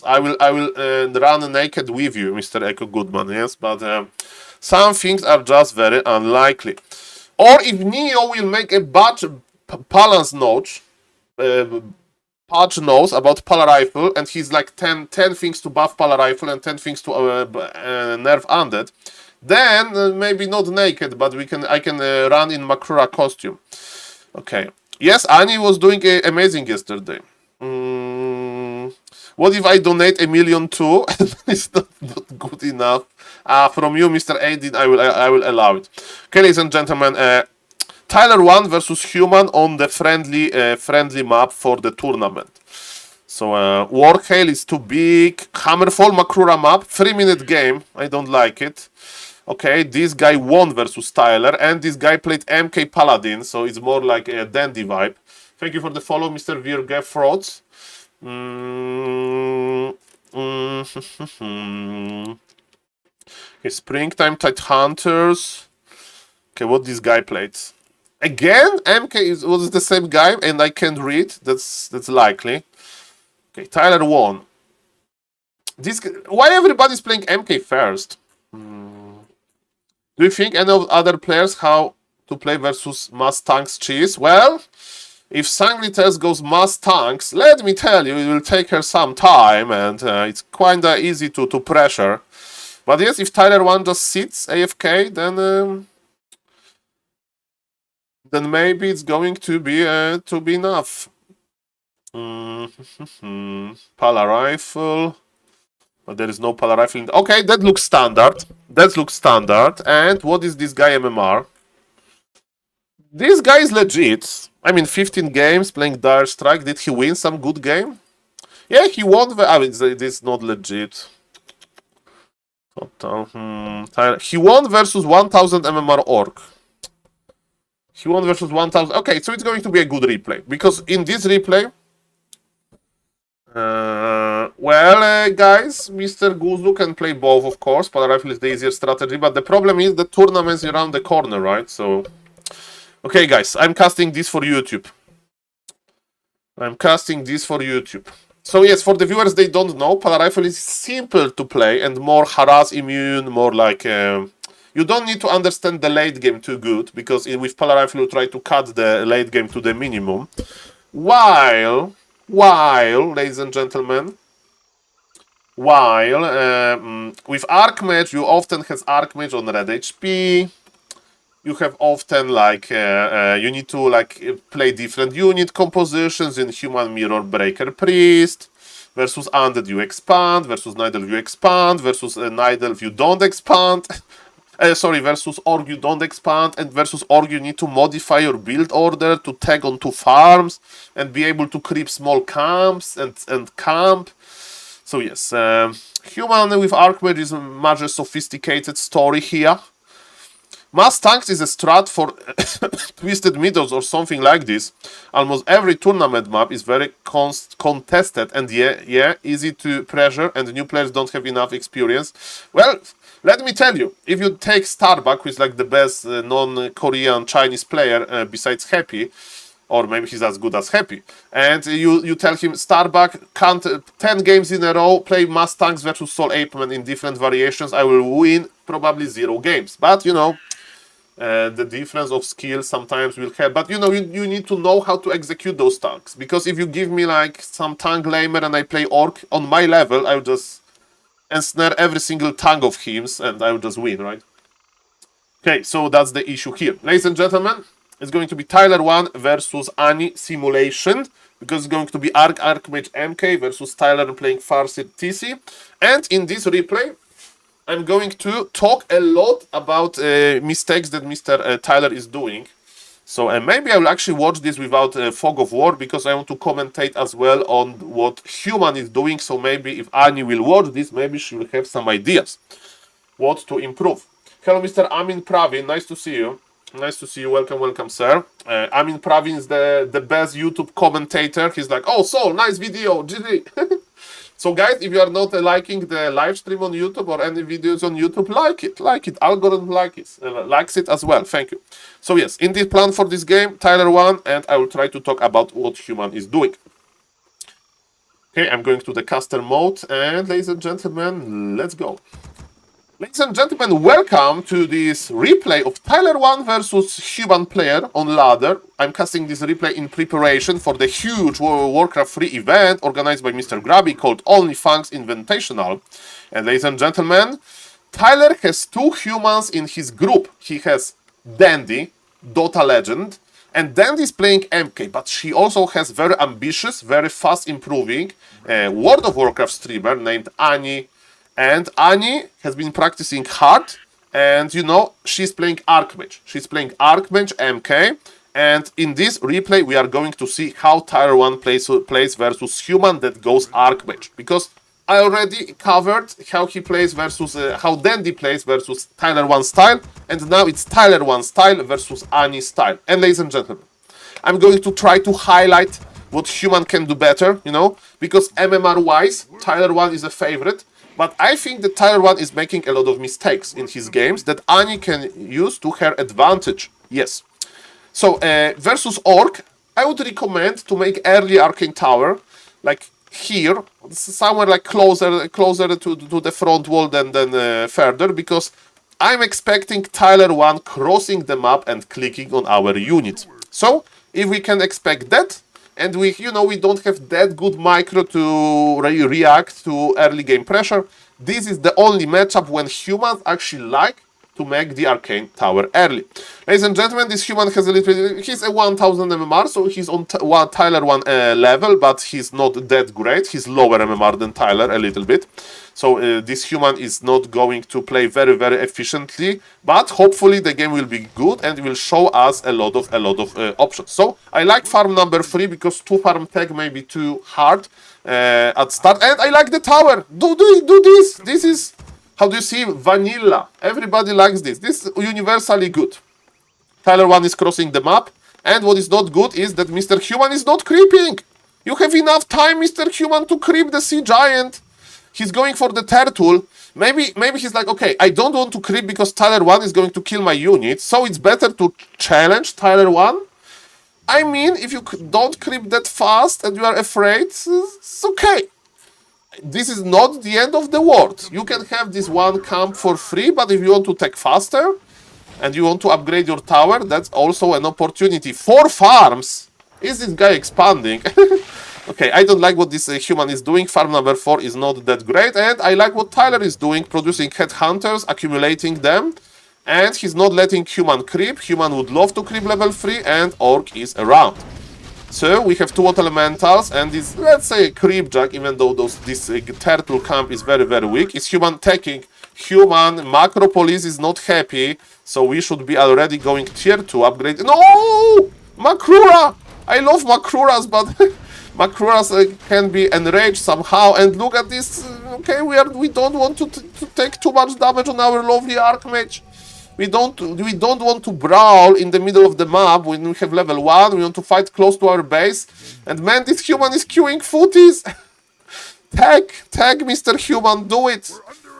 I will run naked with you, Mr. Echo Goodman. Yes, but some things are just very unlikely. Or if Neo will make a balance note, patch knows about Pala Rifle, and he's like 10 things to buff Pala Rifle and 10 things to nerf Undead, then maybe not naked, but I can run in Makrura costume. Okay. Yes, Annie was doing amazing yesterday. What if I donate $1 million too? It's not good enough. From you, Mr. Aidin, I will allow it. Okay, ladies and gentlemen, Tyler 1 versus Human on the friendly map for the tournament. So Warhail is too big. Hammerfall Makrura map, 3-minute game. I don't like it. Okay, this guy won versus Tyler, and this guy played MK Paladin, so it's more like a dandy vibe. Thank you for the follow, Mr. Virge Frauds. Okay, Springtime Tide Hunters. Okay, what this guy played? Again, MK was the same guy, and I can't read. That's likely. Okay, Tyler won. Why everybody's playing MK first? Do you think any of other players how to play versus Mass Tanks Cheese? Well, if Sanglitters goes Mass Tanks, let me tell you, it will take her some time, and it's kinda easy to pressure. But yes, if Tyler 1 just sits AFK, then maybe it's going to be enough. Pala Rifle. But there is no Pala Rifle. Okay, that looks standard. And what is this guy MMR? This guy is legit. I mean, 15 games playing Dire Strike. Did he win some good game? Yeah, he won. I mean, this is not legit. He won versus 1000 MMR Orc. He won versus 1000. Okay, so it's going to be a good replay. Because in this replay, guys, Mr. Guzu can play both, of course. Pala Rifle is the easier strategy, but the problem is the tournament's around the corner, right? So, okay, guys, I'm casting this for YouTube. So, yes, for the viewers, they don't know, Pala Rifle is simple to play and more harass immune, more like... you don't need to understand the late game too good, because with Pala Rifle, you try to cut the late game to the minimum. While, ladies and gentlemen, with Archmage, you often have Archmage on red HP. You have often like you need to like play different unit compositions in Human Mirror Breaker Priest. Versus Undead you expand, versus Nidelve you expand, versus Nidelve you don't expand. Versus Org you don't expand, and versus Org you need to modify your build order to tag on 2 farms and be able to creep small camps and camp. So yes, Human with Archmage is a much sophisticated story here. Mass Tanks is a strat for Twisted Meadows or something like this. Almost every tournament map is very contested and easy to pressure, and new players don't have enough experience. Well, let me tell you, if you take Starbuck, who is like the best non-Korean Chinese player besides Happy, or maybe he's as good as Happy, and you tell him, Starbuck, can't 10 games in a row, play Mass Tanks versus SaulApeman in different variations, I will win probably 0 games. But, you know, The difference of skills sometimes will help, but you know, you need to know how to execute those tanks, because if you give me like some tank lamer and I play orc on my level, I will just ensnare every single tank of him and I will just win, right? Okay, so that's the issue here. Ladies and gentlemen, it's going to be Tyler 1 versus Annie Simulation, because it's going to be Archmage MK versus Tyler playing Farseer TC. And in this replay, I'm going to talk a lot about mistakes that Mr. Tyler is doing. So maybe I will actually watch this without Fog of War, because I want to commentate as well on what Human is doing. So maybe if Annie will watch this, maybe she will have some ideas what to improve. Hello, Mr. Amin Pravin. Nice to see you. Nice to see you. Welcome, welcome, sir. Amin Pravin is the best YouTube commentator. He's like, oh, Saul, nice video. GG. So, guys, if you are not liking the live stream on YouTube or any videos on YouTube, like it. Algorithm likes it as well. Thank you. So, yes, in this plan for this game, Tyler 1, and I will try to talk about what Human is doing. Okay, I'm going to the caster mode, and ladies and gentlemen, let's go. Ladies and gentlemen, welcome to this replay of Tyler 1 versus Human player on ladder. I'm casting this replay in preparation for the huge Warcraft 3 event organized by Mr. Grabby called OnlyFangs Invitational. And ladies and gentlemen, Tyler has 2 humans in his group. He has Dandy, Dota legend, and Dandy is playing MK, but she also has very ambitious, very fast improving World of Warcraft streamer named Annie. And Annie has been practicing hard, and you know, she's playing Archmage. She's playing Archmage MK, and in this replay, we are going to see how Tyler 1 plays versus Human that goes Archmage. Because I already covered how he plays versus, how Dandy plays versus Tyler 1 style, and now it's Tyler 1 style versus Annie style. And ladies and gentlemen, I'm going to try to highlight what Human can do better, you know, because MMR-wise, Tyler 1 is a favorite. But I think that Tyler 1 is making a lot of mistakes in his games that Annie can use to her advantage. Yes. So, versus Orc, I would recommend to make early Arcane Tower, like here, somewhere like closer to the front wall than further, because I'm expecting Tyler 1 crossing the map and clicking on our units. So, if we can expect that, and we don't have that good micro to react to early game pressure, this is the only matchup when humans actually like to make the Arcane Tower early. Ladies and gentlemen, this human has a little bit, he's a 1000 MMR, so he's on Tyler 1 level, but he's not that great. He's lower MMR than Tyler a little bit. So this human is not going to play very, very efficiently, but hopefully the game will be good and will show us a lot of options. So I like farm number 3 because 2 farm tag may be too hard at start, and I like the tower. Do this. This is, how do you see, vanilla. Everybody likes this. This is universally good. Tyler 1 is crossing the map, and what is not good is that Mr. Human is not creeping. You have enough time, Mr. Human, to creep the sea giant. He's going for the turtle. Maybe he's like, okay, I don't want to creep because Tyler 1 is going to kill my unit, so it's better to challenge Tyler 1. I mean, if you don't creep that fast and you are afraid, it's okay. This is not the end of the world. You can have this one camp for free, but if you want to take faster and you want to upgrade your tower, that's also an opportunity. 4 farms? Is this guy expanding? Okay, I don't like what this human is doing. Farm number 4 is not that great, and I like what Tyler is doing, producing headhunters, accumulating them, and he's not letting human creep. Human would love to creep level 3, and Orc is around. So we have 2 water elementals, and this, let's say, creep jack, even though this turtle camp is very, very weak. Is human taking? Human Macropolis is not happy, so we should be already going tier 2 upgrade. No! Makrura! I love Makruras, but Makruras can be enraged somehow. And look at this. Okay, we don't want to take too much damage on our lovely Archmage. We don't want to brawl in the middle of the map when we have level 1. We want to fight close to our base. And man, this human is queuing footies. Tag, Mr. Human, do it.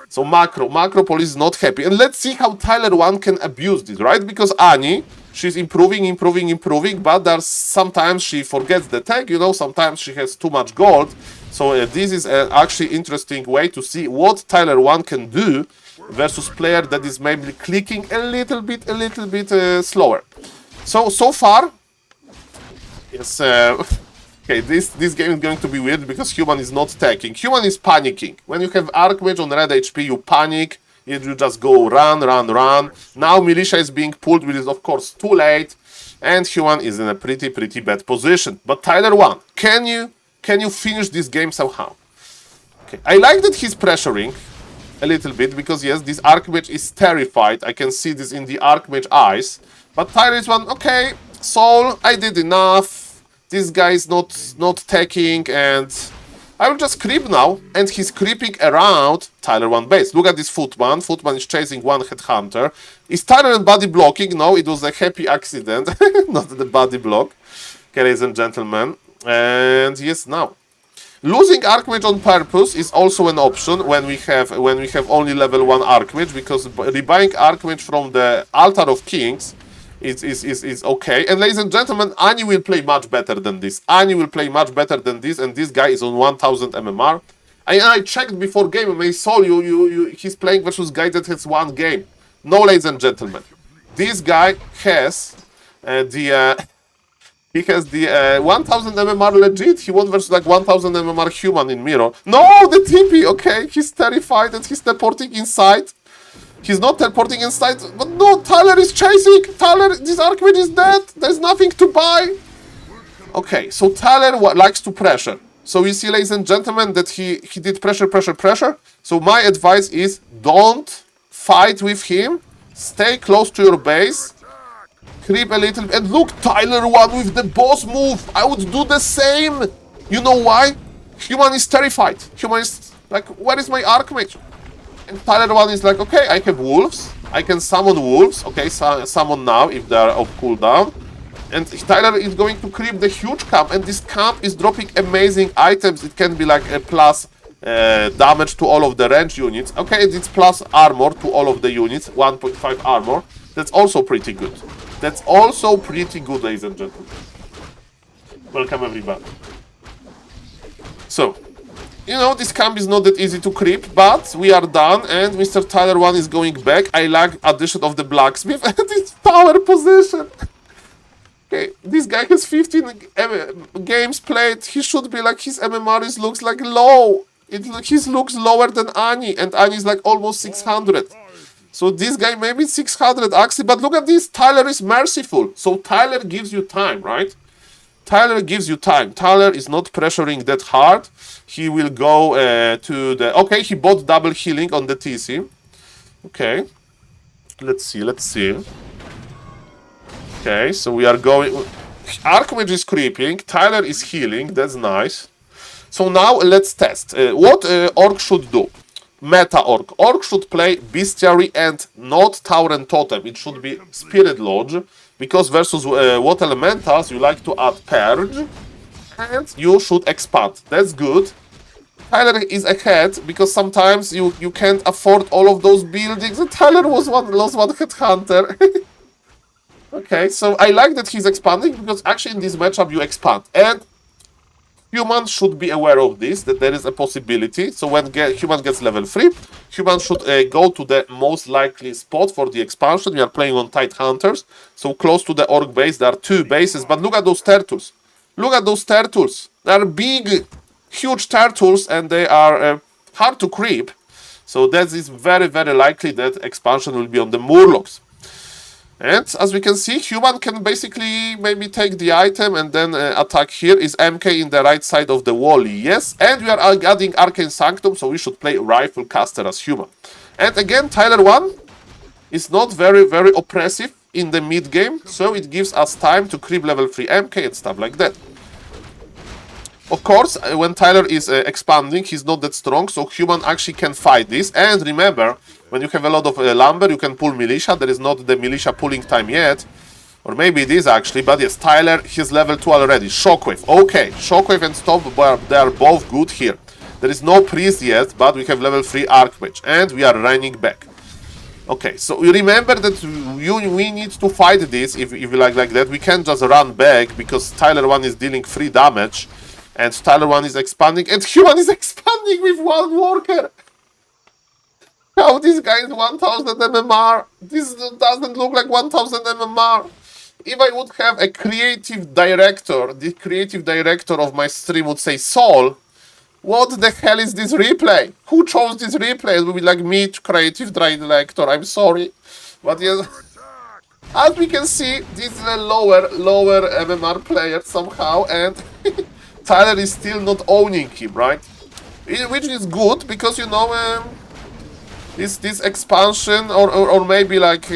So Macropolis is not happy. And let's see how Tyler 1 can abuse this, right? Because Annie, she's improving, but sometimes she forgets the tag, sometimes she has too much gold. So this is actually interesting way to see what Tyler 1 can do versus player that is maybe clicking a little bit slower. So far, yes. Okay, this game is going to be weird because Human is not attacking. Human is panicking. When you have Archmage on red HP, you panic. You just go run. Now Militia is being pulled, which is of course too late, and Human is in a pretty bad position. But Tyler 1, can you finish this game somehow? Okay, I like that he's pressuring a little bit because yes, this Archmage is terrified. I can see this in the Archmage eyes. But Tyler is 1, okay, Saul, I did enough. This guy is not taking, and I will just creep now. And he's creeping around Tyler 1 base. Look at this Footman. Footman is chasing one Headhunter. Is Tyler and body blocking? No, it was a happy accident, not the body block. Okay, ladies and gentlemen. And yes, now losing Archmage on purpose is also an option when we have only level 1 Archmage, because rebuying Archmage from the Altar of Kings is okay. And ladies and gentlemen, Ani will play much better than this. Ani will play much better than this, and this guy is on 1000 MMR. I checked before game, and I saw he's playing versus guy that has 1 game. No, ladies and gentlemen, this guy has he has the 1000 MMR legit. He won versus like 1000 MMR human in mirror. No, the TP, okay, he's terrified and he's teleporting inside. He's not teleporting inside, but no, Tyler is chasing. Tyler, this Archmage is dead. There's nothing to buy. Okay, so Tyler likes to pressure. So you see, ladies and gentlemen, that he did pressure. So my advice is don't fight with him. Stay close to your base. Creep a little. And look, Tyler 1 with the boss move. I would do the same. You know why? Human is terrified. Human is like, where is my Archmage? And Tyler 1 is like, okay, I have wolves. I can summon wolves. Okay, summon now if they are off cooldown. And Tyler is going to creep the huge camp. And this camp is dropping amazing items. It can be like a plus damage to all of the range units. Okay, it's plus armor to all of the units. 1.5 armor. That's also pretty good. That's also pretty good, ladies and gentlemen. Welcome, everybody. So, you know, this camp is not that easy to creep, but we are done, and Mr. Tyler 1 is going back. I like addition of the blacksmith and his tower position. Okay, this guy has 15 games played. He should be like, his MMR looks like low. He looks lower than Ani, and Ani is like almost 600. So this guy maybe 600 actually, but look at this, Tyler is merciful. So Tyler gives you time, right? Tyler gives you time. Tyler is not pressuring that hard. He will go to the... Okay, he bought double healing on the TC. Okay. Let's see. Okay, so we are going... Archmage is creeping. Tyler is healing. That's nice. So now let's test. What Orc should do? Meta Orc. Orc should play Bestiary and not Tower and Totem. It should be Spirit Lodge. Because versus what elementals, you like to add Purge. And you should expand. That's good. Tyler is ahead because sometimes you can't afford all of those buildings. And Tyler lost one Headhunter. Okay, so I like that he's expanding because actually in this matchup you expand. And Human should be aware of this, that there is a possibility. So when Human gets level 3, Human should go to the most likely spot for the expansion. We are playing on Tide Hunters, so close to the Orc base. There are 2 bases, but look at those turtles. Look at those turtles. They are big, huge turtles, and they are hard to creep. So that is very, very likely that expansion will be on the Murlocs. And as we can see, Human can basically maybe take the item and then attack here. Is MK in the right side of the wall? Yes. And we are adding Arcane Sanctum, so we should play Rifle Caster as Human. And again, Tyler 1 is not very, very oppressive in the mid game, so it gives us time to creep level 3 MK and stuff like that. Of course, when Tyler is expanding, he's not that strong, so Human actually can fight this. And remember, when you have a lot of lumber, you can pull Militia. There is not the Militia pulling time yet. Or maybe it is actually, but yes, Tyler, he's level 2 already. Shockwave, okay. Shockwave and Stop, they are both good here. There is no Priest yet, but we have level 3 Archmage. And we are running back. Okay, so you remember that we need to fight this, if you like that. We can't just run back, because Tyler 1 is dealing 3 damage. And Tyler 1 is expanding, and Human is expanding with 1 worker. How this guy is 1000 MMR? This doesn't look like 1000 MMR. If I would have a creative director, the creative director of my stream would say, Saul, what the hell is this replay? Who chose this replay? It would be like me, creative director. I'm sorry. But yes, as we can see, this is a lower MMR player somehow, and Tyler is still not owning him, right? Which is good, because, you know, this expansion, or maybe like...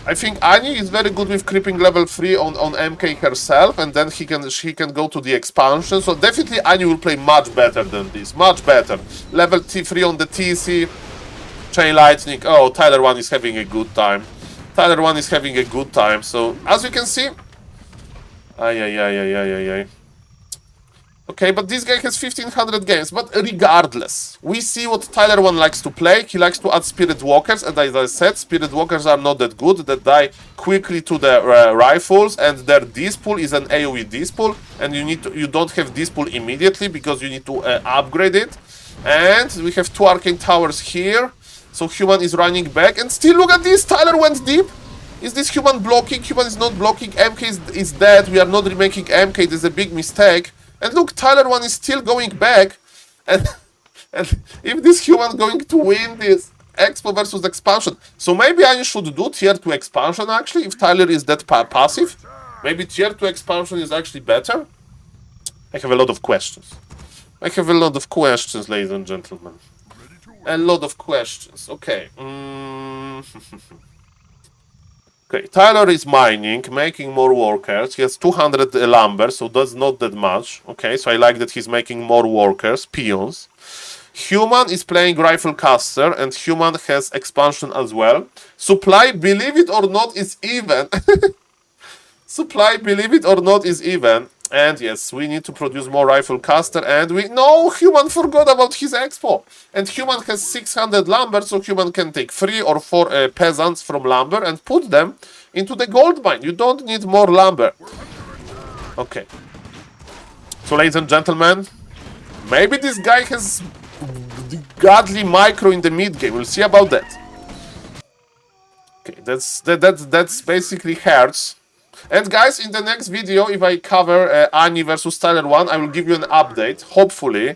I think Annie is very good with creeping level 3 on MK herself, and then she can go to the expansion. So definitely Annie will play much better than this, much better. Level 3 on the TC, Chain Lightning. Oh, Tyler 1 is having a good time. Tyler 1 is having a good time. So as you can see, okay, but this guy has 1500 games, but regardless, we see what Tyler 1 likes to play. He likes to add Spirit Walkers, and as I said, Spirit Walkers are not that good, that die quickly to the rifles, and their Dispool is an AoE Dispool, and you don't have Dispool immediately, because you need to upgrade it. And we have 2 Arcane Towers here, so Human is running back, and still look at this, Tyler went deep. Is this Human blocking? Human is not blocking, MK is dead, we are not remaking MK, there's a big mistake. And look, Tyler 1 is still going back, and if this Human going to win this Expo versus Expansion, so maybe I should do Tier 2 Expansion actually, if Tyler is that passive. Maybe Tier 2 Expansion is actually better. I have a lot of questions. I have a lot of questions, ladies and gentlemen. A lot of questions. Okay. Okay, Tyler is mining, making more workers. He has 200 lumber, so that's not that much. Okay, so I like that he's making more workers, peons. Human is playing Rifle Caster, and Human has expansion as well. Supply, believe it or not, is even. Supply, believe it or not, is even. And yes, we need to produce more Rifle Caster, and no, Human forgot about his expo. And Human has 600 lumber, so Human can take 3 or 4 peasants from lumber and put them into the gold mine. You don't need more lumber. Okay. So, ladies and gentlemen, maybe this guy has godly micro in the mid game. We'll see about that. Okay, that's basically hurts. And guys, in the next video, if I cover Annie versus Tyler 1, I will give you an update, hopefully,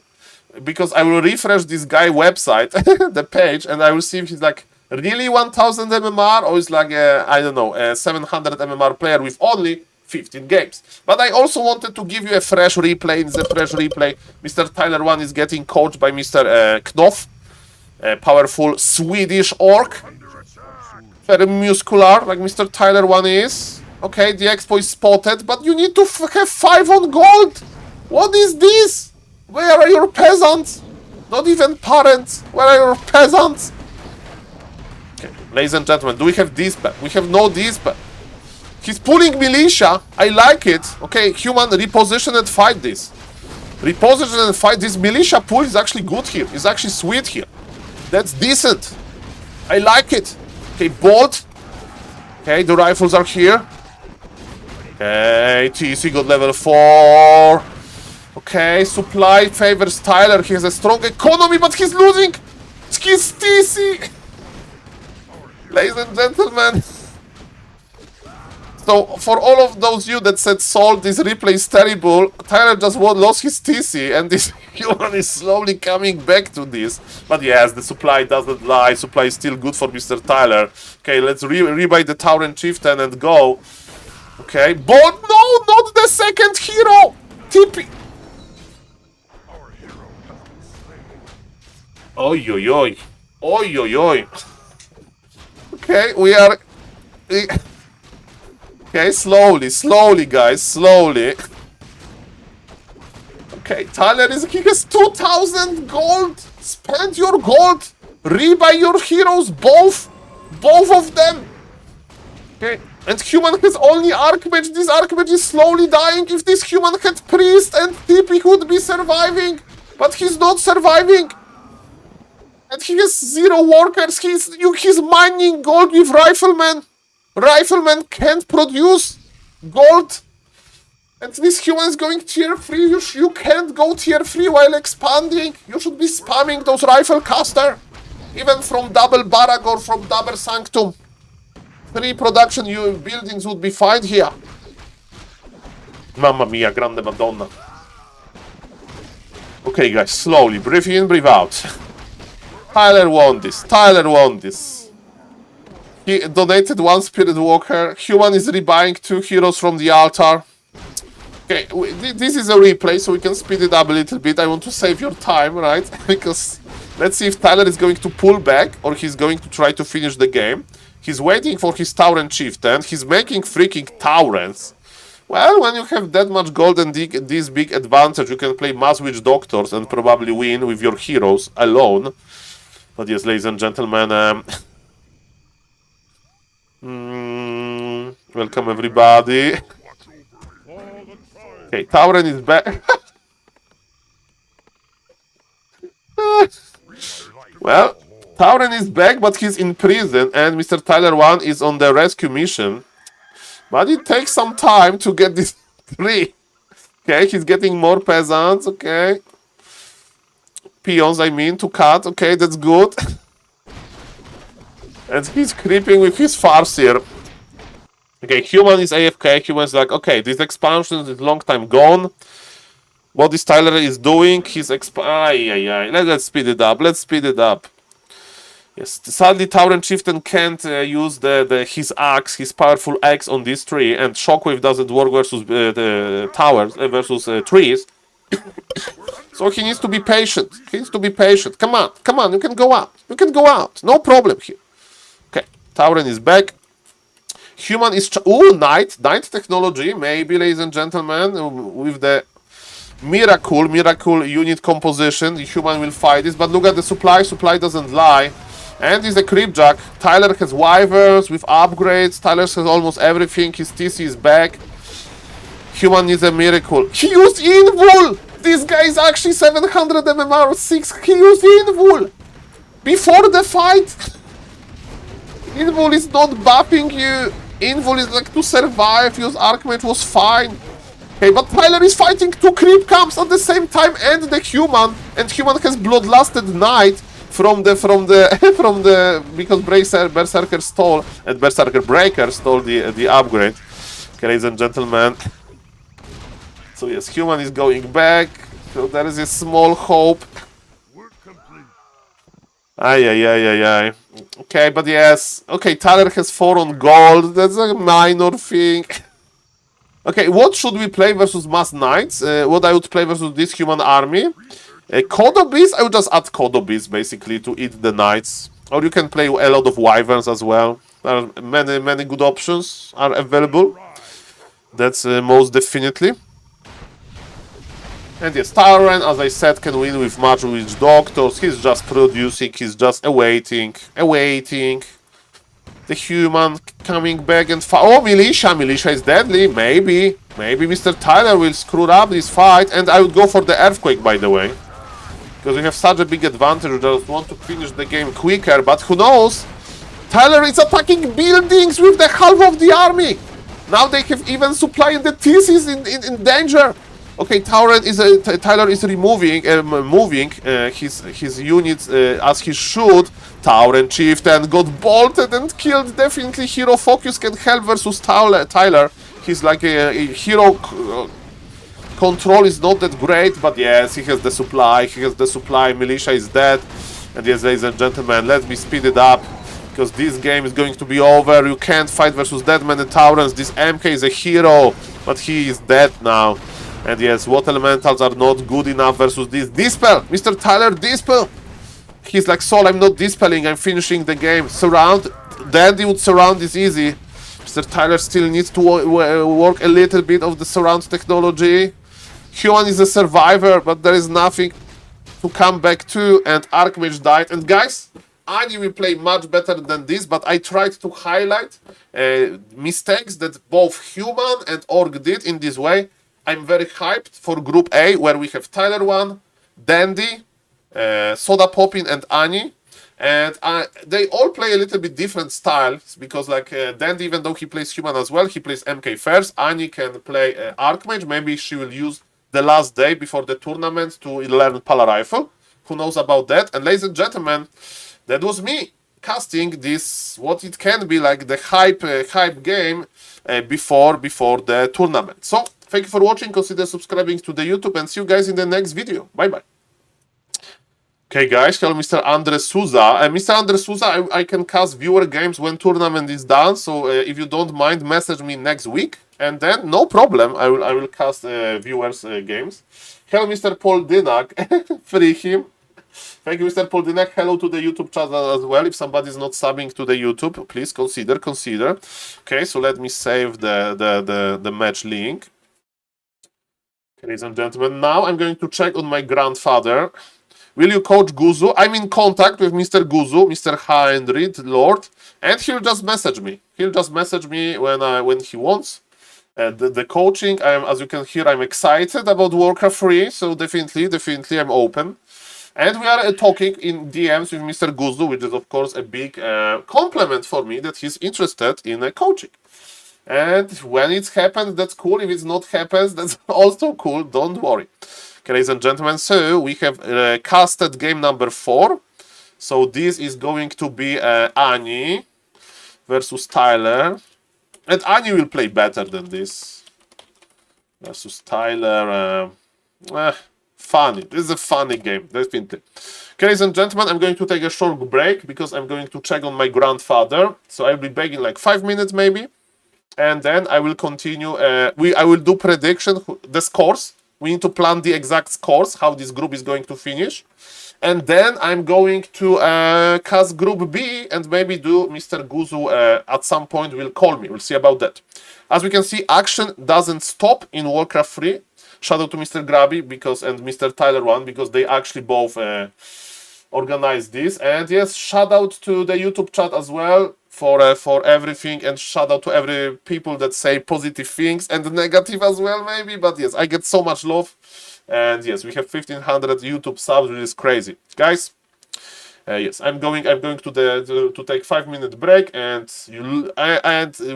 because I will refresh this guy website, the page, and I will see if he's like really 1000 MMR, or is like I don't know, a 700 MMR player with only 15 games. But I also wanted to give you a fresh replay. In the fresh replay, Mr. Tyler 1 is getting coached by Mr. Knopf, a powerful Swedish orc, very muscular, like Mr. Tyler 1 is. Okay, the expo is spotted, but you need to have 5 on gold! What is this? Where are your peasants? Not even parents. Where are your peasants? Okay, ladies and gentlemen, do we have dispatch? We have no dispatch. He's pulling militia. I like it. Okay, Human, reposition and fight this. Reposition and fight this. Militia pull is actually good here. It's actually sweet here. That's decent. I like it. Okay, bolt. Okay, the rifles are here. Okay, TC got level 4. Okay, supply favors Tyler. He has a strong economy, but he's losing. He's TC. Ladies and gentlemen. So, for all of those you that said, Saul, this replay is terrible, Tyler just lost his TC, and this Human is slowly coming back to this. But yes, the supply doesn't lie. Supply is still good for Mr. Tyler. Okay, let's rebuy the Tauren Chieftain and go. Okay, but no, not the second hero! TP! Oi, oi, oi. Oi, oi, oi. Okay, we are... Okay, slowly, guys, slowly. Okay, Tyler he has 2000 gold! Spend your gold! Rebuy your heroes, both of them! Okay. And Human has only Archmage. This Archmage is slowly dying. If this Human had Priest and TP, he would be surviving. But he's not surviving. And he has 0 workers. He's mining gold with Rifleman. Rifleman can't produce gold. And this human is going tier 3. You can't go tier 3 while expanding. You should be spamming those rifle caster. Even from double barrack or from double sanctum. 3 production buildings would be fine here. Mamma mia, grande madonna. Okay, guys, slowly. Breathe in, breathe out. Tyler won this. Tyler won this. He donated 1 Spirit Walker. Human is rebuying 2 heroes from the altar. Okay, this is a replay, so we can speed it up a little bit. I want to save your time, right? Because let's see if Tyler is going to pull back or he's going to try to finish the game. He's waiting for his Tauren Chieftain. He's making freaking Taurens. Well, when you have that much gold and this big advantage, you can play Mass Witch Doctors and probably win with your heroes alone. But yes, ladies and gentlemen, welcome everybody. Okay, Tauren is back. Well, Tauren is back, but he's in prison, and Mr. Tyler 1 is on the rescue mission. But it takes some time to get this 3. Okay, he's getting more peasants, okay. Peons, I mean, to cut, okay, that's good. And he's creeping with his Farseer. Okay, human is AFK, human is like, okay, this expansion is long time gone. What this Tyler is doing, he's let's speed it up, let's speed it up. Yes, sadly Tauren Chieftain can't use his axe, his powerful axe on this tree, and Shockwave doesn't work versus towers, versus trees. So he needs to be patient, Come on, you can go out, no problem here. Okay, Tauren is back. Human is... Knight technology, maybe, ladies and gentlemen, with the miracle unit composition, the human will fight this, but look at the supply doesn't lie. And he's a creepjack. Tyler has wyverns with upgrades, Tyler has almost everything, his TC is back. Human needs a miracle. He used Invul! This guy is actually 700 MMR 6, he used Invul! Before the fight! Invul is not buffing you. Invul is like to survive. Use Archmage was fine. Okay, but Tyler is fighting 2 creep camps at the same time and the human. And human has bloodlusted Knight from the because Berserker stole and Berserker Breaker stole the upgrade. Okay, ladies and gentlemen. So yes, human is going back. So there is a small hope. Ay. Okay, but yes. Okay, Tyler has 4 on gold. That's a minor thing. Okay, what should we play versus Mass Knights? What I would play versus this human army? Kodo Beast? I would just add Kodo Beast, basically, to eat the Knights. Or you can play a lot of Wyverns as well. There are many good options are available. That's most definitely. And yes, Tauren, as I said, can win with Mass Witch Doctors. He's just producing, he's just awaiting. The human coming back and oh, Militia is deadly. Maybe Mr. Tyler will screw up this fight. And I would go for the Earthquake, by the way. Because we have such a big advantage, we just want to finish the game quicker. But who knows? Tyler is attacking buildings with the half of the army. Now they have even supply in the thesis in danger. Okay, Tyler is moving his units as he should. Tauren Chieftain got bolted and killed. Definitely hero focus can help versus Tyler. He's like a hero control is not that great, but yes, he has the supply. Militia is dead. And yes, ladies and gentlemen, let me speed it up. Because this game is going to be over. You can't fight versus that many Taurens. This MK is a hero, but he is dead now. And yes, what elementals are not good enough versus this. Dispel! Mr. Tyler, Dispel! He's like, Saul, I'm not dispelling, I'm finishing the game. Surround. Dandy would surround is easy. Mr. Tyler still needs to work a little bit of the surround technology. Human is a survivor, but there is nothing to come back to. And Archmage died. And guys, Ani will play much better than this, but I tried to highlight mistakes that both Human and Orc did in this way. I'm very hyped for Group A, where we have Tyler 1, Dandy, Soda Poppin, and Ani. And they all play a little bit different styles because like Dandy, even though he plays human as well, he plays MK first. Annie can play Archmage. Maybe she will use the last day before the tournament to learn Pala Rifle. Who knows about that? And ladies and gentlemen, that was me casting this, what it can be like the hype game before the tournament. So thank you for watching. Consider subscribing to the YouTube and see you guys in the next video. Bye bye. Okay, guys, hello, Mr. Andre Souza. Mr. Andre Souza, I can cast viewer games when tournament is done. So if you don't mind, message me next week, and then no problem, I will cast viewers games. Hello, Mr. Paul Dinak. Free him. Thank you, Mr. Paul Dinak. Hello to the YouTube channel as well. If somebody is not subbing to the YouTube, please consider. Okay, so let me save the match link. Ladies and gentlemen, now I'm going to check on my grandfather. Will you coach Guzu? I'm in contact with Mr. Guzu, Mr. Heinrich Lord, and he'll just message me. He'll just message me when he wants. The coaching, as you can hear, I'm excited about Warcraft 3, so definitely I'm open. And we are talking in DMs with Mr. Guzu, which is of course a big compliment for me that he's interested in coaching. And when it happens, that's cool. If it's not happens, that's also cool. Don't worry. Okay, ladies and gentlemen, so we have casted game number 4. So this is going to be Annie versus Tyler. And Annie will play better than this. Versus Tyler. Funny. This is a funny game, definitely. Okay, ladies and gentlemen, I'm going to take a short break because I'm going to check on my grandfather. So I'll be back in like 5 minutes maybe. And then I will continue. I will do prediction, the scores. We need to plan the exact scores, how this group is going to finish. And then I'm going to cast Group B and maybe do Mr. Guzu at some point will call me. We'll see about that. As we can see, action doesn't stop in Warcraft 3. Shout out to Mr. Grabby and Mr. Tyler 1 because they actually both organized this. And yes, shout out to the YouTube chat as well for everything, and shout out to every people that say positive things and negative as well maybe, but yes, I get so much love. And yes, we have 1500 YouTube subs, which is crazy, guys. Yes, I'm going to take 5-minute break, and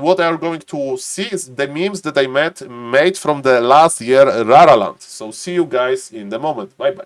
what I'm going to see is the memes that I made from the last year Raraland. So see you guys in the moment. Bye bye.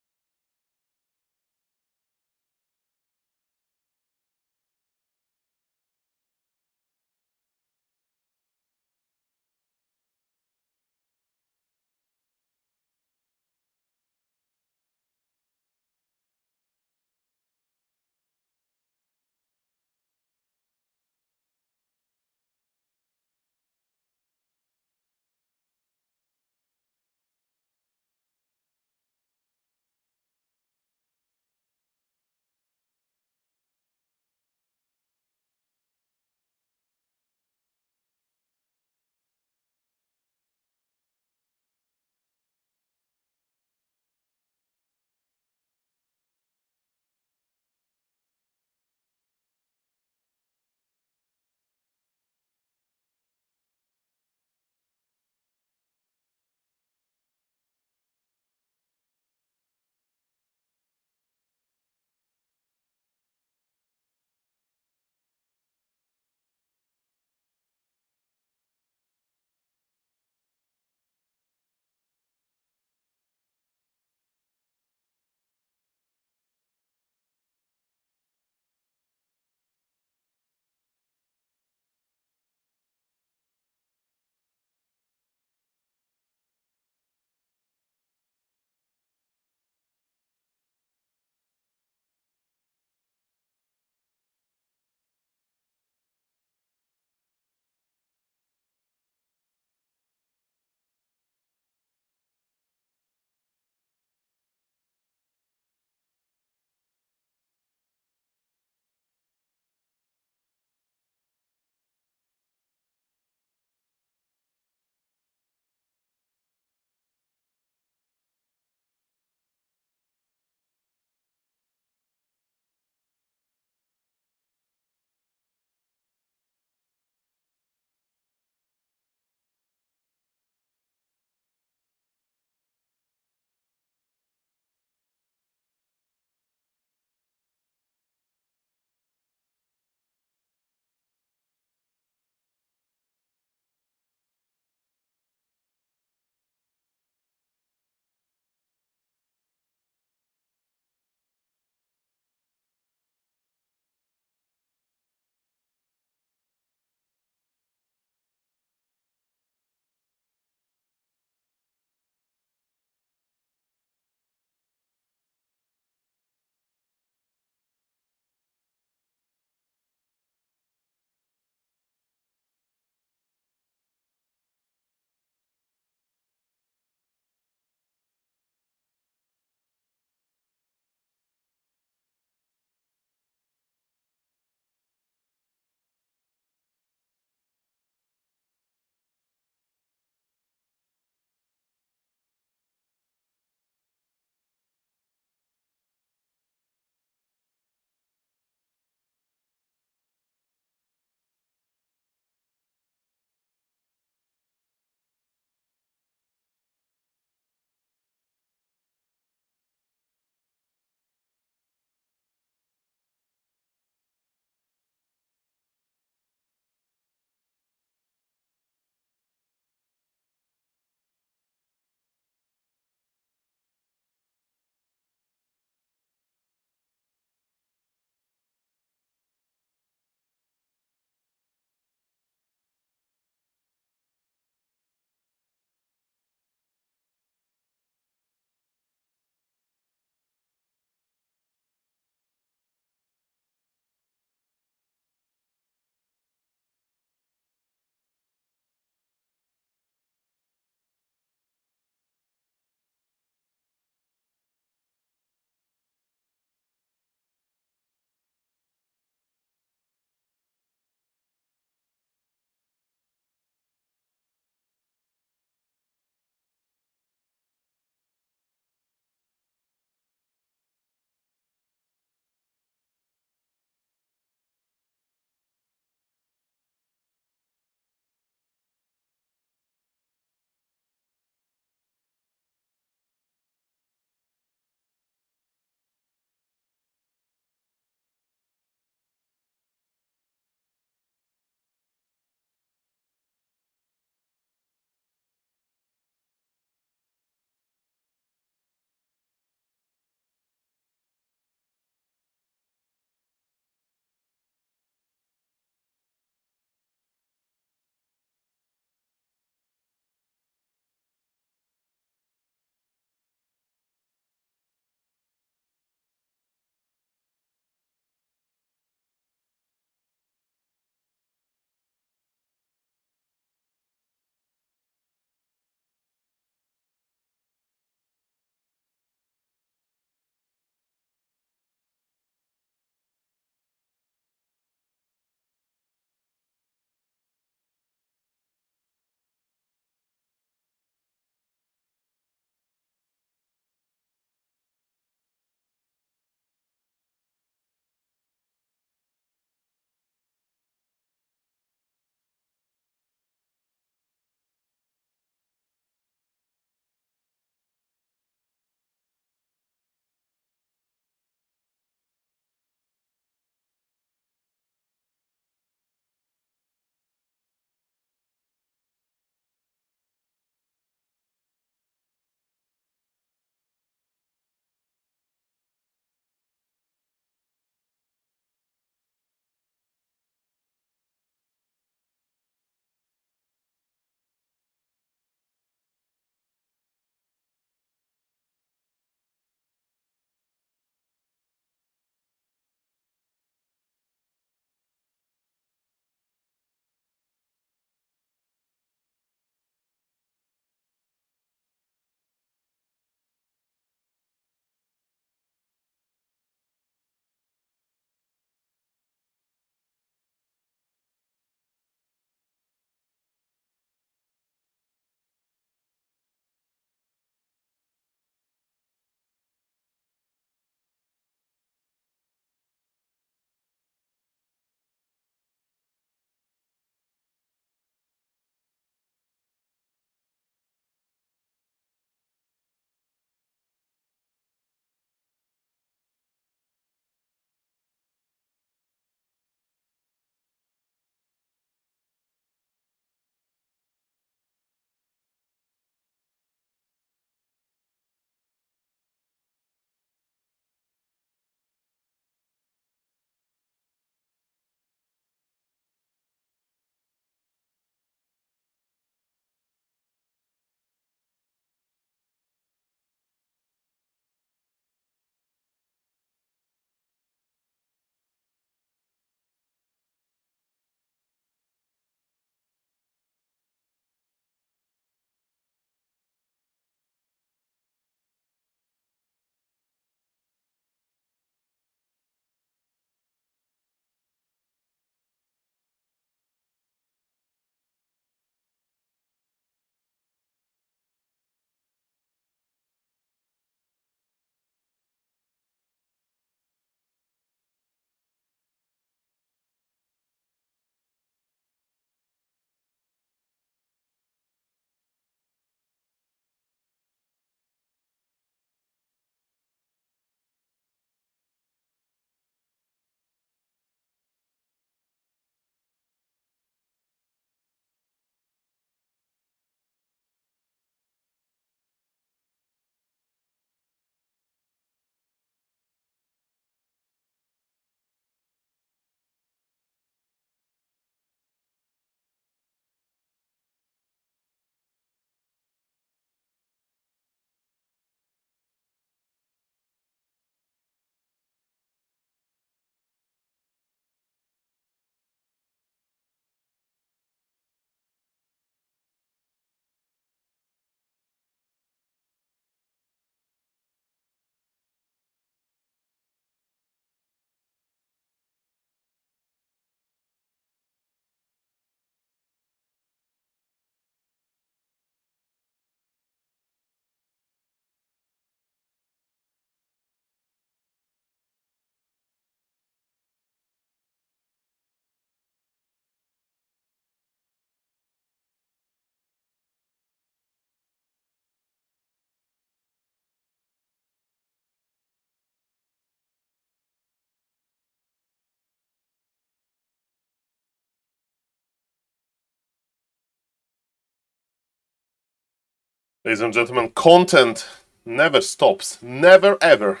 Ladies and gentlemen, content never stops. Never ever.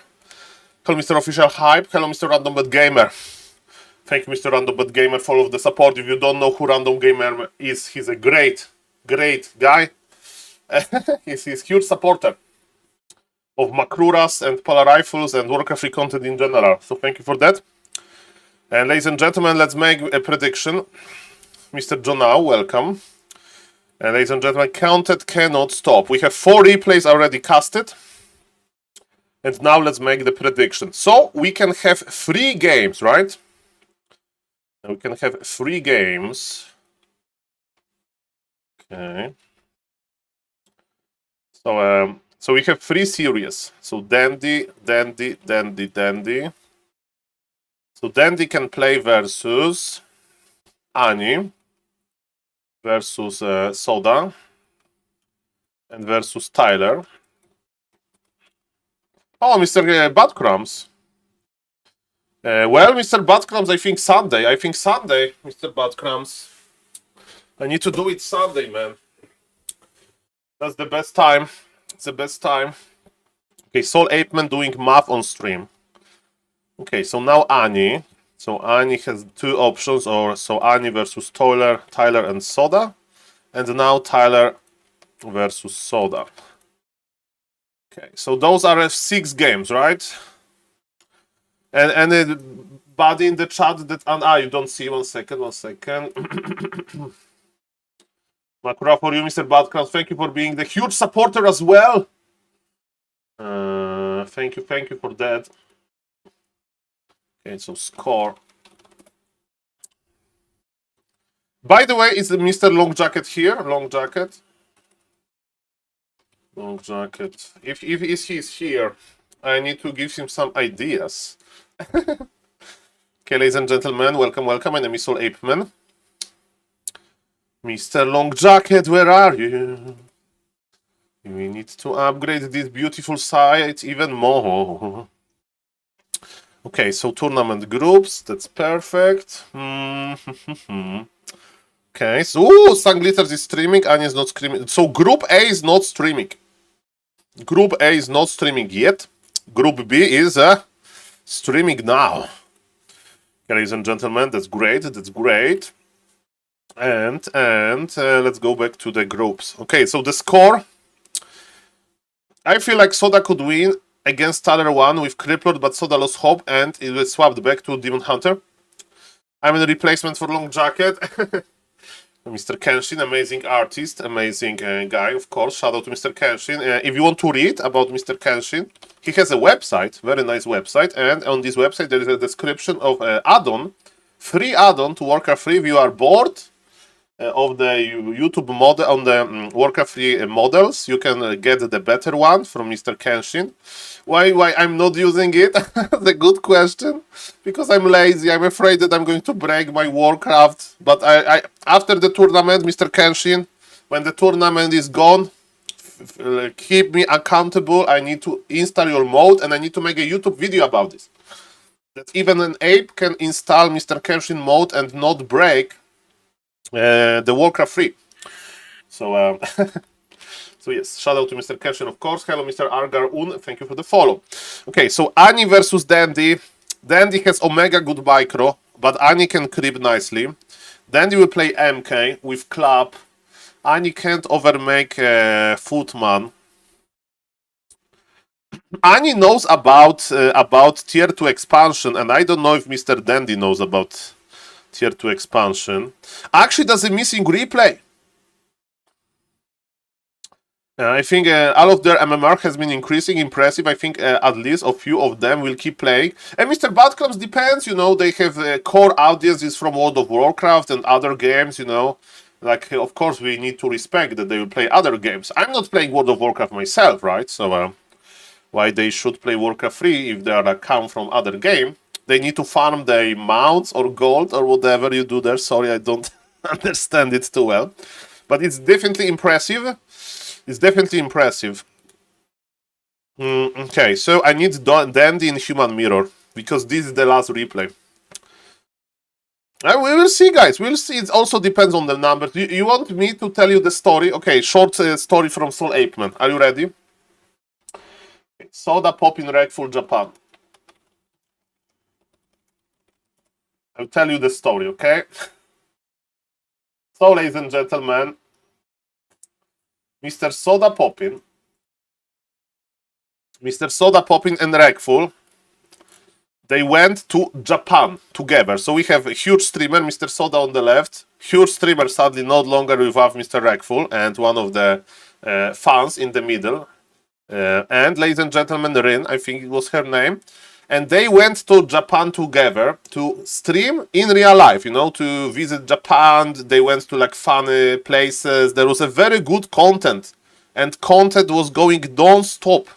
Hello, Mr. Official Hype. Hello, Mr. Random Bad Gamer. Thank you, Mr. Random Bad Gamer, for all of the support. If you don't know who Random Gamer is, he's a great guy. He's a huge supporter of Makruras and Polar Rifles and Warcraft 3 content in general. So thank you for that. And ladies and gentlemen, let's make a prediction. Mr. Jonau, welcome. And ladies and gentlemen, content cannot stop. We have 4 replays already casted. And now let's make the prediction. So we can have 3 games, right? We can have 3 games. Okay. So we have 3 series. So Dandy. So Dandy can play versus Ani, versus Soda, and versus Tyler. Oh, Mr. Badcrumbs. Well, Mr. Badcrumbs, I think Sunday, Mr. Badcrumbs. I need to do it Sunday, man. That's the best time. It's the best time. Okay, SaulApeman doing math on stream. Okay, so now Ani. So Ani has 2 options, so Ani versus Tyler and Soda. And now Tyler versus Soda. Okay, so those are 6 games, right? And anybody in the chat that... you don't see, one second. Makura for you, Mr. Badcrown. Thank you for being the huge supporter as well. Thank you for that. Okay, so score. By the way, is Mr. Long Jacket here? Long Jacket. If he's here, I need to give him some ideas. Okay, ladies and gentlemen, welcome. My name is SaulApeman. Mr. Long Jacket, where are you? We need to upgrade this beautiful site even more. Okay, so tournament groups, that's perfect. Okay, so Sanglitters is streaming, Anya is not streaming. So Group A is not streaming. Group A is not streaming yet. Group B is streaming now. Ladies and gentlemen, that's great. And let's go back to the groups. Okay, so the score. I feel like Soda could win against Tyler 1 with Crippled, but Soda lost hope and it was swapped back to Demon Hunter. I'm in a replacement for Long Jacket. Mr. Kenshin, amazing artist, amazing guy, of course. Shout out to Mr. Kenshin. If you want to read about Mr. Kenshin, he has a website, very nice website, and on this website there is a description of add-on, free add-on to Warcraft 3. If you are bored of the YouTube model on the Warcraft 3 models, you can get the better one from Mr. Kenshin. Why I'm not using it? The good question. Because I'm lazy. I'm afraid that I'm going to break my Warcraft. But I after the tournament, Mr. Kenshin, when the tournament is gone, keep me accountable. I need to install your mode and I need to make a YouTube video about this. That even an ape can install Mr. Kenshin mode and not break the Warcraft 3. So so yes, shout out to Mr. Kenshin, of course. Hello, Mr. Argar-un. Thank you for the follow. Okay, so Ani versus Dandy. Dandy has Omega good Micro, but Ani can creep nicely. Dandy will play MK with Club. Ani can't overmake Footman. Ani knows about Tier 2 expansion, and I don't know if Mr. Dandy knows about Tier 2 expansion. Actually, there's a missing replay. I think all of their MMR has been increasing, impressive. I think at least a few of them will keep playing. And Mr. Badclubs depends, you know, they have core audiences from World of Warcraft and other games, you know. Like, of course, we need to respect that they will play other games. I'm not playing World of Warcraft myself, right? So, why they should play Warcraft 3 if they are come from other game? They need to farm their mounts or gold or whatever you do there. Sorry, I don't understand it too well. But it's definitely impressive. It's definitely impressive. Okay, so I need Dandy in Human Mirror, because this is the last replay. We will see, guys. We'll see. It also depends on the numbers. You want me to tell you the story? Okay, short story from SaulApeman. Are you ready? Soda pop in Wreckful, Japan. I'll tell you the story, okay? So, ladies and gentlemen, Mr. Soda Poppin and Wreckful, they went to Japan together. So we have a huge streamer, Mr. Soda on the left, huge streamer, sadly not longer with us, Mr. Wreckful, and one of the fans in the middle. And ladies and gentlemen, Rin, I think it was her name. And they went to Japan together to stream in real life, you know, to visit Japan. They went to like funny places. There was a very good content, and content was going non-stop.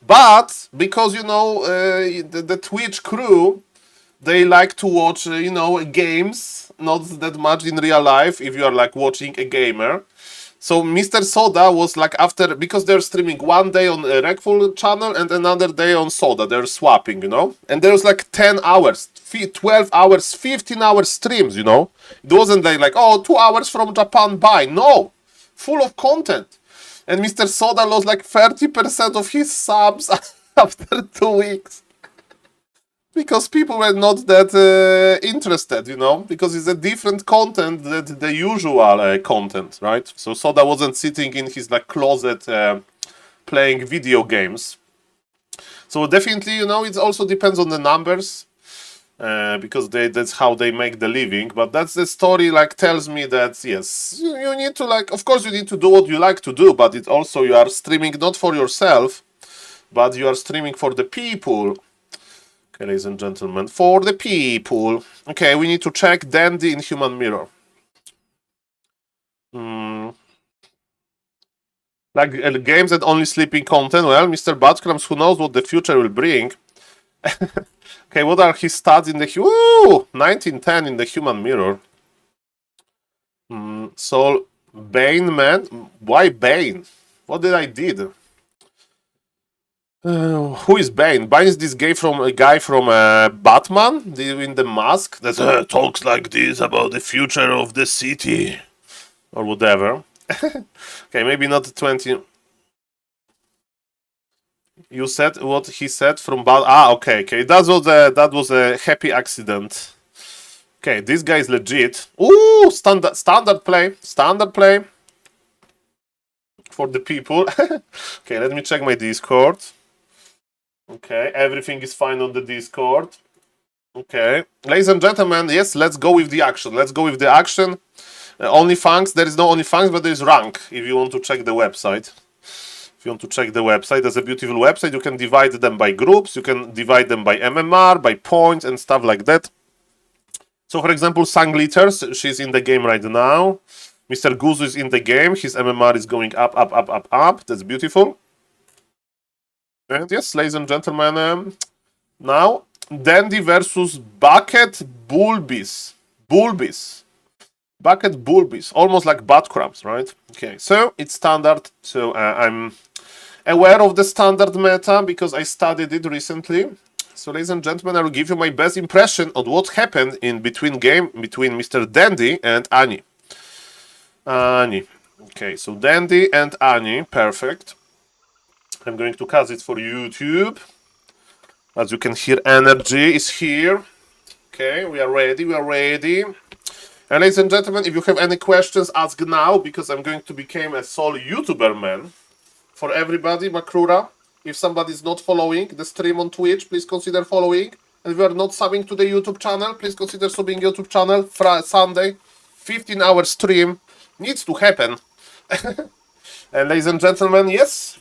But because, you know, the Twitch crew, they like to watch, you know, games, not that much in real life if you are like watching a gamer. So Mr. Soda was like after, because they're streaming one day on a Wreckful channel and another day on Soda. They're swapping, you know. And there was like 10 hours, 12 hours, 15 hour streams, you know. It wasn't like, oh, 2 hours from Japan, bye. No, full of content. And Mr. Soda lost like 30% of his subs after 2 weeks. Because people were not that interested, you know, because it's a different content than the usual content, right? So Soda wasn't sitting in his like closet playing video games. So definitely, you know, it also depends on the numbers because that's how they make the living. But that's the story, like, tells me that yes, you need to, like, of course you need to do what you like to do, but it also, you are streaming not for yourself, but you are streaming for the people. Okay, ladies and gentlemen, for the people. Okay, we need to check Dandy in Human Mirror. Like games that only sleeping content. Well, Mr. Butcrams, who knows what the future will bring. Okay, what are his stats in the... Ooh, 1910 in the Human Mirror. So, Bane, man. Why Bane? What did I did? Who is Bane? Bane is this guy from Batman in the mask that talks like this about the future of the city or whatever. Okay, maybe not 20. You said what he said from Bat. Okay. That was a happy accident. Okay, this guy is legit. Ooh, standard play for the people. Okay, let me check my Discord. Okay, everything is fine on the Discord. Okay, ladies and gentlemen, yes, let's go with the action. OnlyFangs, there is no OnlyFangs, but there is rank if you want to check the website. There's a beautiful website. You can divide them by groups, you can divide them by MMR, by points, and stuff like that. So, for example, Sanglitters, she's in the game right now. Mr. Goose is in the game. His MMR is going up. That's beautiful. And yes, ladies and gentlemen, now Dandy versus Bucket Bulbis. Bucket Bulbis, almost like butt crumbs, right? Okay, so it's standard. So I'm aware of the standard meta because I studied it recently. So, ladies and gentlemen, I will give you my best impression on what happened in between Mr. Dandy and Annie. Okay, so Dandy and Annie, perfect. I'm going to cast it for YouTube. As you can hear, energy is here. Okay, we are ready. And ladies and gentlemen, if you have any questions, ask now, because I'm going to become a Soul YouTuber man. For everybody, Makrura, if somebody is not following the stream on Twitch, please consider following. And if you are not subbing to the YouTube channel, please consider subbing YouTube channel. Sunday, 15-hour stream. Needs to happen. And ladies and gentlemen, yes,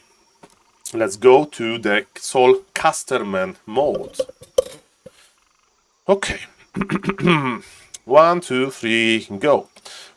let's go to the SaulCasterMan mode. Okay. 1, 2, 3, go.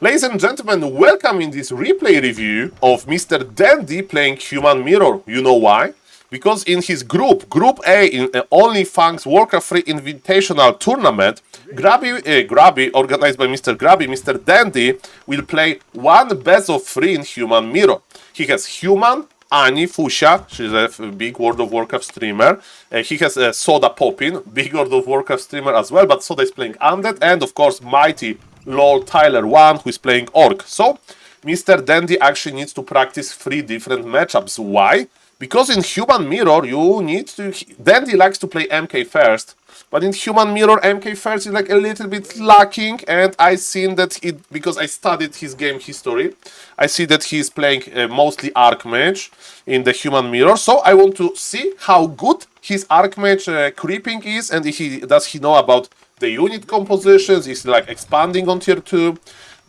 Ladies and gentlemen, welcome in this replay review of Mr. Dandy playing Human Mirror. You know why? Because in his Group A in OnlyFangs Warcraft 3 Invitational Tournament, Grabby, organized by Mr. Grabby, Mr. Dandy will play one best of 3 in Human Mirror. He has Human, Ani Fusia, she's a big World of Warcraft streamer. He has Soda Poppin, big World of Warcraft streamer as well, but Soda is playing Undead, and of course Mighty LOL Tyler 1, who is playing Orc. So Mr. Dandy actually needs to practice 3 different matchups. Why? Because in Human Mirror, you need to... Dandy likes to play MK first, but in Human Mirror, MK first is like a little bit lacking, and I seen that because I studied his game history, I see that he's playing mostly Archmage in the Human Mirror, so I want to see how good his Archmage creeping is, and if does he know about the unit compositions, is he like expanding on tier 2,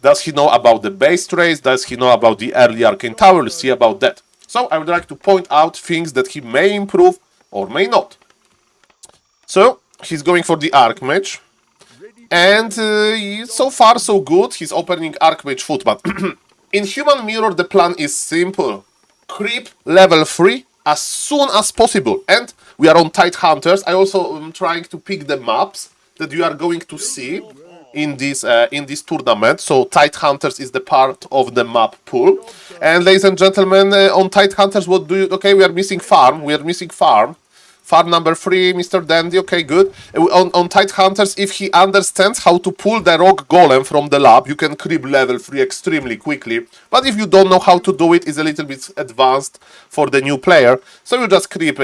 does he know about the base trace, does he know about the early Arcane Tower, we'll see about that. So I would like to point out things that he may improve or may not. So he's going for the Archmage, and so far so good. He's opening Archmage foot, but in Human Mirror the plan is simple: creep level 3 as soon as possible. And we are on Tidehunters. I also am trying to pick the maps that you are going to see in this tournament. So Tidehunters is the part of the map pool. And ladies and gentlemen, on Tidehunters, what do you... Okay, we are missing farm. We are missing farm. Farm number 3, Mr. Dandy. Okay, good. On Tidehunters, if he understands how to pull the rock golem from the lab, you can creep level 3 extremely quickly. But if you don't know how to do it, it's a little bit advanced for the new player. So you just creep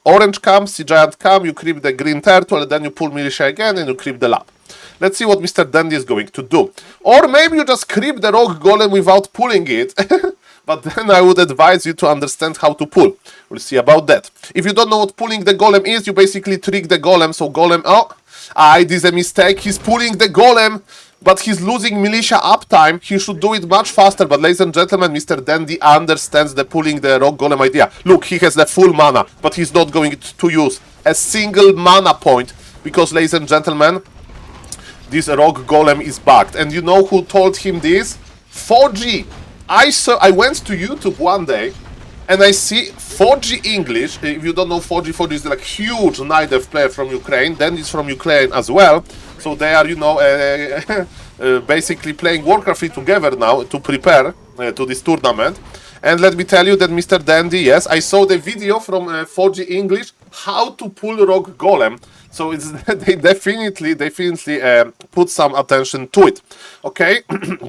orange cam, sea giant cam, you creep the green turtle, and then you pull militia again, and you creep the lab. Let's see what Mr. Dandy is going to do. Or maybe you just creep the rock golem without pulling it. But then I would advise you to understand how to pull. We'll see about that. If you don't know what pulling the golem is, you basically trick the golem. So golem, it is a mistake. He's pulling the golem, but he's losing militia uptime. He should do it much faster. But ladies and gentlemen, Mr. Dandy understands the pulling the rock golem idea. Look, he has the full mana, but he's not going to use a single mana point. Because, ladies and gentlemen, this rock golem is bugged. And you know who told him this? 4G. I went to YouTube one day and I see 4G English. If you don't know 4G, 4G is like huge Nidev player from Ukraine. Then it's from Ukraine as well. So they are, you know, basically playing Warcraft 3 together now to prepare to this tournament. And let me tell you that Mr. Dandy, yes, I saw the video from 4G English how to pull rock golem. So it's, they definitely put some attention to it. Okay,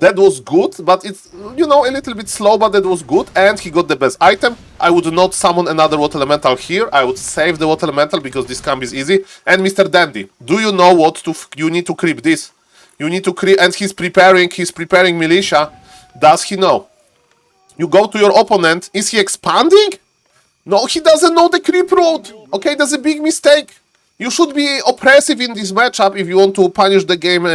that was good, but it's, you know, a little bit slow, but that was good. And he got the best item. I would not summon another water elemental here. I would save the water elemental because this camp is easy. And Mr. Dandy, do you know what to? You need to creep this. You need to creep, and he's preparing militia. Does he know? You go to your opponent. Is he expanding? No, he doesn't know the creep road. Okay, that's a big mistake. You should be oppressive in this matchup if you want to punish the game,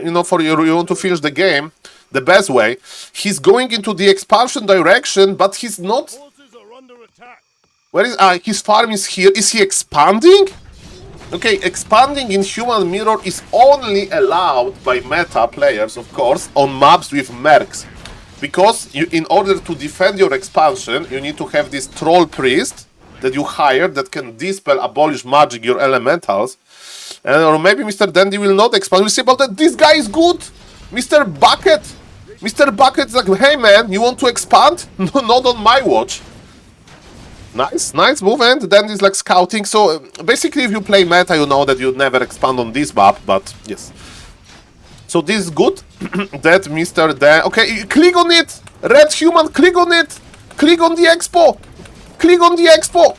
you know, you want to finish the game the best way. He's going into the expansion direction, but he's not... Where is... his farm is here. Is he expanding? Okay, expanding in Human Mirror is only allowed by meta players, of course, on maps with mercs. Because in order to defend your expansion, you need to have this troll priest that you hired that can dispel, abolish magic, your elementals. Or maybe Mr. Dandy will not expand. We'll see about that. This guy is good. Mr. Bucket. Mr. Bucket's like, hey man, you want to expand? No, not on my watch. Nice move. And then he's like scouting. So basically if you play meta, you know that you never expand on this map. But yes. So this is good. That Mr. Dan... Okay, click on it. Red human, click on it. Click on the expo. Click on the expo.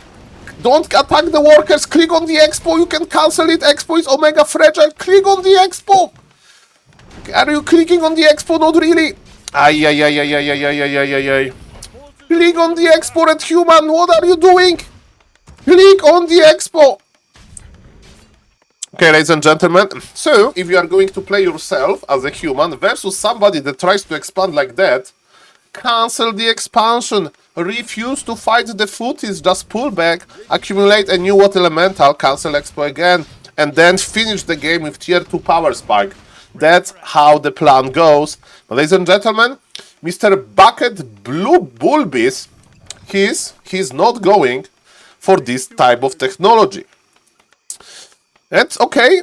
Don't attack the workers. Click on the expo. You can cancel it. Expo is omega fragile. Click on the expo. Are you clicking on the expo? Not really. Ay. Click on the expo, red human. What are you doing? Click on the expo. Okay, ladies and gentlemen. So, if you are going to play yourself as a human versus somebody that tries to expand like that, cancel the expansion. Refuse to fight the footies. Just pull back, accumulate a new water elemental, cancel expo again, and then finish the game with tier 2 power spike. That's how the plan goes. But ladies and gentlemen, Mr. Bucket Blue Bulbis, he's not going for this type of technology. That's okay.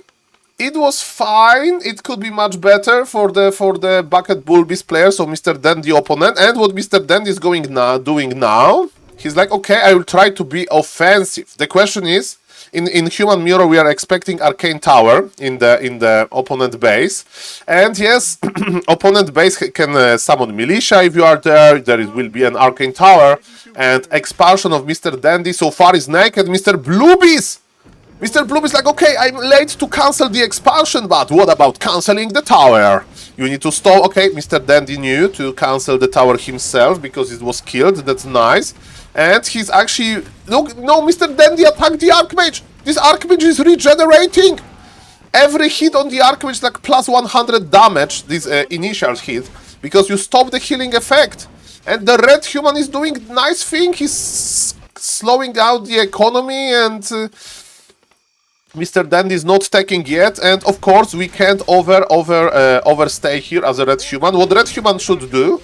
It was fine. It could be much better for the Bucket Bulbis player, so Mr. Dandy opponent. And what Mr. Dandy is doing now He's like, okay, I will try to be offensive. The question is, in Human Mirror, we are expecting Arcane Tower in the opponent base, and yes, opponent base can summon Militia if you are there. Will be an Arcane Tower, and expansion of Mr. Dandy so far is naked. Mr. Bluebees! Mr. Bloom is like, okay, I'm late to cancel the expansion, but what about canceling the tower? You need to stop. Okay, Mr. Dandy knew to cancel the tower himself because it was killed. That's nice. And he's actually... Look, no, Mr. Dandy attacked the Archmage. This Archmage is regenerating. Every hit on the Archmage is like plus 100 damage, this initial hit, because you stop the healing effect. And the red human is doing nice thing. He's slowing out the economy and... Mr. Dandy is not taking yet, and of course we can't overstay here as a red human. What red human should do?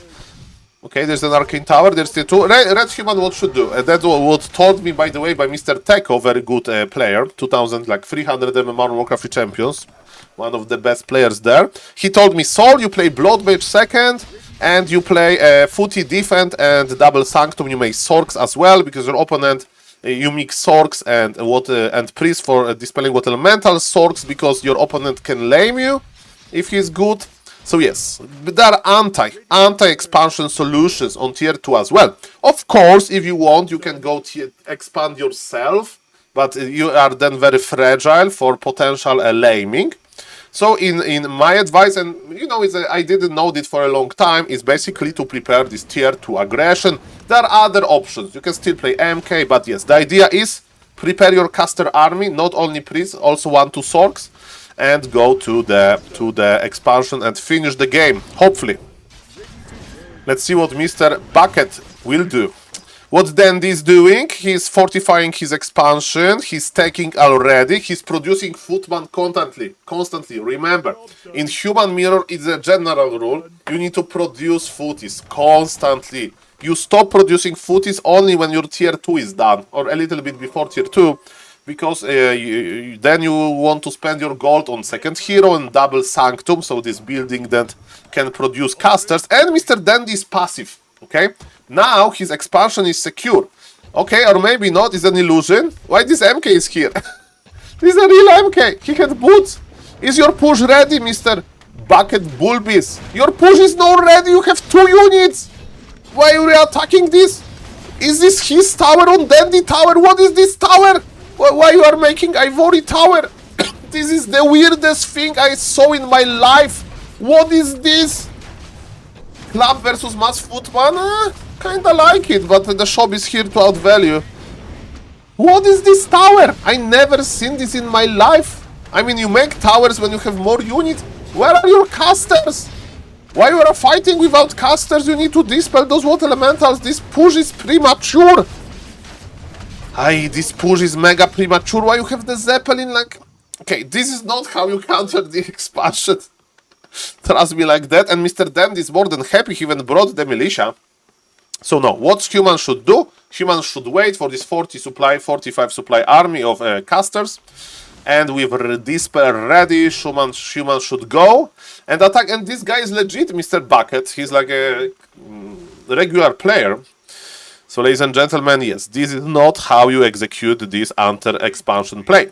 Okay, there's an arcane tower. There's the two. Red human what should do? That's what told me, by the way, by Mr. Teko, very good player, 2000 like 300 MMR Warcraft champions, one of the best players there. He told me, Saul, you play Blood Mage second, and you play Footy Defend and Double Sanctum. You make Sorks as well because your opponent. You mix Sorks and Priest for dispelling what elemental Sorks because your opponent can lame you if he's good. So yes, there are anti-expansion solutions on tier 2 as well. Of course, if you want, you can go expand yourself, but you are then very fragile for potential laming. So in my advice, and you know, I didn't know this for a long time, is basically to prepare this tier 2 aggression. There are other options. You can still play MK, but yes, the idea is prepare your caster army, not only priest, also 1-2 Sorks, and go to the expansion and finish the game, hopefully. Let's see what Mr. Bucket will do. What Dandy is doing, he's fortifying his expansion, he's taking already, he's producing Footman constantly. Remember, in Human Mirror, it's a general rule, you need to produce footies constantly. You stop producing footies only when your tier 2 is done, or a little bit before tier 2, because then you want to spend your gold on second hero and double sanctum, so this building that can produce casters, and Mr. Dandy is passive, okay? Now his expansion is secure. Okay, or maybe not, it's an illusion. Why this MK is here? This is a real MK. He had boots. Is your push ready, Mr. Bucket Bulbis? Your push is not ready, you have 2 units. Why are you attacking this? Is this his tower on Dandy Tower? What is this tower? Why you are making Ivory Tower? This is the weirdest thing I saw in my life. What is this? Club versus Mass Footman? Kinda like it, but the shop is here to outvalue. What is this tower? I never seen this in my life. I mean, you make towers when you have more units. Where are your casters? Why you are fighting without casters? You need to dispel those water elementals. This push is premature. This push is mega premature. Why you have the Zeppelin like... Okay, this is not how you counter the expansion. Trust me like that. And Mr. Dandy is more than happy. He even brought the militia. So no, what humans should do? Humans should wait for this 45 supply army of casters. And with Dispel ready, humans should go and attack. And this guy is legit, Mr. Bucket. He's like a regular player. So ladies and gentlemen, yes, this is not how you execute this anti-expansion play.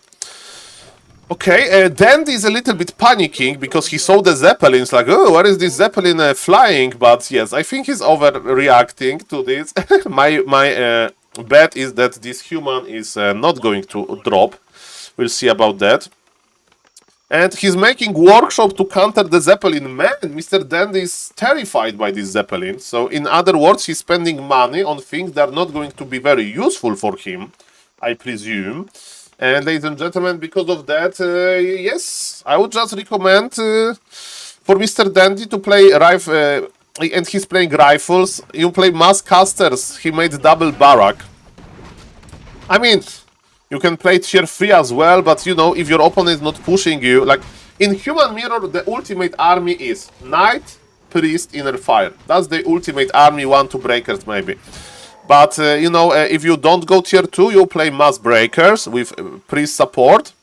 Okay, Dandy is a little bit panicking because he saw the Zeppelins, like, oh, where is this Zeppelin flying? But yes, I think he's overreacting to this. my bet is that this human is not going to drop. We'll see about that. And he's making workshop to counter the Zeppelin. Man, Mr. Dandy is terrified by this Zeppelin. So in other words, he's spending money on things that are not going to be very useful for him, I presume. And ladies and gentlemen, because of that, yes, I would just recommend for Mr. Dandy to play rifle, and he's playing rifles. You play mass casters. He made double barrack. I mean, you can play tier 3 as well, but you know, if your opponent is not pushing you, like in Human Mirror, the ultimate army is Knight, Priest, Inner Fire. That's the ultimate army, 1-2 breakers maybe. But, you know, if you don't go tier 2, you play Mass Breakers with Priest support.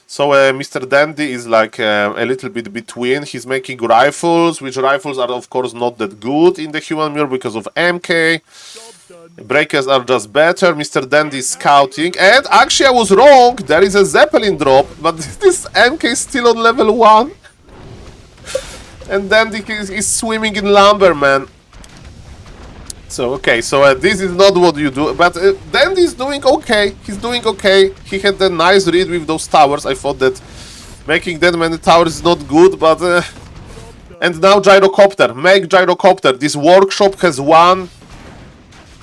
So Mr. Dandy is like a little bit between. He's making rifles, which rifles are of course not that good in the human mirror because of MK. Breakers are just better. Mr. Dandy is scouting. And actually I was wrong. There is a Zeppelin drop, but this MK is still on level 1. And Dandy is swimming in lumber, man. So, okay, so this is not what you do, but Dandy is doing okay. He's doing okay. He had a nice read with those towers. I thought that making that many towers is not good, but... and now Gyrocopter. Make Gyrocopter. This workshop has one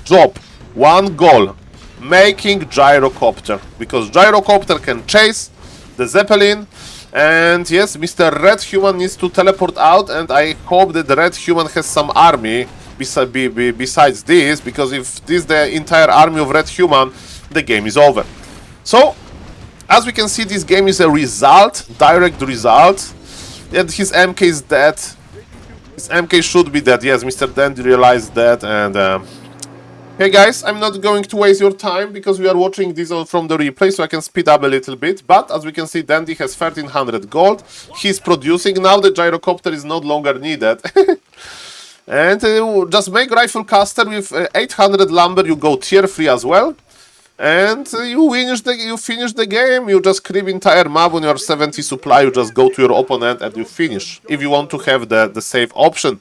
job, one goal. Making Gyrocopter. Because Gyrocopter can chase the Zeppelin. And yes, Mr. Red Human needs to teleport out, and I hope that the Red Human has some army besides this, because if this is the entire army of Red Human, the game is over. So, as we can see, this game is a result, direct result, and his MK is dead. His MK should be dead. Yes, Mr. Dandy realized that, and hey guys, I'm not going to waste your time because we are watching this from the replay, so I can speed up a little bit. But as we can see, Dandy has 1300 gold. He's producing. Now the Gyrocopter is no longer needed. And just make Rifle Caster with 800 lumber, you go tier 3 as well. And you finish the game. You just creep entire map when you are 70 supply, you just go to your opponent and you finish. If you want to have the save option.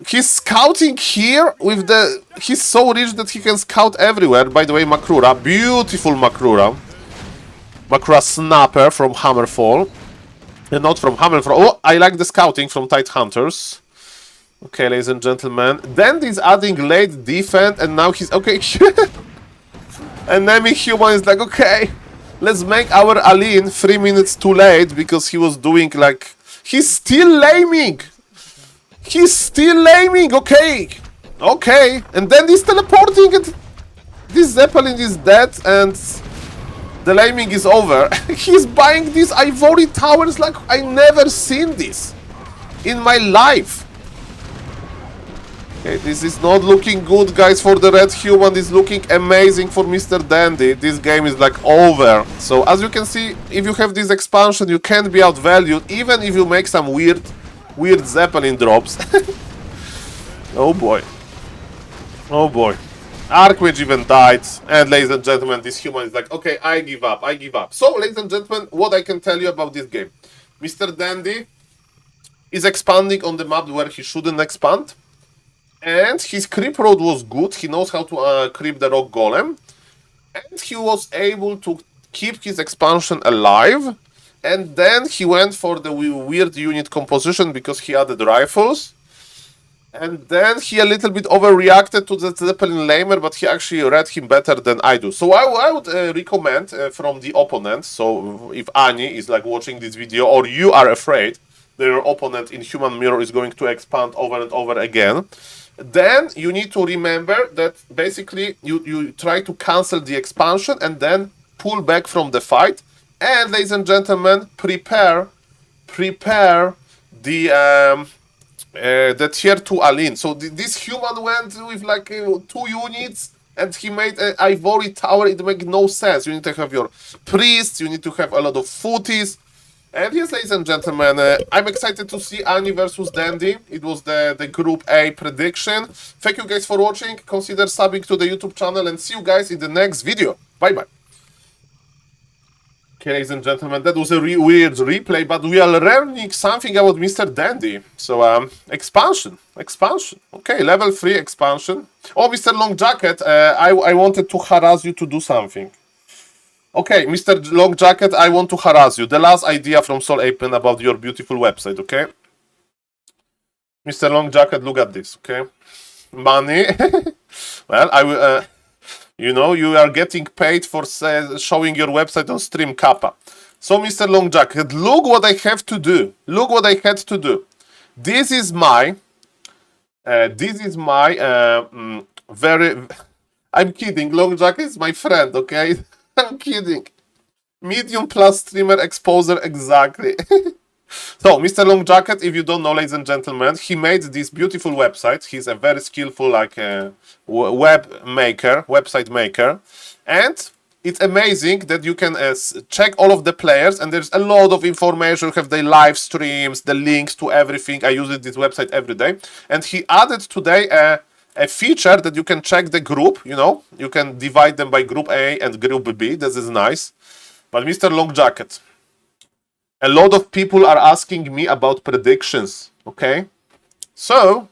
He's scouting here with the... He's so rich that he can scout everywhere. By the way, Makrura. Beautiful Makrura. Makrura Snapper from Hammerfall. And not from Hammerfall. Oh, I like the scouting from Tide Hunters. Okay, ladies and gentlemen. Dandy's adding late defense and now he's... Okay. Enemy Human is like, okay. Let's make our Aline 3 minutes too late because he was doing like... He's still laming! He's still laming, okay. Okay, and then he's teleporting and this Zeppelin is dead and the laming is over. He's buying these ivory towers like I never seen this in my life. Okay, this is not looking good, guys, for the Red Human. It's looking amazing for Mr. Dandy. This game is like over. So as you can see, if you have this expansion, you can't be outvalued even if you make some weird Zeppelin drops. Oh boy. Oh boy. Archmage even died. And ladies and gentlemen, this human is like, okay, I give up, I give up. So, ladies and gentlemen, what I can tell you about this game. Mr. Dandy is expanding on the map where he shouldn't expand. And his creep road was good. He knows how to creep the rock golem. And he was able to keep his expansion alive. And then he went for the weird unit composition because he added rifles. And then he a little bit overreacted to the Zeppelin lamer, but he actually read him better than I do. So I would recommend from the opponent, so if Ani is like watching this video or you are afraid that your opponent in Human Mirror is going to expand over and over again, then you need to remember that basically you try to cancel the expansion and then pull back from the fight. And ladies and gentlemen, prepare the tier 2 Aline. So this human went with like 2 units and he made an ivory tower. It makes no sense. You need to have your priests, you need to have a lot of footies. And yes, ladies and gentlemen, I'm excited to see Ani versus Dandy. It was the Group A prediction. Thank you guys for watching. Consider subbing to the YouTube channel and see you guys in the next video. Bye bye. Okay, ladies and gentlemen, that was a weird replay, but we are learning something about Mr. Dandy. So, expansion. Okay, level 3 expansion. Oh, Mr. Long Jacket, I wanted to harass you to do something. Okay, Mr. Long Jacket, I want to harass you. The last idea from SaulPlayerMan about your beautiful website, okay? Mr. Long Jacket, look at this, okay? Money. Well, I will... you know, you are getting paid for showing your website on Stream Kappa. So, Mr. Long Jacket, look what I have to do. Look what I had to do. This is my very... I'm kidding. Long Jacket is my friend, okay? I'm kidding. Medium plus streamer exposer, exactly. So, Mr. Long Jacket, if you don't know, ladies and gentlemen, he made this beautiful website. He's a very skillful, like, website maker. And it's amazing that you can check all of the players, and there's a lot of information. You have the live streams, the links to everything. I use this website every day. And he added today a feature that you can check the group, you know. You can divide them by group A and group B. This is nice. But Mr. Long Jacket, a lot of people are asking me about predictions, okay? So,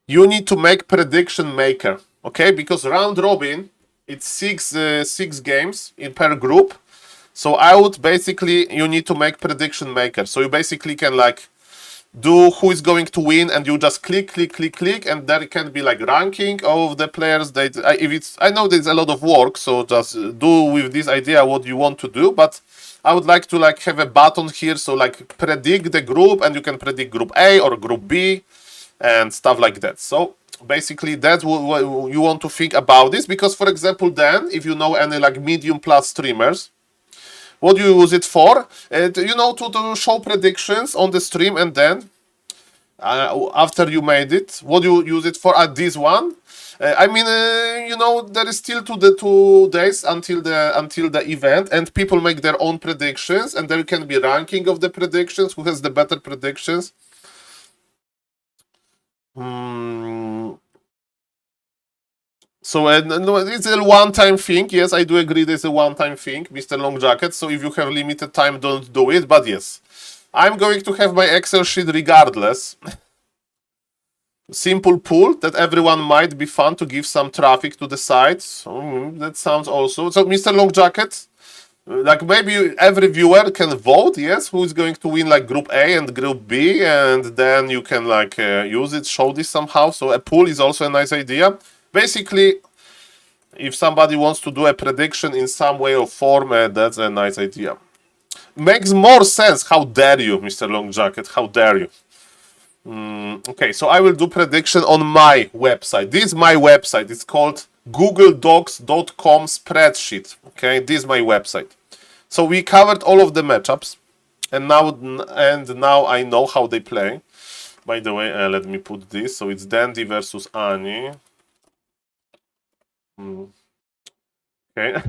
you need to make prediction maker, okay? Because round robin, it's six games in per group. So I would basically, you need to make prediction maker. So you basically can like do who is going to win, and you just click, and there can be like ranking of the players. That if it's, I know there's a lot of work, so just do with this idea what you want to do. But I would like to like have a button here, so like predict the group, and you can predict group A or group B and stuff like that. So basically that's what you want to think about this, because for example, then if you know any like medium plus streamers, what do you use it for? You know, to show predictions on the stream, and then after you made it, what do you use it for? At this one, I mean, you know, there is still 2 days until the event, and people make their own predictions, and there can be ranking of the predictions, who has the better predictions. So no, it's a one-time thing. Yes, I do agree. There's a one-time thing, Mr. Long Jacket. So if you have limited time, don't do it. But yes, I'm going to have my Excel sheet regardless. Simple pool that everyone might be fun to give some traffic to the site. So, that sounds also. So Mr. Long Jacket, like maybe every viewer can vote. Yes, who is going to win like Group A and Group B, and then you can like use it, show this somehow. So a pool is also a nice idea. Basically, if somebody wants to do a prediction in some way or form, that's a nice idea. Makes more sense. How dare you, Mr. Long Jacket? How dare you? Okay, so I will do prediction on my website. This is my website. It's called googledocs.com spreadsheet. Okay, this is my website. So we covered all of the matchups, and now I know how they play. By the way, let me put this. So it's Dandy versus Annie. Okay,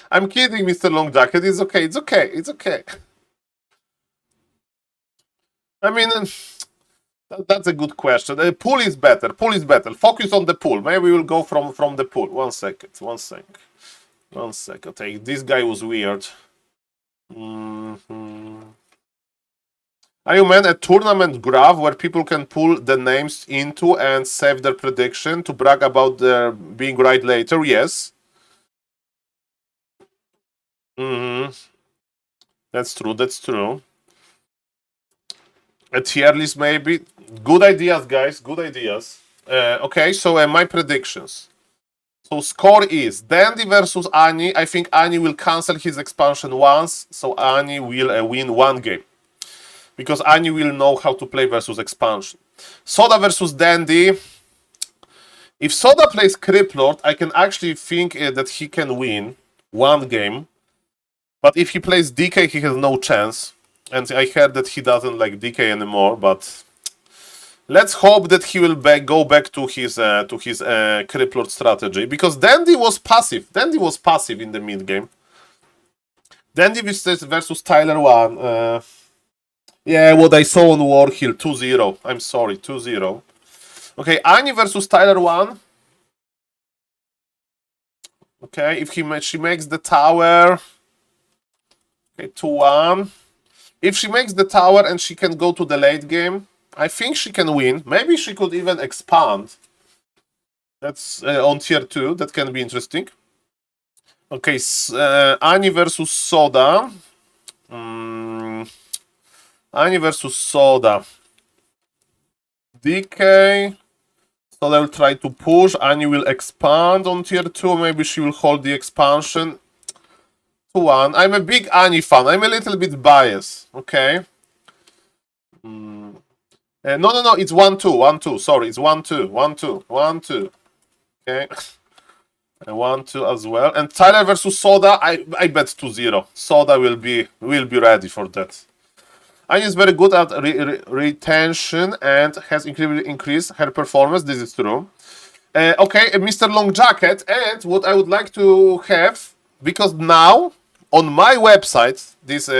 I'm kidding, Mr. Long Jacket. It's okay. It's okay. It's okay. I mean, that's a good question. The pool is better. Pool is better. Focus on the pool. Maybe we will go from the pool. 1 second. 1 sec. 1 sec. Okay, this guy was weird. Are you meant a tournament graph where people can pull the names into and save their prediction to brag about their being right later? Yes. That's true. That's true. A tier list maybe. Good ideas, guys. Good ideas. Okay, so my predictions. So score is Dandy versus Annie. I think Annie will cancel his expansion once, so Annie will win 1 game. Because Annie will know how to play versus expansion. Soda versus Dandy. If Soda plays Criplord, I can actually think that he can win 1 game. But if he plays DK, he has no chance. And I heard that he doesn't like DK anymore, but let's hope that he will go back to his Criplord strategy. Because Dandy was passive. Dandy was passive in the mid game. Dandy versus Tyler 1. Yeah, what I saw on Warhill, 2-0. I'm sorry, 2-0. Okay, Annie versus Tyler 1. Okay, if she makes the tower. Okay, 2-1. If she makes the tower and she can go to the late game, I think she can win. Maybe she could even expand. That's on tier 2. That can be interesting. Okay, Annie versus Soda. Annie versus Soda. DK. Soda will try to push. Annie will expand on tier 2. Maybe she will hold the expansion. 2-1. I'm a big Annie fan. I'm a little bit biased. Okay. No. It's 1-2. 1-2. Sorry, it's 1-2. 1-2. 1-2. Okay. 1-2 as well. And Tyler versus Soda. I bet 2-0. Soda will be ready for that. Annie is very good at retention and has incredibly increased her performance. This is true. Okay, Mr. Long Jacket, and what I would like to have, because now on my website, this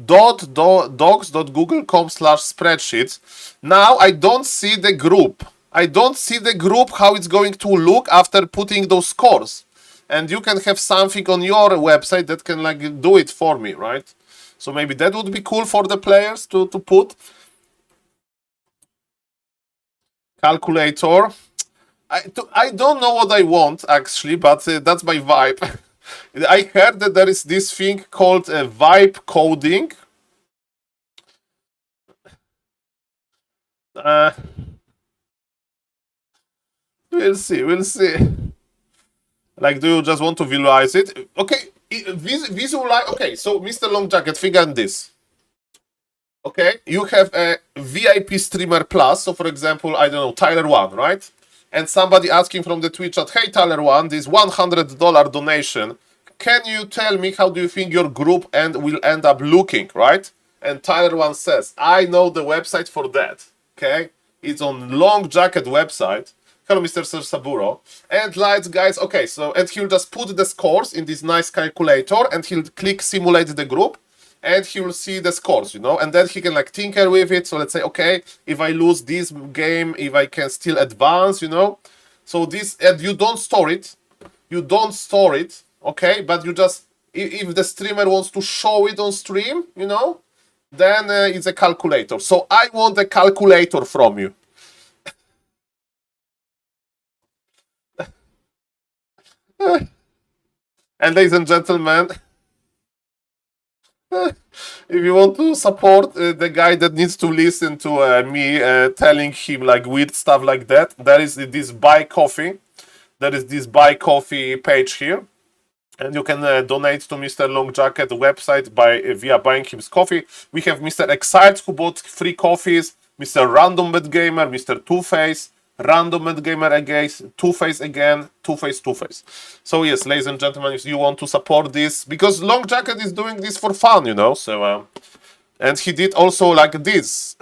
docs.google.com/spreadsheets, now I don't see the group. I don't see the group, how it's going to look after putting those scores. And you can have something on your website that can like do it for me, right? So maybe that would be cool for the players to put. Calculator. I don't know what I want actually, but that's my vibe. I heard that there is this thing called vibe coding. We'll see, we'll see. Like, do you just want to visualize it? Okay, visualize. Okay, so Mr. Long Jacket, figure out this. Okay, you have a VIP streamer plus. So, for example, I don't know, Tyler1, right? And somebody asking from the Twitch chat, hey, Tyler1, this $100 donation, can you tell me how do you think your group will end up looking, right? And Tyler1 says, I know the website for that, okay? It's on Long Jacket website. Hello, Mr. Saburo. And lights, guys, okay, so, and he'll just put the scores in this nice calculator, and he'll click simulate the group, and he will see the scores, you know, and then he can like tinker with it. So let's say, okay, if I lose this game, if I can still advance, you know. So this, and you don't store it, okay, but you just, if the streamer wants to show it on stream, you know, then it's a calculator. So I want a calculator from you. And ladies and gentlemen, if you want to support the guy that needs to listen to me telling him like weird stuff like that, there is this buy coffee. There is this buy coffee page here, and you can donate to Mr. Long Jacket website via buying his coffee. We have Mr. Excite who bought 3 coffees, Mr. Random Bad Gamer, Mr. Two-Face, Random Bad Gamer again, Two-Face again, Two-Face, Two-Face. So yes, ladies and gentlemen, if you want to support this, because Long Jacket is doing this for fun, you know, so, and he did also like this.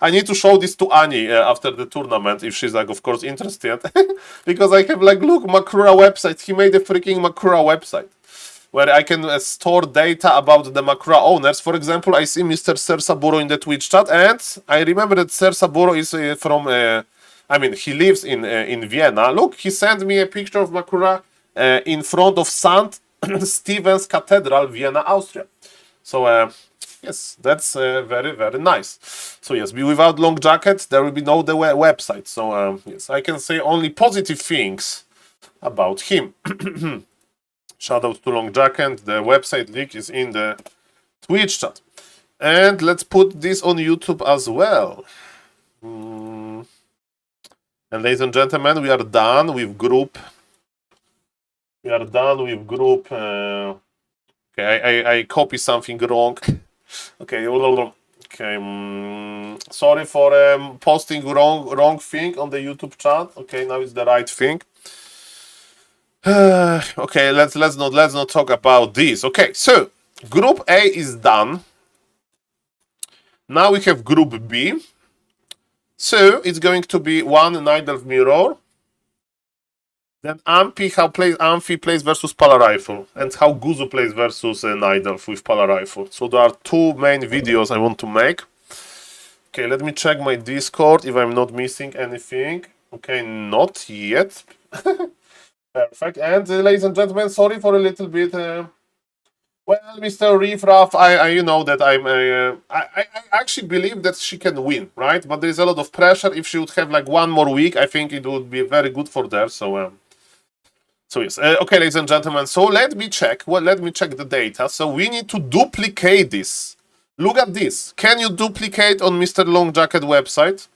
I need to show this to Annie after the tournament, if she's like, of course, interested, because I have like, look, Makura website, he made a freaking Makura website, where I can store data about the Makura owners. For example, I see Mr. Ser Saburo in the Twitch chat, and I remember that Ser Saburo is from... I mean, he lives in Vienna. Look, he sent me a picture of Makura in front of St. Stephen's Cathedral, Vienna, Austria. So, yes, that's very, very nice. So, yes, without Long Jacket, there will be no website. So, yes, I can say only positive things about him. Shoutouts to Long Jacket. The website link is in the Twitch chat. And let's put this on YouTube as well. And ladies and gentlemen, we are done with group. We are done with group. Okay, I copy something wrong. Okay, okay. Sorry for posting wrong thing on the YouTube chat. Okay, now it's the right thing. Okay, let's not talk about this. Okay, so group A is done. Now we have group B. So it's going to be 1 Night Elf Mirror. Then Amphi, how Amphi plays versus Pala Rifle, and how Guzu plays versus Night Elf with Pala Rifle. So there are 2 main videos I want to make. Okay, let me check my Discord if I'm not missing anything. Okay, not yet. Perfect. And ladies and gentlemen, sorry for a little bit. Well, Mr. Riffraff, you know that I actually believe that she can win, right? But there's a lot of pressure. If she would have like 1 more week, I think it would be very good for her. So, so yes. Okay, ladies and gentlemen. So let me check. Well, let me check the data. So we need to duplicate this. Look at this. Can you duplicate on Mr. Long Jacket website?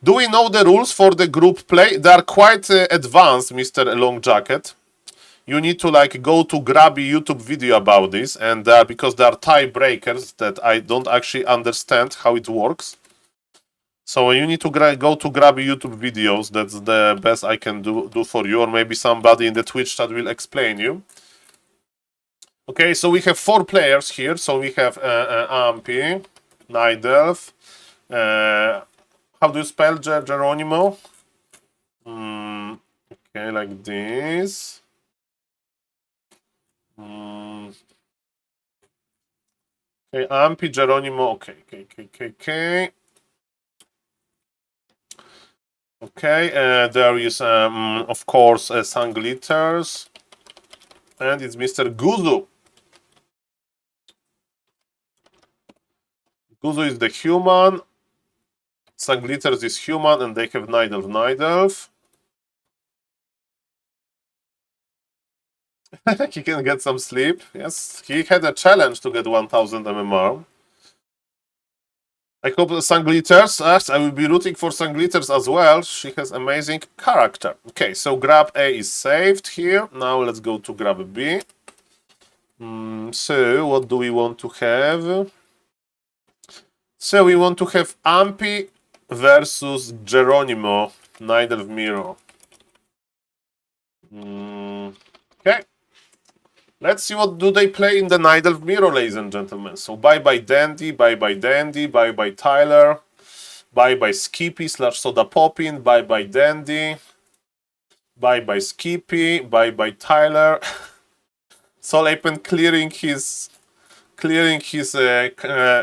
Do we know the rules for the group play? They are quite advanced, Mr. Long Jacket. You need to like go to Grabby YouTube video about this, and because there are tiebreakers that I don't actually understand how it works. So you need to go to Grabby YouTube videos. That's the best I can do for you, or maybe somebody in the Twitch chat will explain you. Okay, so we have 4 players here. So we have Amphi, Night Elf. How do you spell Geronimo? Okay, like this. Okay, Ampi, Geronimo. Okay. Okay, there is, of course, Sanglitters. And it's Mr. Guzu. Guzu is the human. Sanglitters is human, and they have Nidelf. He can get some sleep. Yes, he had a challenge to get 1000 MMR. I hope the Sanglitters, I will be rooting for Sanglitters as well. She has amazing character. Okay, so grab A is saved here. Now let's go to grab B. So what do we want to have? So we want to have Ampi versus Geronimo, Nidelf Miro. Okay. Let's see what do they play in the Nidelf Miro, ladies and gentlemen. So bye-bye Dandy, bye-bye Dandy, bye-bye Tyler, bye-bye Skippy / Soda Poppin, bye-bye Dandy, bye-bye Skippy, bye-bye Tyler. SaulPlayerMan clearing his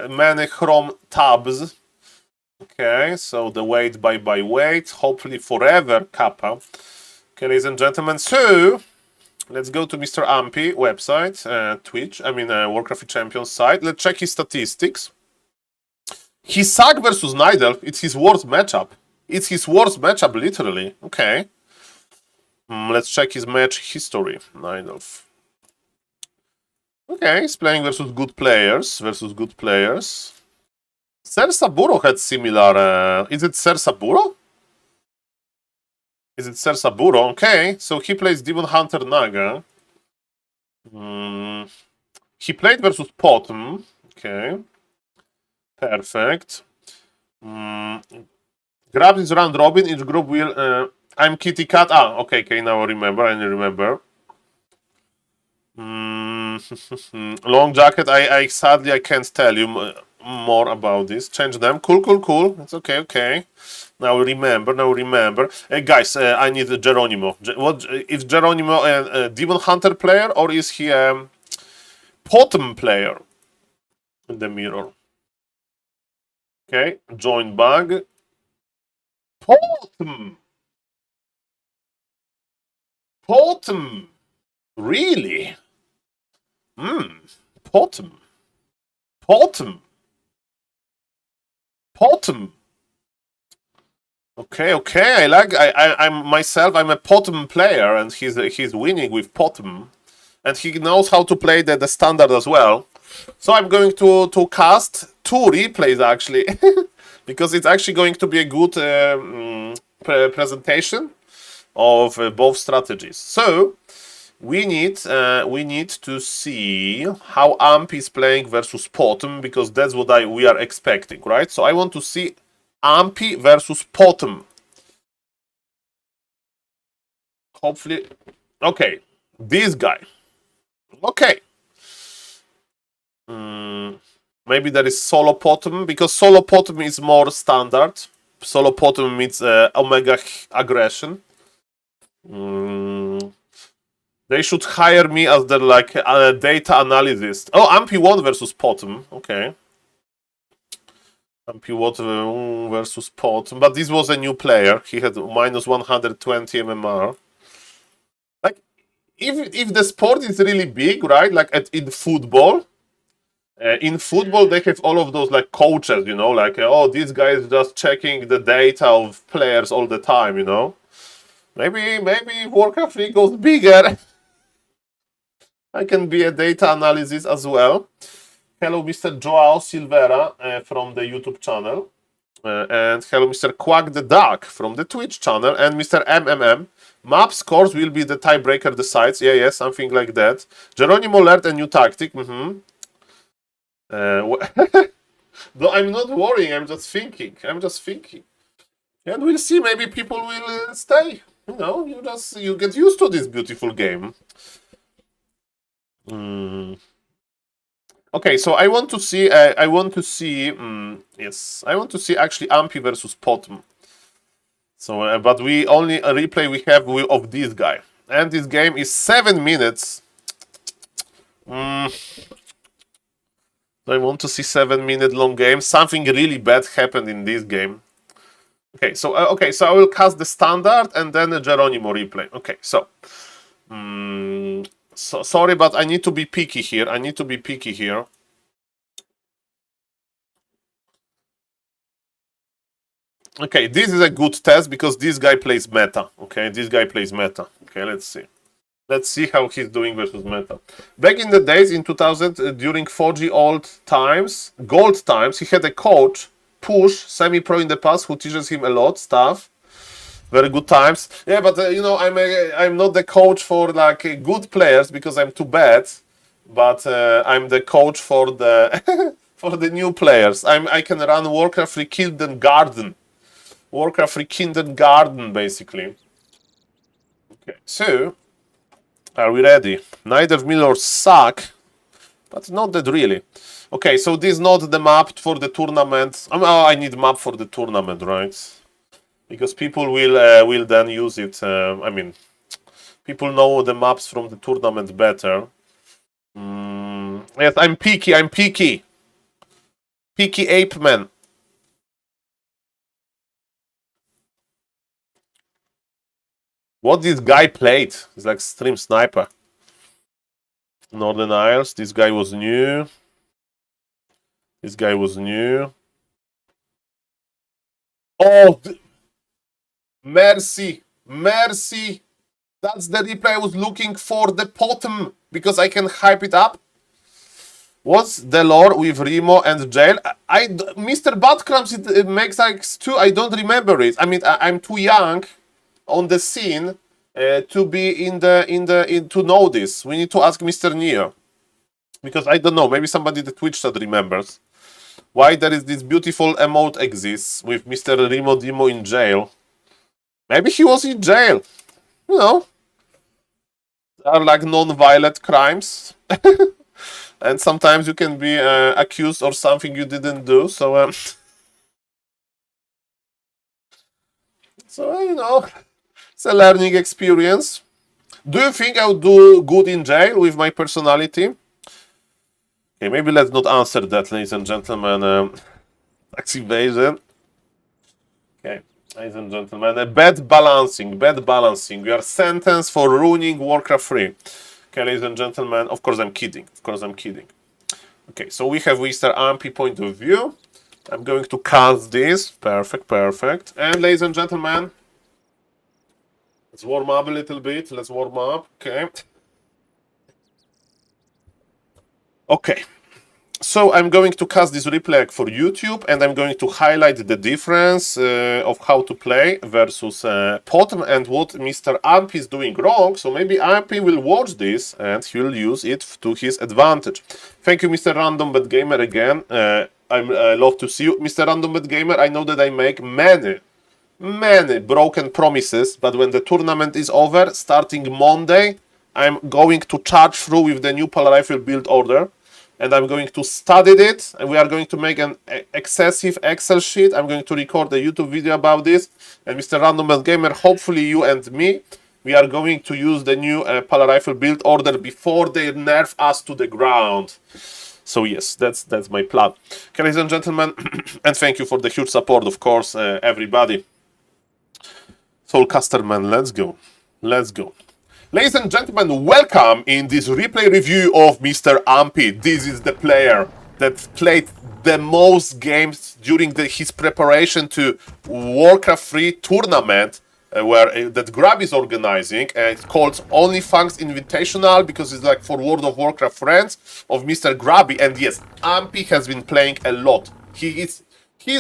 many Chrome tabs. Okay, so the wait, bye-bye wait, hopefully forever Kappa. Okay, ladies and gentlemen, so let's go to Mr. Ampi website, Twitch, Warcraft Champions site. Let's check his statistics. His Sag versus Nidelf, it's his worst matchup. It's his worst matchup, literally. Okay. Let's check his match history, Nidelf. Okay, he's playing versus good players. Ser Saburo had similar... is it Ser Saburo? Is it Ser Saburo? Okay, so he plays Demon Hunter Naga. He played versus Potom. Okay. Perfect. Grab this round robin. Each group will... I'm Kitty Cat. Okay, now I remember. Long jacket. I sadly I can't tell you more about this. Change them. Cool. It's okay. Now remember. Guys, I need Geronimo. What is Geronimo a Demon Hunter player or is he a Potom player in the mirror? Okay, join bug. Potom. Really? Potom. Okay. I'm a Potom player, and he's winning with Potom, and he knows how to play the standard as well. So I'm going to cast 2 replays actually, because it's actually going to be a good presentation of both strategies. So we need to see how Amp is playing versus Potom, because that's what we are expecting, right? So I want to see Ampi versus Potom. Hopefully, okay, this guy. Okay. Maybe there is Solo Potom, because Solo Potom is more standard. Solo Potom means Omega aggression. They should hire me as their data analyst. Oh, Ampi 1 versus Potom. Okay. Ampi 1 versus Potom. But this was a new player. He had minus 120 MMR. Like, if the sport is really big, right? Like in football. In football, they have all of those coaches, oh, this guy is just checking the data of players all the time, Maybe Warcraft League goes bigger. I can be a data analysis as well. Hello, Mr. Joao Silvera from the YouTube channel. And hello, Mr. Quack the Duck from the Twitch channel. And Mr. MMM. Map scores will be the tiebreaker decides. Yeah, something like that. Geronimo learned a new tactic. No, I'm not worrying. I'm just thinking. And we'll see. Maybe people will stay. You get used to this beautiful game. Okay, so I want to see. I want to see actually Ampi versus Potom. So, but we only a replay we have of this guy, and this game is 7 minutes. I want to see 7-minute long game. Something really bad happened in this game. Okay, so I will cast the standard and then a Geronimo replay. Okay, so, so sorry, but I need to be picky here. Okay, this is a good test because this guy plays meta. Okay, this guy plays meta. Okay, let's see. Let's see how he's doing versus meta. Back in the days, in 2000, during 4G gold times, he had a coach, Push, semi-pro in the past, who teaches him a lot stuff. Very good times. Yeah, but you know, I'm not the coach for like good players because I'm too bad. But I'm the coach for the for the new players. I can run Warcraft Rekindled Garden. Warcraft Rekindled Garden, basically. Okay, so are we ready? Neither Millers suck, but not that really. Okay, so this is not the map for the tournament. Oh, I need map for the tournament, right? Because people will then use it. I mean, people know the maps from the tournament better. Yes, I'm picky. Picky Ape Man. What this guy played? He's like stream sniper. Northern Isles. This guy was new. Oh, mercy. That's the replay I was looking for. The bottom because I can hype it up. What's the lore with Remo and Jail? Mr. Buttcrumbs, it makes like two. I don't remember it. I mean, I'm too young on the scene to be to know this. We need to ask Mr. Neo because I don't know. Maybe somebody in the Twitch chat remembers why there is this beautiful emote exists with Mr. Remo Demo in jail. Maybe he was in jail. You know, there are like non-violent crimes. And sometimes you can be accused of something you didn't do. So, so you know, it's a learning experience. Do you think I would do good in jail with my personality? Okay, maybe let's not answer that, ladies and gentlemen. Tax evasion. Okay, ladies and gentlemen, bad balancing. We are sentenced for ruining Warcraft 3. Okay, ladies and gentlemen, of course I'm kidding. Okay, so we have Mr. Ampy point of view. I'm going to cast this. Perfect. And ladies and gentlemen, let's warm up a little bit. Okay. Okay. So I'm going to cast this replay for YouTube, and I'm going to highlight the difference of how to play versus Potom and what Mr. Ampy is doing wrong. So maybe Ampy will watch this and he'll use it to his advantage. Thank you, Mr. Random Bad Gamer, again. I love to see you, Mr. Random Bad Gamer. I know that I make many broken promises, but when the tournament is over, starting Monday, I'm going to charge through with the new Pal Rifle build order. And I'm going to study it, and we are going to make an excessive Excel sheet. I'm going to record a YouTube video about this. And Mr. Random Bad Gamer, hopefully you and me, we are going to use the new Pal Rifle build order before they nerf us to the ground. So yes, that's my plan. Okay, ladies and gentlemen, and thank you for the huge support, of course, everybody. SaulCasterMan, let's go. Ladies and gentlemen, welcome in this replay review of Mr. Ampy. This is the player that played the most games during his preparation to Warcraft 3 tournament that Grab is organizing. It's called OnlyFangs Invitational because it's like for World of Warcraft friends of Mr. Grabby. And yes, Ampy has been playing a lot. He is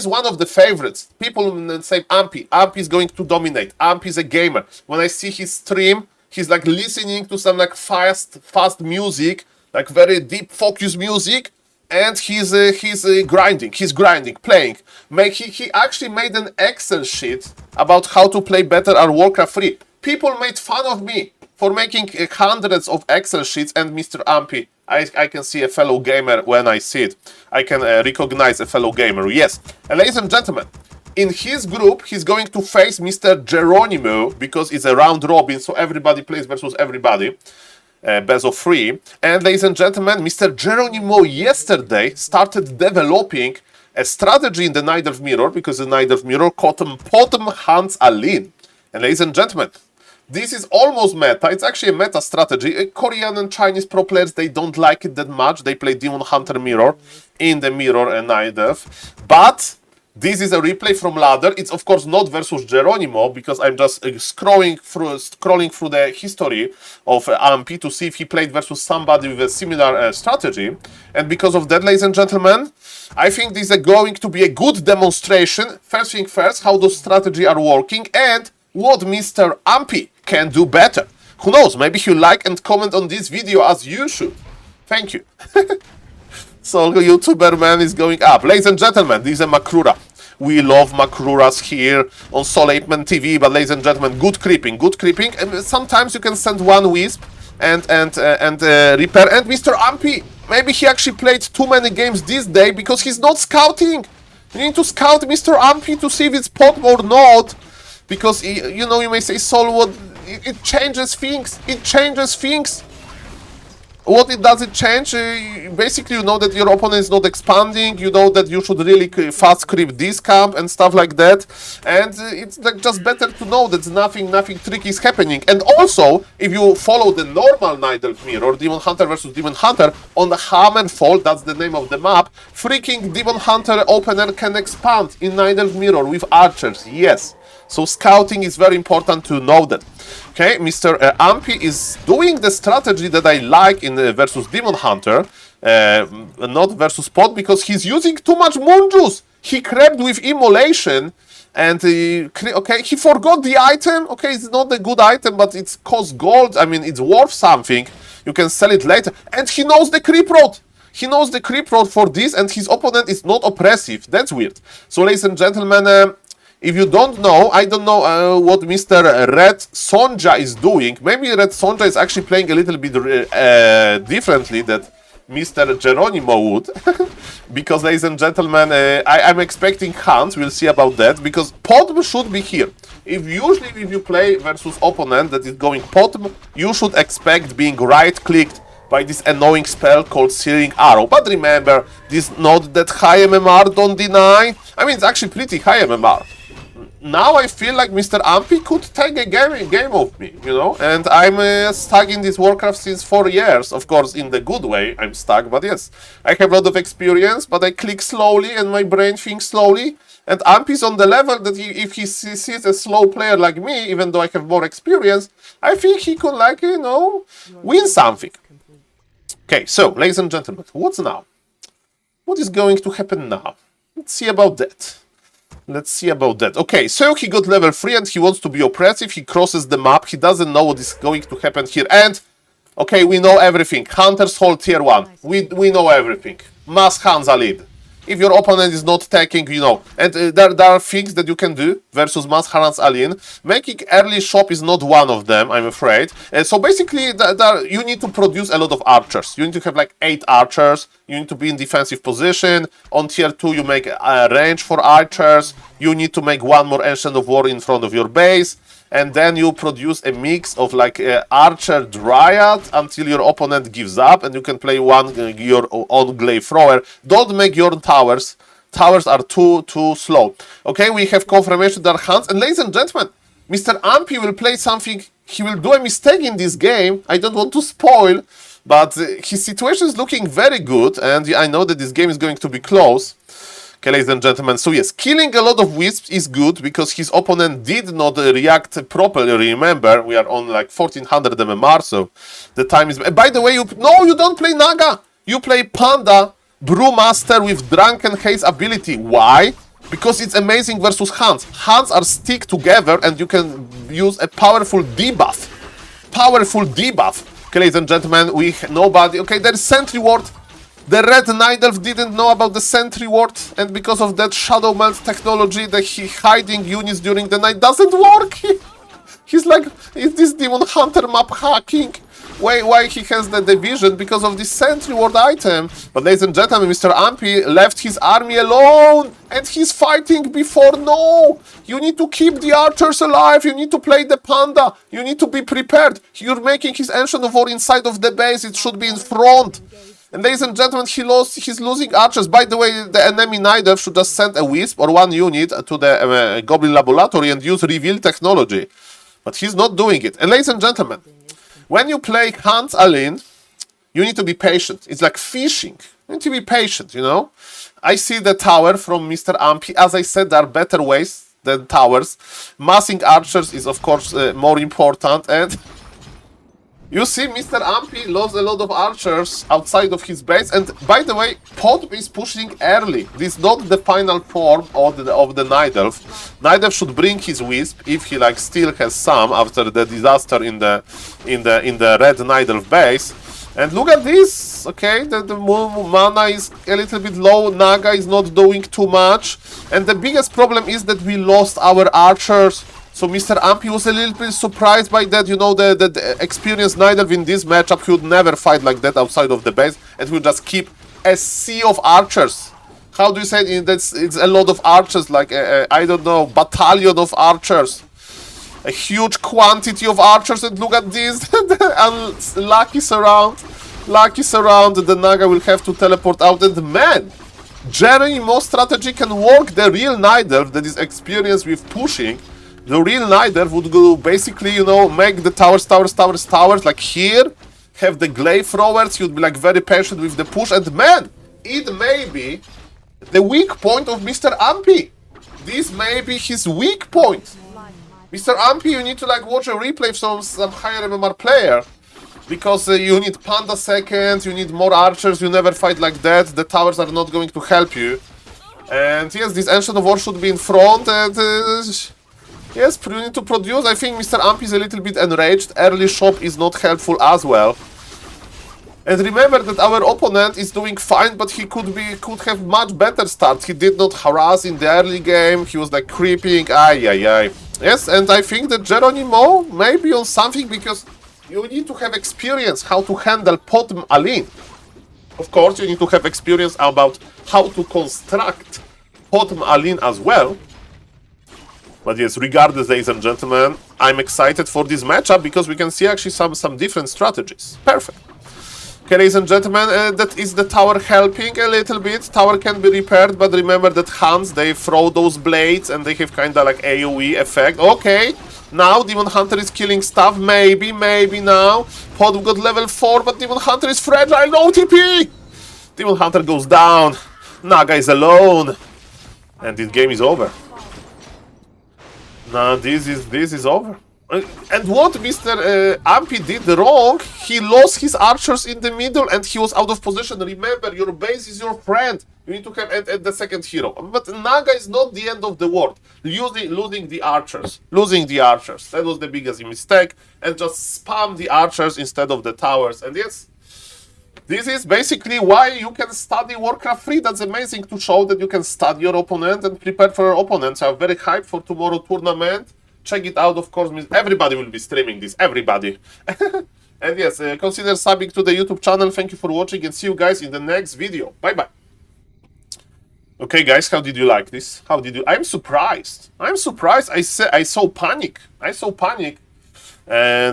one of the favorites. People say Ampy is going to dominate. Ampy is a gamer. When I see his stream, he's like listening to some like fast music, like very deep focus music, and he's grinding, playing. He actually made an Excel sheet about how to play better at Warcraft 3. People made fun of me for making hundreds of Excel sheets, and Mr. Ampy, I can see a fellow gamer when I see it. I can recognize a fellow gamer, yes. And ladies and gentlemen, In his group, he's going to face Mr. Geronimo because it's a round robin, so everybody plays versus everybody. Best of 3. And ladies and gentlemen, Mr. Geronimo yesterday started developing a strategy in the Night of Mirror because the Night of Mirror Potom Hans Alin. And ladies and gentlemen, this is almost meta. It's actually a meta strategy. Korean and Chinese pro players, they don't like it that much. They play Demon Hunter Mirror in the Mirror and Night of. But this is a replay from ladder. It's of course not versus Geronimo because I'm just scrolling through the history of AMP to see if he played versus somebody with a similar strategy. And because of that, ladies and gentlemen, I think this is going to be a good demonstration. First thing first, how those strategies are working and what Mr. Ampy can do better. Who knows? Maybe you like and comment on this video as you should. Thank you. So YouTuber man is going up. Ladies and gentlemen, this is a Makrura. We love Makruras here on SaulPlayerMan TV, but ladies and gentlemen, good creeping, good creeping. And sometimes you can send one wisp and repair. And Mr. Ampy, maybe he actually played too many games this day because he's not scouting. You need to scout Mr. Ampy to see if it's pot or not. Because, you know, you may say, Saul, what, it changes things. It changes things. What it does, it change? Basically, you know that your opponent is not expanding. You know that you should really fast creep this camp and stuff like that. And it's like just better to know that nothing tricky is happening. And also, if you follow the normal Night Elf Mirror, Demon Hunter versus Demon Hunter, on the Hammerfall, that's the name of the map, freaking Demon Hunter opener can expand in Night Elf Mirror with archers. Yes. So scouting is very important to know that. Okay, Mr. Ampy is doing the strategy that I like in versus Demon Hunter, not versus Pot, because he's using too much Moon Juice. He crept with Immolation, and okay, he forgot the item. Okay, it's not a good item, but it's cost gold. I mean, it's worth something. You can sell it later. And he knows the creep road. He knows the creep road for this, and his opponent is not oppressive. That's weird. So, ladies and gentlemen, if you don't know, I don't know what Mr. Red Sonja is doing. Maybe Red Sonja is actually playing a little bit differently than Mr. Geronimo would. Because, ladies and gentlemen, I'm expecting Hans. We'll see about that. Because Potom should be here. If you play versus opponent that is going Potom, you should expect being right-clicked by this annoying spell called Searing Arrow. But remember, this is not that high MMR, don't deny. I mean, it's actually pretty high MMR. Now I feel like Mr. Ampy could take a game of me, you know? And I'm stuck in this Warcraft since 4 years. Of course, in the good way, I'm stuck, but yes. I have a lot of experience, but I click slowly and my brain thinks slowly. And Ampy's on the level that if he sees a slow player like me, even though I have more experience, I think he could, like, you know, win something. Okay, so, ladies and gentlemen, what's now? What is going to happen now? Let's see about that. Let's see about that. Okay, so he got level 3 and he wants to be oppressive. He crosses the map. He doesn't know what is going to happen here. And, okay, we know everything. Hunter's Hall tier 1. We know everything. Mass Hansa lead. If your opponent is not taking, you know. And there are things that you can do versus Mass Hans Alien. Making early shop is not one of them, I'm afraid. So basically, you need to produce a lot of archers. You need to have like 8 archers. You need to be in defensive position. On tier 2, you make a range for archers. You need to make 1 more Ancient of War in front of your base. And then you produce a mix of like Archer Dryad until your opponent gives up, and you can play your own Glaive Thrower. Don't make your towers. Towers are too slow. Okay, we have confirmation that Hans, and ladies and gentlemen, Mr. Ampy will play something. He will do a mistake in this game. I don't want to spoil, but his situation is looking very good, and I know that this game is going to be close. Okay, ladies and gentlemen, so yes, killing a lot of wisps is good because his opponent did not react properly. Remember, we are on like 1400 MMR, so the time is... By the way, you don't play Naga! You play Panda, Brewmaster with Drunken Haze ability. Why? Because it's amazing versus Hans. Hans are stick together and you can use a powerful debuff. Powerful debuff. Okay, ladies and gentlemen, nobody... Okay, there is Sentry Ward. The Red Night Elf didn't know about the Sentry Ward, and because of that Shadow Melt technology, that hiding units during the night doesn't work. He's like, is this Demon Hunter map hacking? why he has the division, because of this sentry ward item. But ladies and gentlemen, Mr. Ampy left his army alone, and he's fighting before. No, you need to keep the archers alive. You need to play the panda. You need to be prepared. You're making his Ancient of War inside of the base. It should be in front. And ladies and gentlemen, he's losing archers. By the way, the enemy neither should just send a wisp or one unit to the Goblin Laboratory and use reveal technology. But he's not doing it. And ladies and gentlemen, when you play Hans Alin, you need to be patient. It's like fishing. You need to be patient, you know? I see the tower from Mr. Ampy. As I said, there are better ways than towers. Massing archers is, of course, more important. And you see, Mr. Ampy lost a lot of archers outside of his base. And by the way, Pod is pushing early. This is not the final form of the Night Elf. Night Elf should bring his wisp if he like still has some after the disaster in the red Night Elf base. And look at this. Okay, the mana is a little bit low. Naga is not doing too much. And the biggest problem is that we lost our archers. So Mr. Ampy was a little bit surprised by that. You know, the experienced Night Elf in this matchup, he would never fight like that outside of the base, and he would just keep a sea of archers. How do you say it? It's a lot of archers, like I don't know, battalion of archers. A huge quantity of archers, and look at this. Lucky surround. The Naga will have to teleport out, and man, Geronimo's strategy can work. The real Night Elf that is experienced with pushing, the real Night Elf would go basically, you know, make the towers, like here, have the glaive throwers. You'd be like very patient with the push, and man, it may be the weak point of Mr. Ampy. This may be his weak point. Mr. Ampy, you need to like watch a replay from some higher MMR player, because you need panda seconds, you need more archers, you never fight like that, the towers are not going to help you. And yes, this Ancient of War should be in front, and yes, you need to produce. I think Mr. Ampy is a little bit enraged. Early shop is not helpful as well. And remember that our opponent is doing fine, but he could have much better start. He did not harass in the early game. He was like creeping. Ay. Yes, and I think that Geronimo may be on something, because you need to have experience how to handle Potm Alin. Of course, you need to have experience about how to construct Potm Alin as well. But yes, regardless, ladies and gentlemen, I'm excited for this matchup, because we can see actually some different strategies. Perfect. Okay, ladies and gentlemen, that is the tower helping a little bit. Tower can be repaired, but remember that Hans, they throw those blades and they have kind of like AoE effect. Okay, now Demon Hunter is killing stuff. Maybe now. Pod got level 4, but Demon Hunter is fragile. No TP! Demon Hunter goes down. Naga is alone. And this game is over. Now this is over. And what Mr. Ampy did wrong, he lost his archers in the middle and he was out of position. Remember, your base is your friend. You need to have at the second hero. But Naga is not the end of the world. Losing the archers. That was the biggest mistake. And just spam the archers instead of the towers. And yes, this is basically why you can study Warcraft 3. That's amazing to show that you can study your opponent and prepare for your opponents. I'm very hyped for tomorrow tournament. Check it out, of course. Everybody will be streaming this. Everybody. And yes, consider subbing to the YouTube channel. Thank you for watching and see you guys in the next video. Bye-bye. Okay, guys, how did you like this? How did you... I'm surprised. I saw panic. And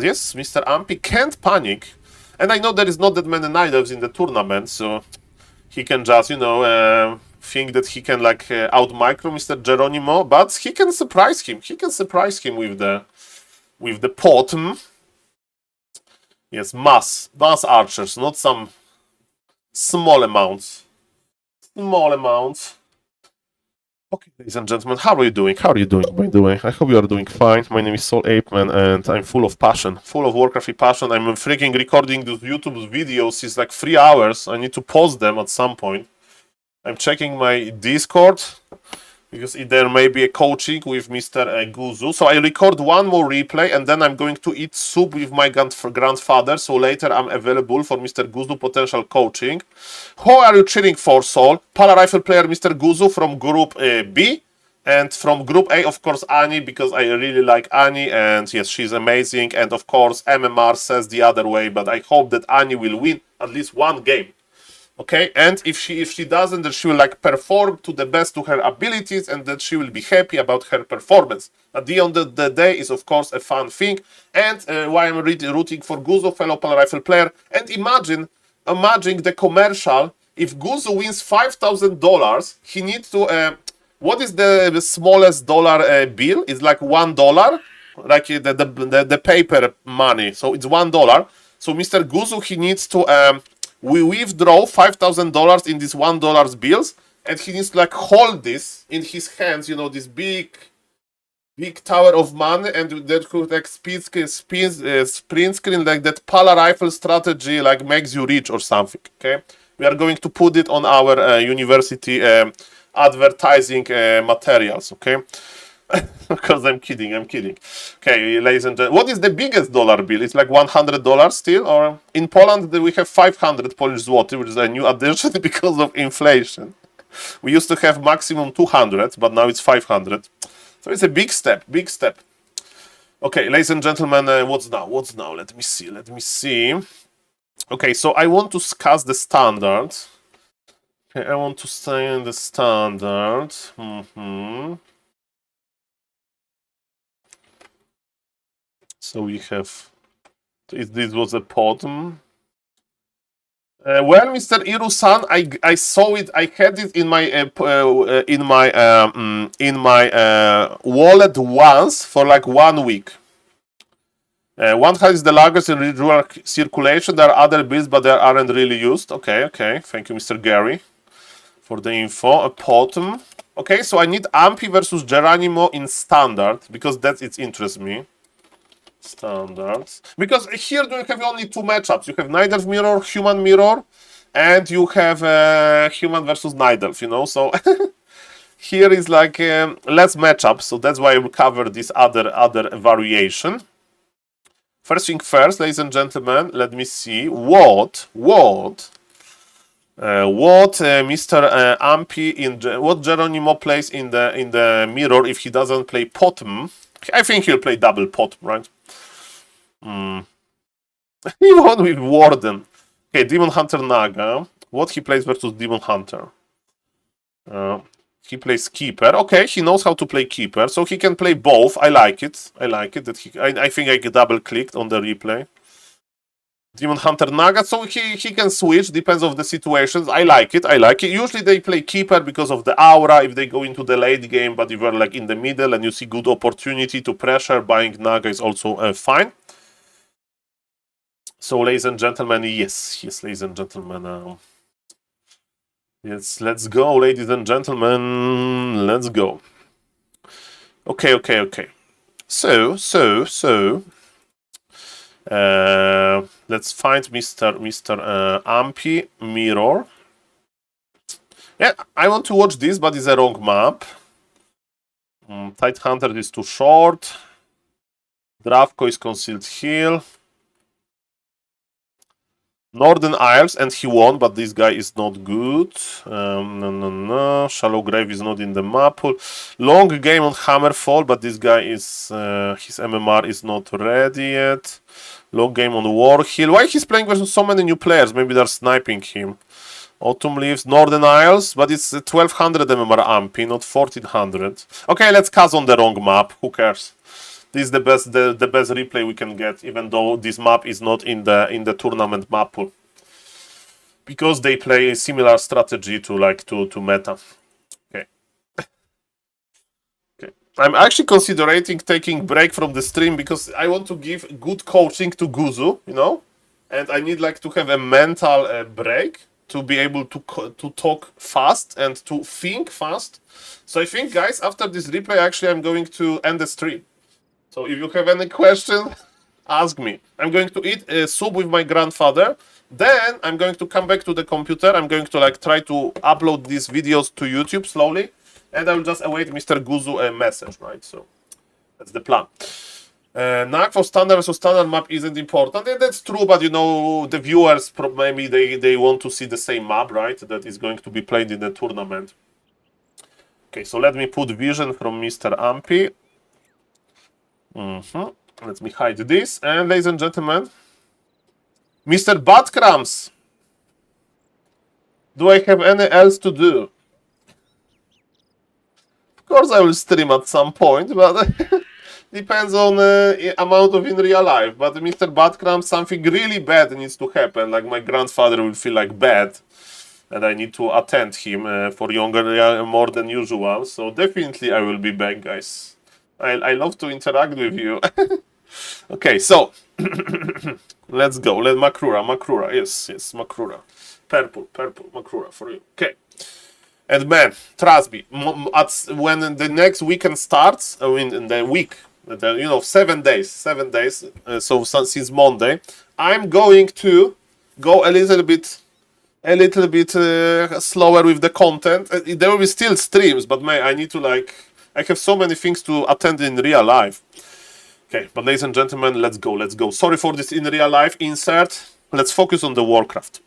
yes, Mr. Ampy can't panic. And I know there is not that many Night Elves in the tournament, so he can just, you know... think that he can like out-micro Mr. Geronimo, but he can surprise him. With the Potm. Yes, mass archers, not some small amounts. Okay, ladies and gentlemen, how are you doing? By the way? I hope you are doing fine. My name is SaulPlayerMan and I'm full of passion, full of Warcraft passion. I'm freaking recording those YouTube videos. It's like 3 hours. I need to post them at some point. I'm checking my Discord, because there may be a coaching with Mr. Guzu. So I record one more replay, and then I'm going to eat soup with my grandfather. So later I'm available for Mr. Guzu potential coaching. Who are you cheering for, Saul? Pala Rifle player Mr. Guzu from Group B. And from Group A, of course, Annie, because I really like Annie, and yes, she's amazing. And of course, MMR says the other way, but I hope that Annie will win at least one game. Okay, and if she doesn't, then she will like perform to the best to her abilities, and that she will be happy about her performance. At the end of the day, is of course a fun thing, and why I'm really rooting for Guzo, fellow Pal Rifle player. And imagine the commercial. If Guzo wins $5,000, he needs to. What is the smallest dollar bill? It's like $1, like the paper money. So it's $1. So Mr. Guzo, he needs to we withdraw $5,000 in these $1 bills, and he needs to like hold this in his hands. You know, this big tower of money, and that could like sprint screen like that. Pala rifle strategy like makes you rich or something. Okay, we are going to put it on our university advertising materials. Okay. Because I'm kidding. Okay, ladies and gentlemen, what is the biggest dollar bill? It's like $100 still, or in Poland we have 500 Polish zloty, which is a new addition because of inflation. We used to have maximum 200, but now it's 500. So it's a big step. Okay, ladies and gentlemen, what's now? Let me see. Okay, so I want to cast the standard. Okay, I want to stay in the standard. So we have. This was a bottom. Well, Mr. Iru-san, I saw it. I had it in my wallet once for like 1 week. One is the largest in residual circulation. There are other bills, but they aren't really used. Okay. Thank you, Mr. Gary, for the info. A bottom. Okay, so I need Ampi versus Geronimo in standard because it interests me. Standards. Because here you have only two matchups. You have Nidelf Mirror, Human Mirror, and you have Human versus Nidelf, you know. So here is like less matchups. So that's why I will cover this other variation. First thing first, ladies and gentlemen, let me see what Mr. Ampi what Geronimo plays in the mirror if he doesn't play Potom. I think he'll play double Potom, right? He won with Warden. Okay, Demon Hunter Naga. What he plays versus Demon Hunter? He plays Keeper. Okay, he knows how to play Keeper, so he can play both. I like it. I think I double clicked on the replay. Demon Hunter Naga, so he can switch, depends on the situations. I like it. Usually they play Keeper because of the aura if they go into the late game, but if you're like in the middle and you see good opportunity to pressure, buying Naga is also fine. So, ladies and gentlemen, yes, ladies and gentlemen, yes, let's go, ladies and gentlemen, let's go. Okay. So, let's find Mr. Ampi Mirror. Yeah, I want to watch this, but it's a wrong map. Tide Hunter is too short. Dravko is Concealed Hill. Northern Isles, and he won, but this guy is not good. No. Shallow Grave is not in the map pool. Long game on Hammerfall, but this guy is his MMR is not ready yet. Long game on Warhill. Why he's playing versus so many new players? Maybe they're sniping him. Autumn Leaves, Northern Isles, but it's 1200 MMR Ampi, not 1400. Okay, let's cast on the wrong map. Who cares? This is the best replay we can get, even though this map is not in the tournament map pool, because they play a similar strategy to meta. Okay. I'm actually considering taking break from the stream because I want to give good coaching to Guzu, you know, and I need to have a mental break to be able to talk fast and to think fast. So I think, guys, after this replay, actually, I'm going to end the stream. So if you have any question, ask me. I'm going to eat soup with my grandfather. Then I'm going to come back to the computer. I'm going to try to upload these videos to YouTube slowly. And I will just await Mr. Guzu message, right? So that's the plan. NAC for standard versus standard map isn't important. And that's true, but you know, the viewers, maybe they want to see the same map, right? That is going to be played in the tournament. Okay, so let me put vision from Mr. Ampy. Let me hide this. And ladies and gentlemen, Mr. Buttcrumbs. Do I have any else to do? Of course I will stream at some point, but depends on amount of in real life. But Mr. Buttcrumbs, something really bad needs to happen. Like my grandfather will feel like bad. And I need to attend him for younger, more than usual. So definitely I will be back, guys. I love to interact with you. Okay, so let's go. Let Makrura. Yes, Makrura. Purple, Makrura for you. Okay. And man, trust me, when the next weekend starts, in the week, 7 days, so since Monday, I'm going to go a little bit slower with the content. There will be still streams, but man, I need to I have so many things to attend in real life. Okay, but ladies and gentlemen, let's go. Sorry for this in real life insert. Let's focus on the Warcraft.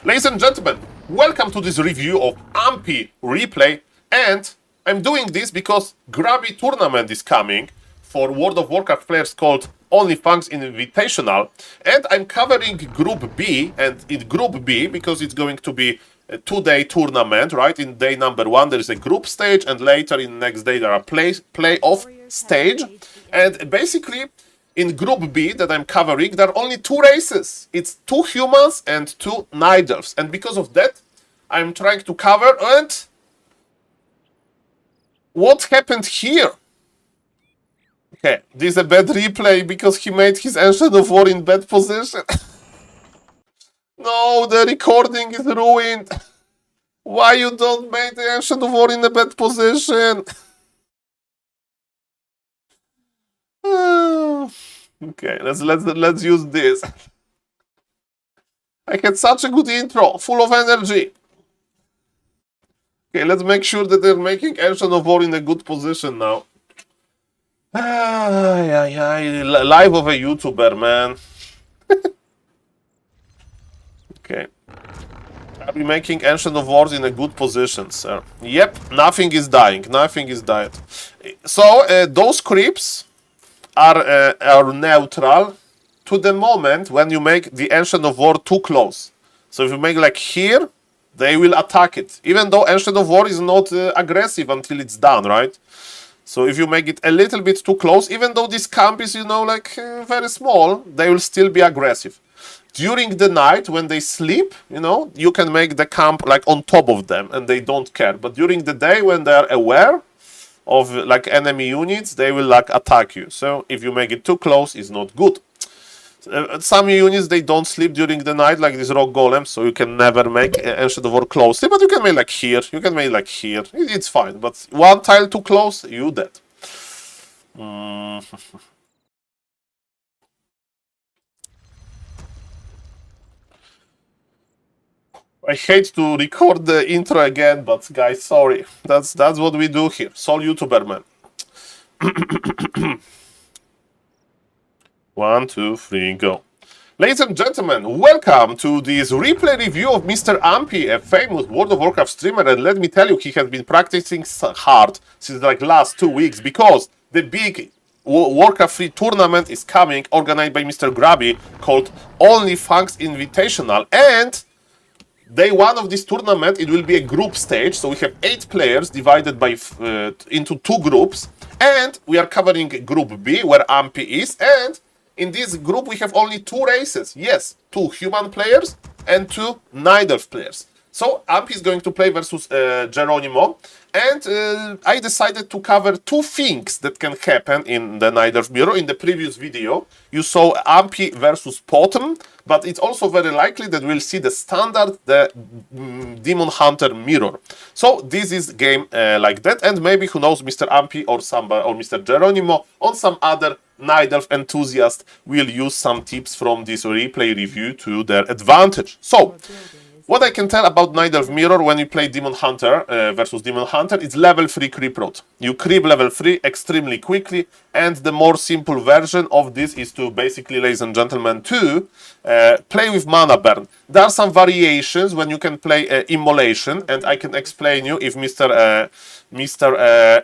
Ladies and gentlemen, welcome to this review of Ampy replay, and I'm doing this because Grabby tournament is coming for World of Warcraft players called OnlyFangs Invitational, and I'm covering Group B, and in Group B, because it's going to be a 2-day tournament, right? In day number 1 there is a group stage, and later in the next day there are playoff stage, and basically in Group B that I'm covering there are only 2 races. It's 2 humans and 2 night elves, and because of that I'm trying to cover. And what happened here? Okay, this is a bad replay because he made his Ancient of War in bad position. No, the recording is ruined. Why you don't make the Ancient of War in a bad position? Okay, let's use this. I had such a good intro, full of energy. Okay, let's make sure that they're making Ancient of War in a good position now. Life of a YouTuber, man. Okay. Are we making Ancient of Wars in a good position, sir? Yep, nothing is dying. So, those creeps are neutral to the moment when you make the Ancient of War too close. So if you make like here, they will attack it. Even though Ancient of War is not aggressive until it's done, right? So if you make it a little bit too close, even though this camp is, very small, they will still be aggressive. During the night, when they sleep, you can make the camp like on top of them and they don't care. But during the day, when they are aware of enemy units, they will attack you. So if you make it too close, it's not good. Some units, they don't sleep during the night, like this rock golem, so you can never make Ancient of War closely, but you can make here, it's fine, but one tile too close, you dead. I hate to record the intro again, but guys, sorry, that's what we do here. Soul YouTuber man. 1, 2, 3, go. Ladies and gentlemen, welcome to this replay review of Mr. Ampy, a famous World of Warcraft streamer, and let me tell you, he has been practicing hard since last 2 weeks, because the big Warcraft 3 tournament is coming, organized by Mr. Grabby, called OnlyFangs Invitational, and day 1 of this tournament, it will be a group stage, so we have 8 players divided by into 2 groups, and we are covering Group B, where Ampy is, and in this group we have only 2 races. Yes, 2 human players and 2 night elf players. So Ampy is going to play versus Geronimo, and I decided to cover 2 things that can happen in the night elf mirror. In the previous video you saw Ampy versus Potom, but it's also very likely that we'll see the standard, the Demon Hunter mirror. So this is game like that, and maybe, who knows, Mr. Ampy or Mr. Geronimo or some other night elf enthusiast will use some tips from this replay review to their advantage. So What I can tell about Night Elf Mirror when you play Demon Hunter versus Demon Hunter, it's level 3 creep route. You creep level 3 extremely quickly, and the more simple version of this is to basically, ladies and gentlemen, to play with mana burn. There are some variations when you can play Immolation, and I can explain you if Mr.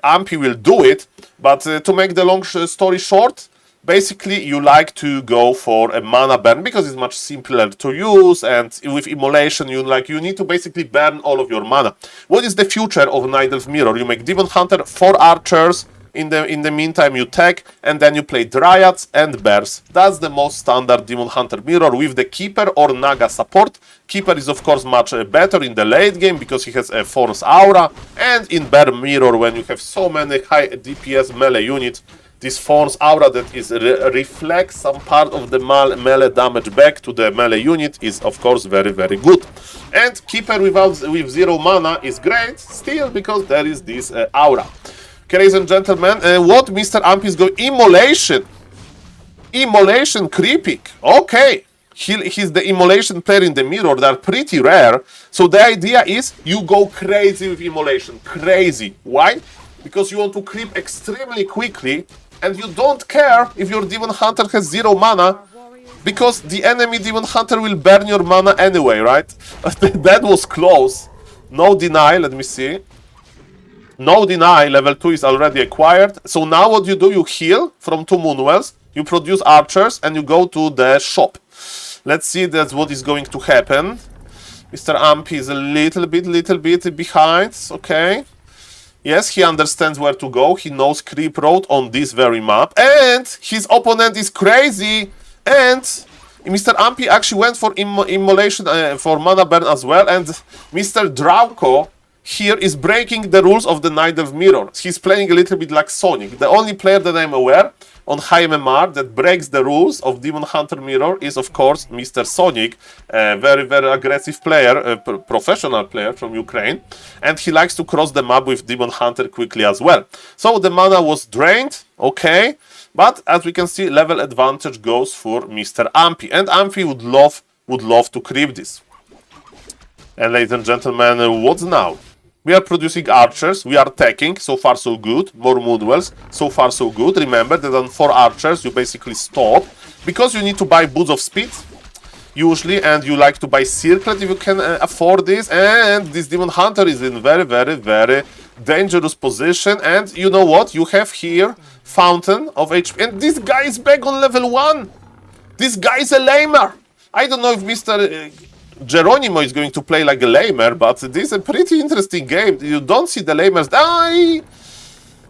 Ampy will do it, but to make the long story short, basically, you like to go for a mana burn because it's much simpler to use, and with Immolation, you need to basically burn all of your mana. What is the future of Night Elf Mirror? You make Demon Hunter, 4 archers. In the meantime, you tech, and then you play Dryads and Bears. That's the most standard Demon Hunter Mirror with the Keeper or Naga support. Keeper is of course much better in the late game because he has a Force Aura, and in Bear Mirror, when you have so many high DPS melee units, this Force Aura that is reflects some part of the melee damage back to the melee unit is of course very, very good. And Keeper with 0 mana is great still because there is this aura. Okay, ladies and gentlemen, what Mr. Amp is going... Immolation! Immolation creeping. Okay. He's the Immolation player in the mirror. They're pretty rare. So the idea is you go crazy with Immolation. Crazy. Why? Because you want to creep extremely quickly, and you don't care if your Demon Hunter has 0 mana, because the enemy Demon Hunter will burn your mana anyway, right? That was close. No deny, let me see. No deny, level 2 is already acquired. So now what you do, you heal from 2 Moonwells, you produce archers, and you go to the shop. Let's see that's what is going to happen. Mr. Amp is a little bit behind, okay. Yes, he understands where to go, he knows Creep Road on this very map, and his opponent is crazy, and Mr. Ampy actually went for Immolation, for mana burn as well, and Mr. Drauko here is breaking the rules of the Night Elf Mirror. He's playing a little bit like Sonic. The only player that I'm aware on high MMR that breaks the rules of Demon Hunter Mirror is of course Mr. Sonic, a very, very aggressive player, a professional player from Ukraine, and he likes to cross the map with Demon Hunter quickly as well. So the mana was drained, okay, but as we can see, level advantage goes for Mr. Ampy, and Ampy would love to creep this. And ladies and gentlemen, what's now? We are producing archers, we are teching, so far so good. More Moonwells, so far so good. Remember that on 4 archers you basically stop, because you need to buy Boots of Speed, usually, and you like to buy Circlet if you can afford this, and this Demon Hunter is in very, very, very dangerous position, and you know what? You have here Fountain of HP, and this guy is back on level 1! This guy is a lamer! I don't know if Mr. Geronimo is going to play like a lamer, but this is a pretty interesting game. You don't see the lamers die.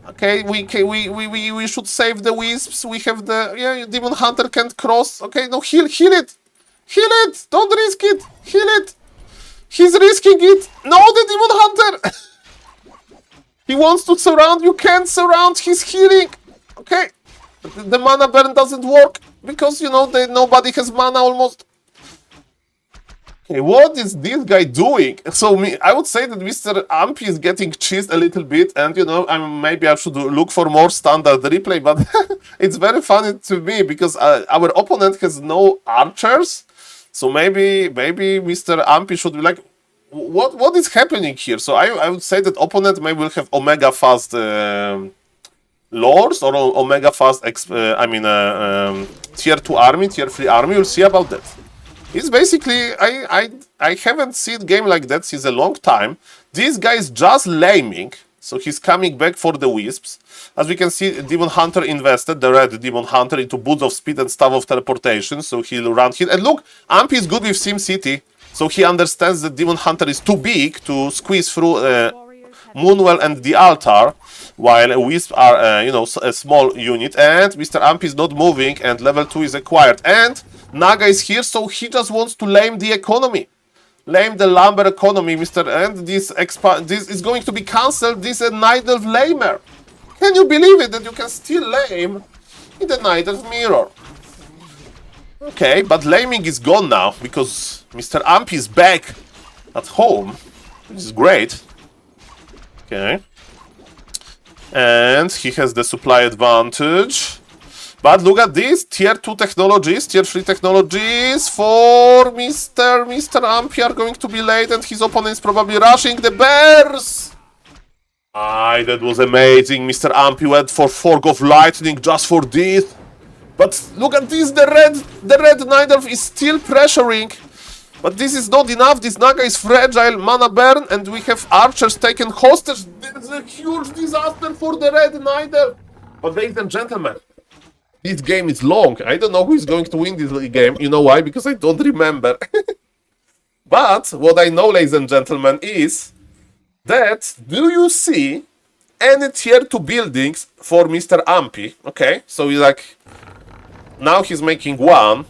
Okay, we should save the wisps. We have the Demon Hunter can't cross. Okay, no, heal it, don't risk it, heal it. He's risking it. No, the Demon Hunter. He wants to surround. You can't surround. He's healing. Okay, the mana burn doesn't work because you know nobody has mana almost. Okay, what is this guy doing? So I would say that Mr. Ampy is getting cheesed a little bit, and you know, maybe I should look for more standard replay, but it's very funny to me because our opponent has no archers, so maybe Mr. Ampy should be like, what is happening here? So I would say that opponent maybe will have Omega fast lords or Omega fast tier 2 army, tier 3 army. We'll see about that. It's basically, I haven't seen a game like that since a long time. This guy is just laming, so he's coming back for the wisps. As we can see, Demon Hunter invested, the red Demon Hunter, into Boots of Speed and Staff of Teleportation, so he'll run here. And look, Ampy is good with SimCity, so he understands that Demon Hunter is too big to squeeze through Moonwell and the altar, while Wisp are, a small unit, and Mr. Ampy is not moving, and level 2 is acquired. And Naga is here, so he just wants to lame the economy. Lame the lumber economy, and this is going to be cancelled. This is a Night Elf lamer. Can you believe it, that you can still lame in the Night Elf Mirror? Okay, but laming is gone now, because Mr. Ampy is back at home, which is great. Okay. And he has the supply advantage. But look at this, tier 2 technologies, tier 3 technologies for Mr. Ampy are going to be late and his opponent is probably rushing the bears. Aye, that was amazing. Mr. Ampy went for Fork of Lightning just for this. But look at this, the red Night Elf is still pressuring. But this is not enough, this Naga is fragile, mana burn, and we have archers taken hostage. There's a huge disaster for the red Night Elf. But ladies and gentlemen, this game is long. I don't know who is going to win this game. You know why? Because I don't remember. But what I know, ladies and gentlemen, is that do you see any tier 2 buildings for Mr. Ampy? Okay, so he's like, now he's making one.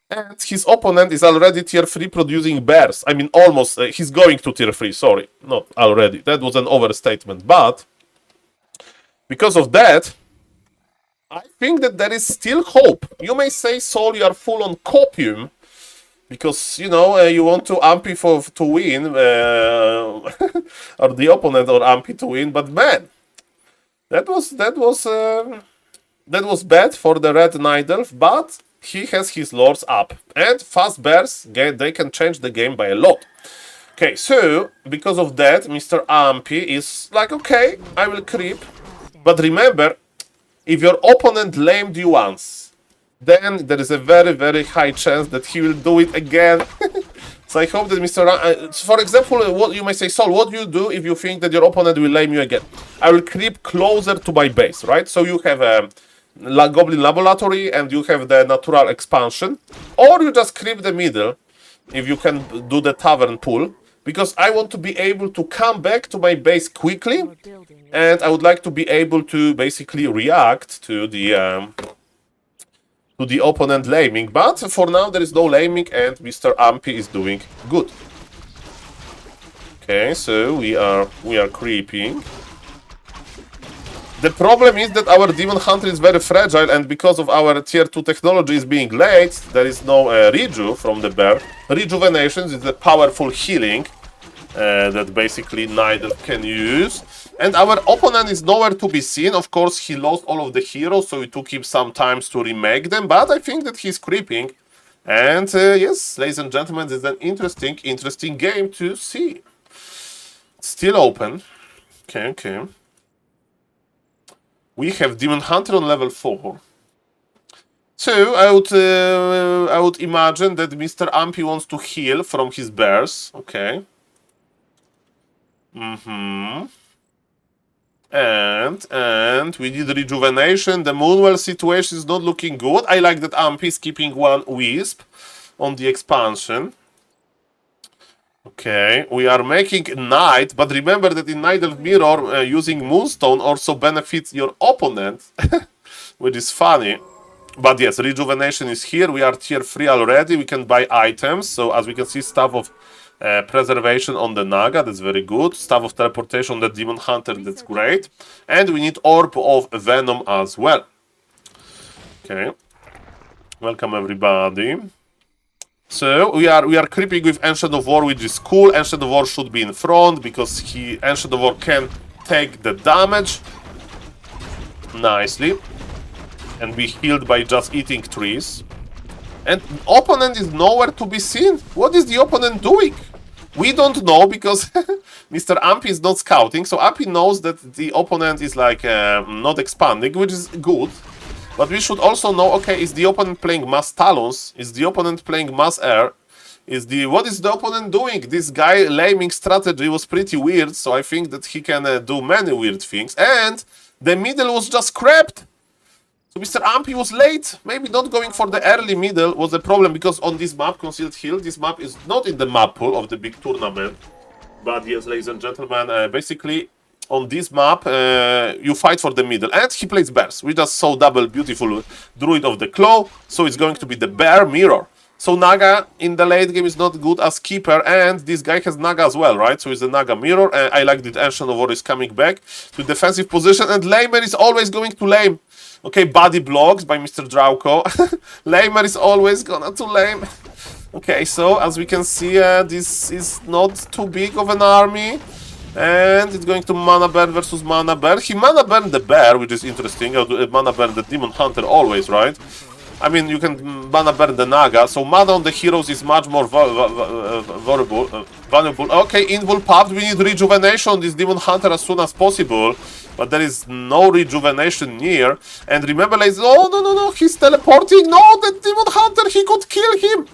And his opponent is already tier 3 producing bears. I mean, almost. He's going to tier 3, sorry. Not already. That was an overstatement. But because of that, I think that there is still hope. You may say, Saul, you are full on copium. Because, you know, you want to Ampy to win. Or the opponent or Ampy to win. But man, that was bad for the red Night Elf. But he has his lords up. And fast bears, they can change the game by a lot. Okay, so, because of that, Mr. Ampy is like, okay, I will creep. But remember, if your opponent lamed you once, then there is a very, very high chance that he will do it again. So I hope that for example, what you may say, Saul, what do you do if you think that your opponent will lame you again? I will creep closer to my base, right? So you have a Goblin Laboratory and you have the natural expansion, or you just creep the middle if you can do the tavern pull, because I want to be able to come back to my base quickly, and I would like to be able to basically react to the opponent laming. But for now there is no laming and Mr. Ampy is doing good. Okay, so we are creeping. The problem is that our Demon Hunter is very fragile, and because of our tier 2 technology is being late, there is no reju from the bear. Rejuvenation is a powerful healing that basically Night Elf can use. And our opponent is nowhere to be seen. Of course, he lost all of the heroes, so it took him some time to remake them, but I think that he's creeping. And yes, ladies and gentlemen, it's an interesting game to see. Still open. Okay. We have Demon Hunter on level 4. So I would imagine that Mr. Ampy wants to heal from his bears. Okay. And we need rejuvenation. The Moonwell situation is not looking good. I like that Ampy is keeping one wisp on the expansion. Okay, we are making Night, but remember that in Night Elf Mirror, using Moonstone also benefits your opponent, which is funny. But yes, rejuvenation is here. We are tier 3 already. We can buy items. So as we can see, Staff of Preservation on the Naga, that's very good. Staff of Teleportation on the Demon Hunter, that's great. And we need Orb of Venom as well. Okay, welcome everybody. So we are creeping with Ancient of War, which is cool. Ancient of War should be in front because Ancient of War can take the damage nicely and be healed by just eating trees. And opponent is nowhere to be seen. What is the opponent doing? We don't know because Mr. Ampy is not scouting. So Ampy knows that the opponent is like not expanding, which is good. But we should also know, okay, is the opponent playing Mass Talons? Is the opponent playing Mass Air? What is the opponent doing? This guy laming strategy was pretty weird, so I think that he can do many weird things. And the middle was just scrapped. So Mr. Ampy was late. Maybe not going for the early middle was a problem, because on this map, Concealed Hill, this map is not in the map pool of the big tournament. But yes, ladies and gentlemen, basically on this map, you fight for the middle. And he plays bears. We just saw double beautiful Druid of the Claw. So it's going to be the bear mirror. So Naga in the late game is not good as keeper. And this guy has Naga as well, right? So it's the Naga mirror. I like that Ancient of War is coming back to defensive position. And Lamer is always going to lame. Okay, body blocks by Mr. Drauko. Lamer is always gonna to lame. Okay, so as we can see, this is not too big of an army. And it's going to Mana Burn versus Mana Burn. He Mana Burn the bear, which is interesting. Mana Burn the Demon Hunter always, right? I mean, you can Mana Burn the Naga, so mana on the heroes is much more valuable. Okay, Invul popped. We need rejuvenation on this Demon Hunter as soon as possible. But there is no rejuvenation near. And remember, like, oh, no, he's teleporting. No, the Demon Hunter, he could kill him.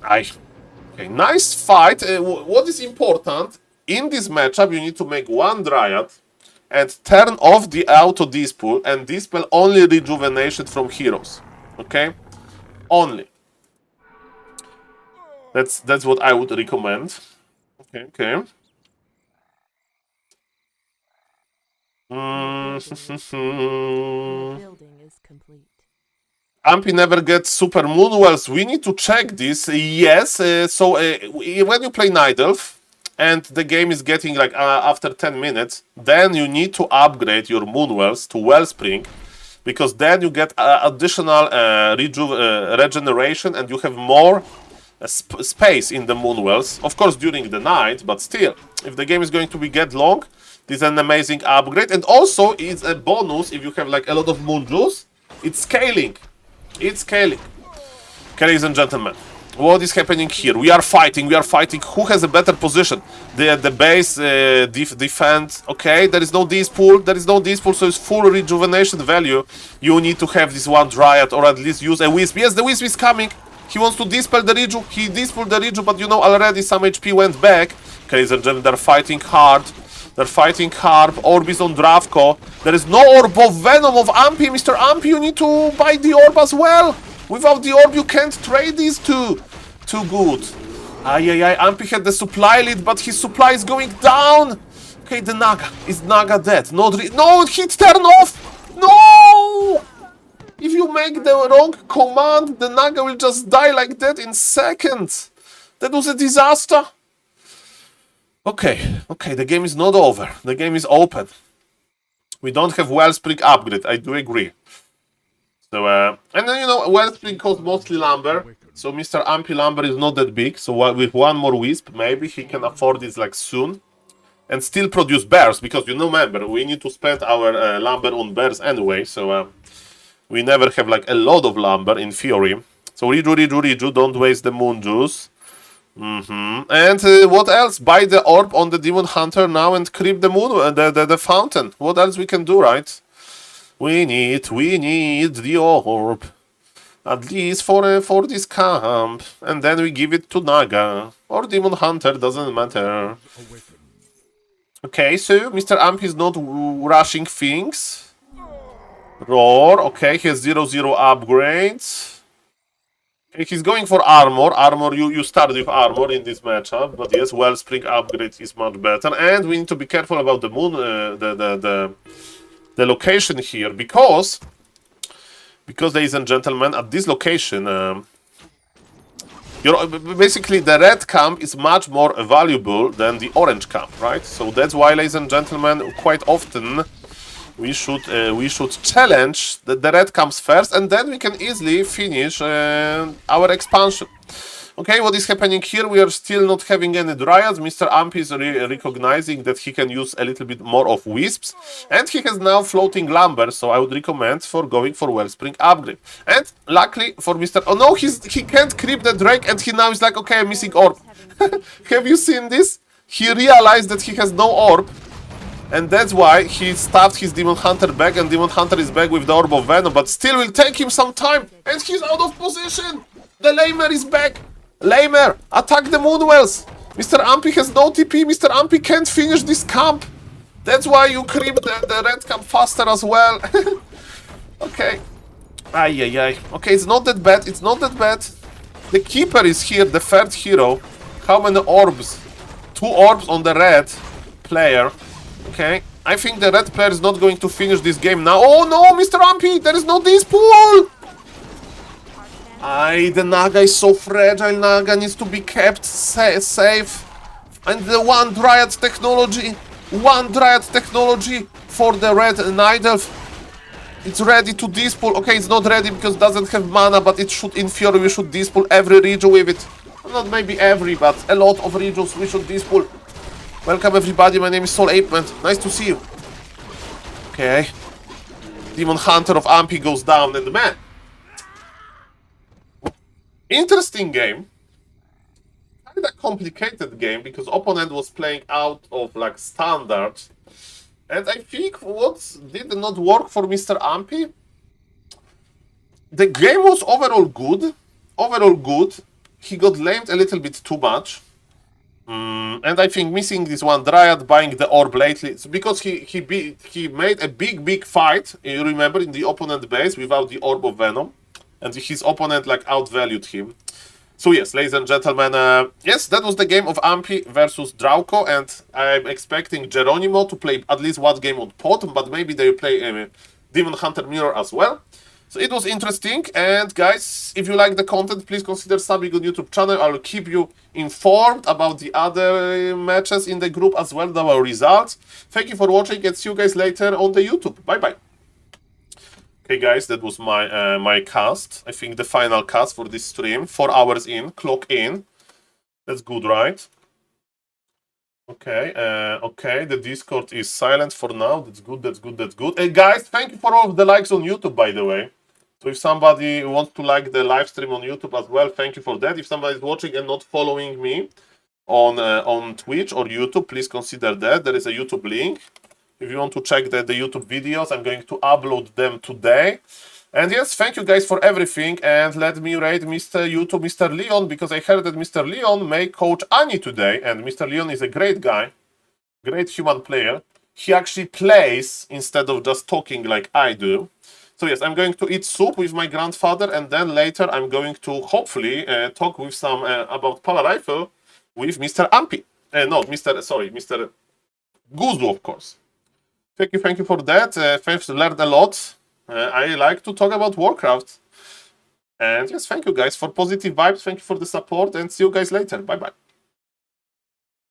Okay, nice fight. What is important? In this matchup, you need to make one Dryad and turn off the auto dispel and dispel only rejuvenation from heroes. Okay? Only. That's what I would recommend. Okay. Building is complete. Ampy never gets super moonwells. We need to check this. Yes, when you play Night Elf, and the game is getting like after 10 minutes, then you need to upgrade your Moonwells to Wellspring, because then you get additional regeneration and you have more space in the Moonwells. Of course during the night, but still, if the game is going to get long, this is an amazing upgrade. And also it's a bonus if you have like a lot of Moon Juice. It's scaling. Okay, ladies and gentlemen. What is happening here? We are fighting. Who has a better position? The base defend. Okay, there is no dispel, so it's full rejuvenation value. You need to have this one Dryad, or at least use a Wisp. Yes, the Wisp is coming. He wants to dispel the reju. He dispelled the reju, but you know already some HP went back. Okay, ladies and gentlemen, they're fighting hard. Orb is on Dravko. There is no Orb of Venom of Ampy. Mr. Ampy, you need to buy the Orb as well. Without the Orb, you can't trade these two. Too good. Ampy had the supply lead, but his supply is going down. Okay, the Naga. Is Naga dead? No, hit turn off. No! If you make the wrong command, the Naga will just die like that in seconds. That was a disaster. Okay, the game is not over. The game is open. We don't have Wellspring upgrade, I do agree. So, and then, you know, Wellspring costs mostly lumber. So Mr. Ampy lumber is not that big. So with one more Wisp, maybe he can afford it like soon. And still produce bears, because you know, remember, we need to spend our lumber on bears anyway. So we never have like a lot of lumber in theory. So reju, don't waste the Moon Juice. And what else? Buy the orb on the Demon Hunter now and creep the moon, the fountain. What else we can do, right? We need the orb, at least for this camp, and then we give it to Naga or Demon Hunter. Doesn't matter. Okay, so Mr. Amp is not rushing things. Roar. Okay, he has 0/0 upgrades. He's going for armor. You start with armor in this matchup, but yes, Wellspring upgrade is much better. And we need to be careful about the moon, the location here, because ladies and gentlemen, at this location, basically the red camp is much more valuable than the orange camp, right? So that's why, ladies and gentlemen, quite often we should challenge the red camps first, and then we can easily finish our expansion. Okay, what is happening here? We are still not having any Dryads. Mr. Amp is recognizing that he can use a little bit more of Wisps, and he has now floating lumber, so I would recommend for going for Wellspring upgrade. And luckily for Mr. Oh no, he can't creep the Drake, and he now is like, okay, I'm missing orb. Have you seen this? He realized that he has no orb, and that's why he stabbed his Demon Hunter back, and Demon Hunter is back with the Orb of Venom, but still will take him some time, and he's out of position! The Lamer is back! Lamer, attack the Moonwells! Mr. Ampy has no TP, Mr. Ampy can't finish this camp! That's why you creep the red camp faster as well. Okay. Okay, it's not that bad, The Keeper is here, the third hero. How many orbs? 2 orbs on the red player. Okay, I think the red player is not going to finish this game now. Oh no, Mr. Ampy, there is no Dispool! The Naga is so fragile. Naga needs to be kept safe. And the one Dryad technology for the red Night Elf. It's ready to Dispool. Okay, it's not ready because it doesn't have mana, but it should, in theory, we should Dispool every reju with it. Not maybe every, but a lot of rejus we should Dispool. Welcome everybody, my name is SaulPlayerMan. Nice to see you. Okay. Demon Hunter of Ampy goes down, and man. Interesting game. Kinda complicated game because opponent was playing out of like standard. And I think what did not work for Mr. Ampy. The game was overall good. Overall good. He got lamed a little bit too much. And I think missing this one Dryad, buying the orb lately, so because he made a big fight, you remember, in the opponent base without the orb of Venom, and his opponent like outvalued him. So yes, ladies and gentlemen, yes, that was the game of Ampy versus Drauko, and I'm expecting Geronimo to play at least one game on pot, but maybe they play Demon Hunter Mirror as well. So it was interesting, and guys, if you like the content, please consider subbing on YouTube channel. I'll keep you informed about the other matches in the group as well, our results. Thank you for watching, and see you guys later on the YouTube. Bye bye. Okay guys, that was my my cast. I think the final cast for this stream. 4 hours in, clock in. That's good, right? Okay, okay, the Discord is silent for now. That's good, that's good, that's good. Hey guys, thank you for all of the likes on YouTube, by the way. So if somebody wants to like the live stream on YouTube as well, thank you for that. If somebody is watching and not following me on Twitch or YouTube, please consider that. There is a YouTube link. If you want to check the YouTube videos, I'm going to upload them today. And yes, thank you guys for everything. And let me rate Mr. YouTube, Mr. Leon, because I heard that Mr. Leon may coach Annie today. And Mr. Leon is a great guy, great human player. He actually plays instead of just talking like I do. So yes, I'm going to eat soup with my grandfather, and then later I'm going to hopefully talk with some about Pala Rifle with Mr. Ampy. Mr. Guzu, of course. Thank you for that. Thanks, learned a lot. I like to talk about Warcraft. And yes, thank you guys for positive vibes. Thank you for the support, and see you guys later. Bye bye.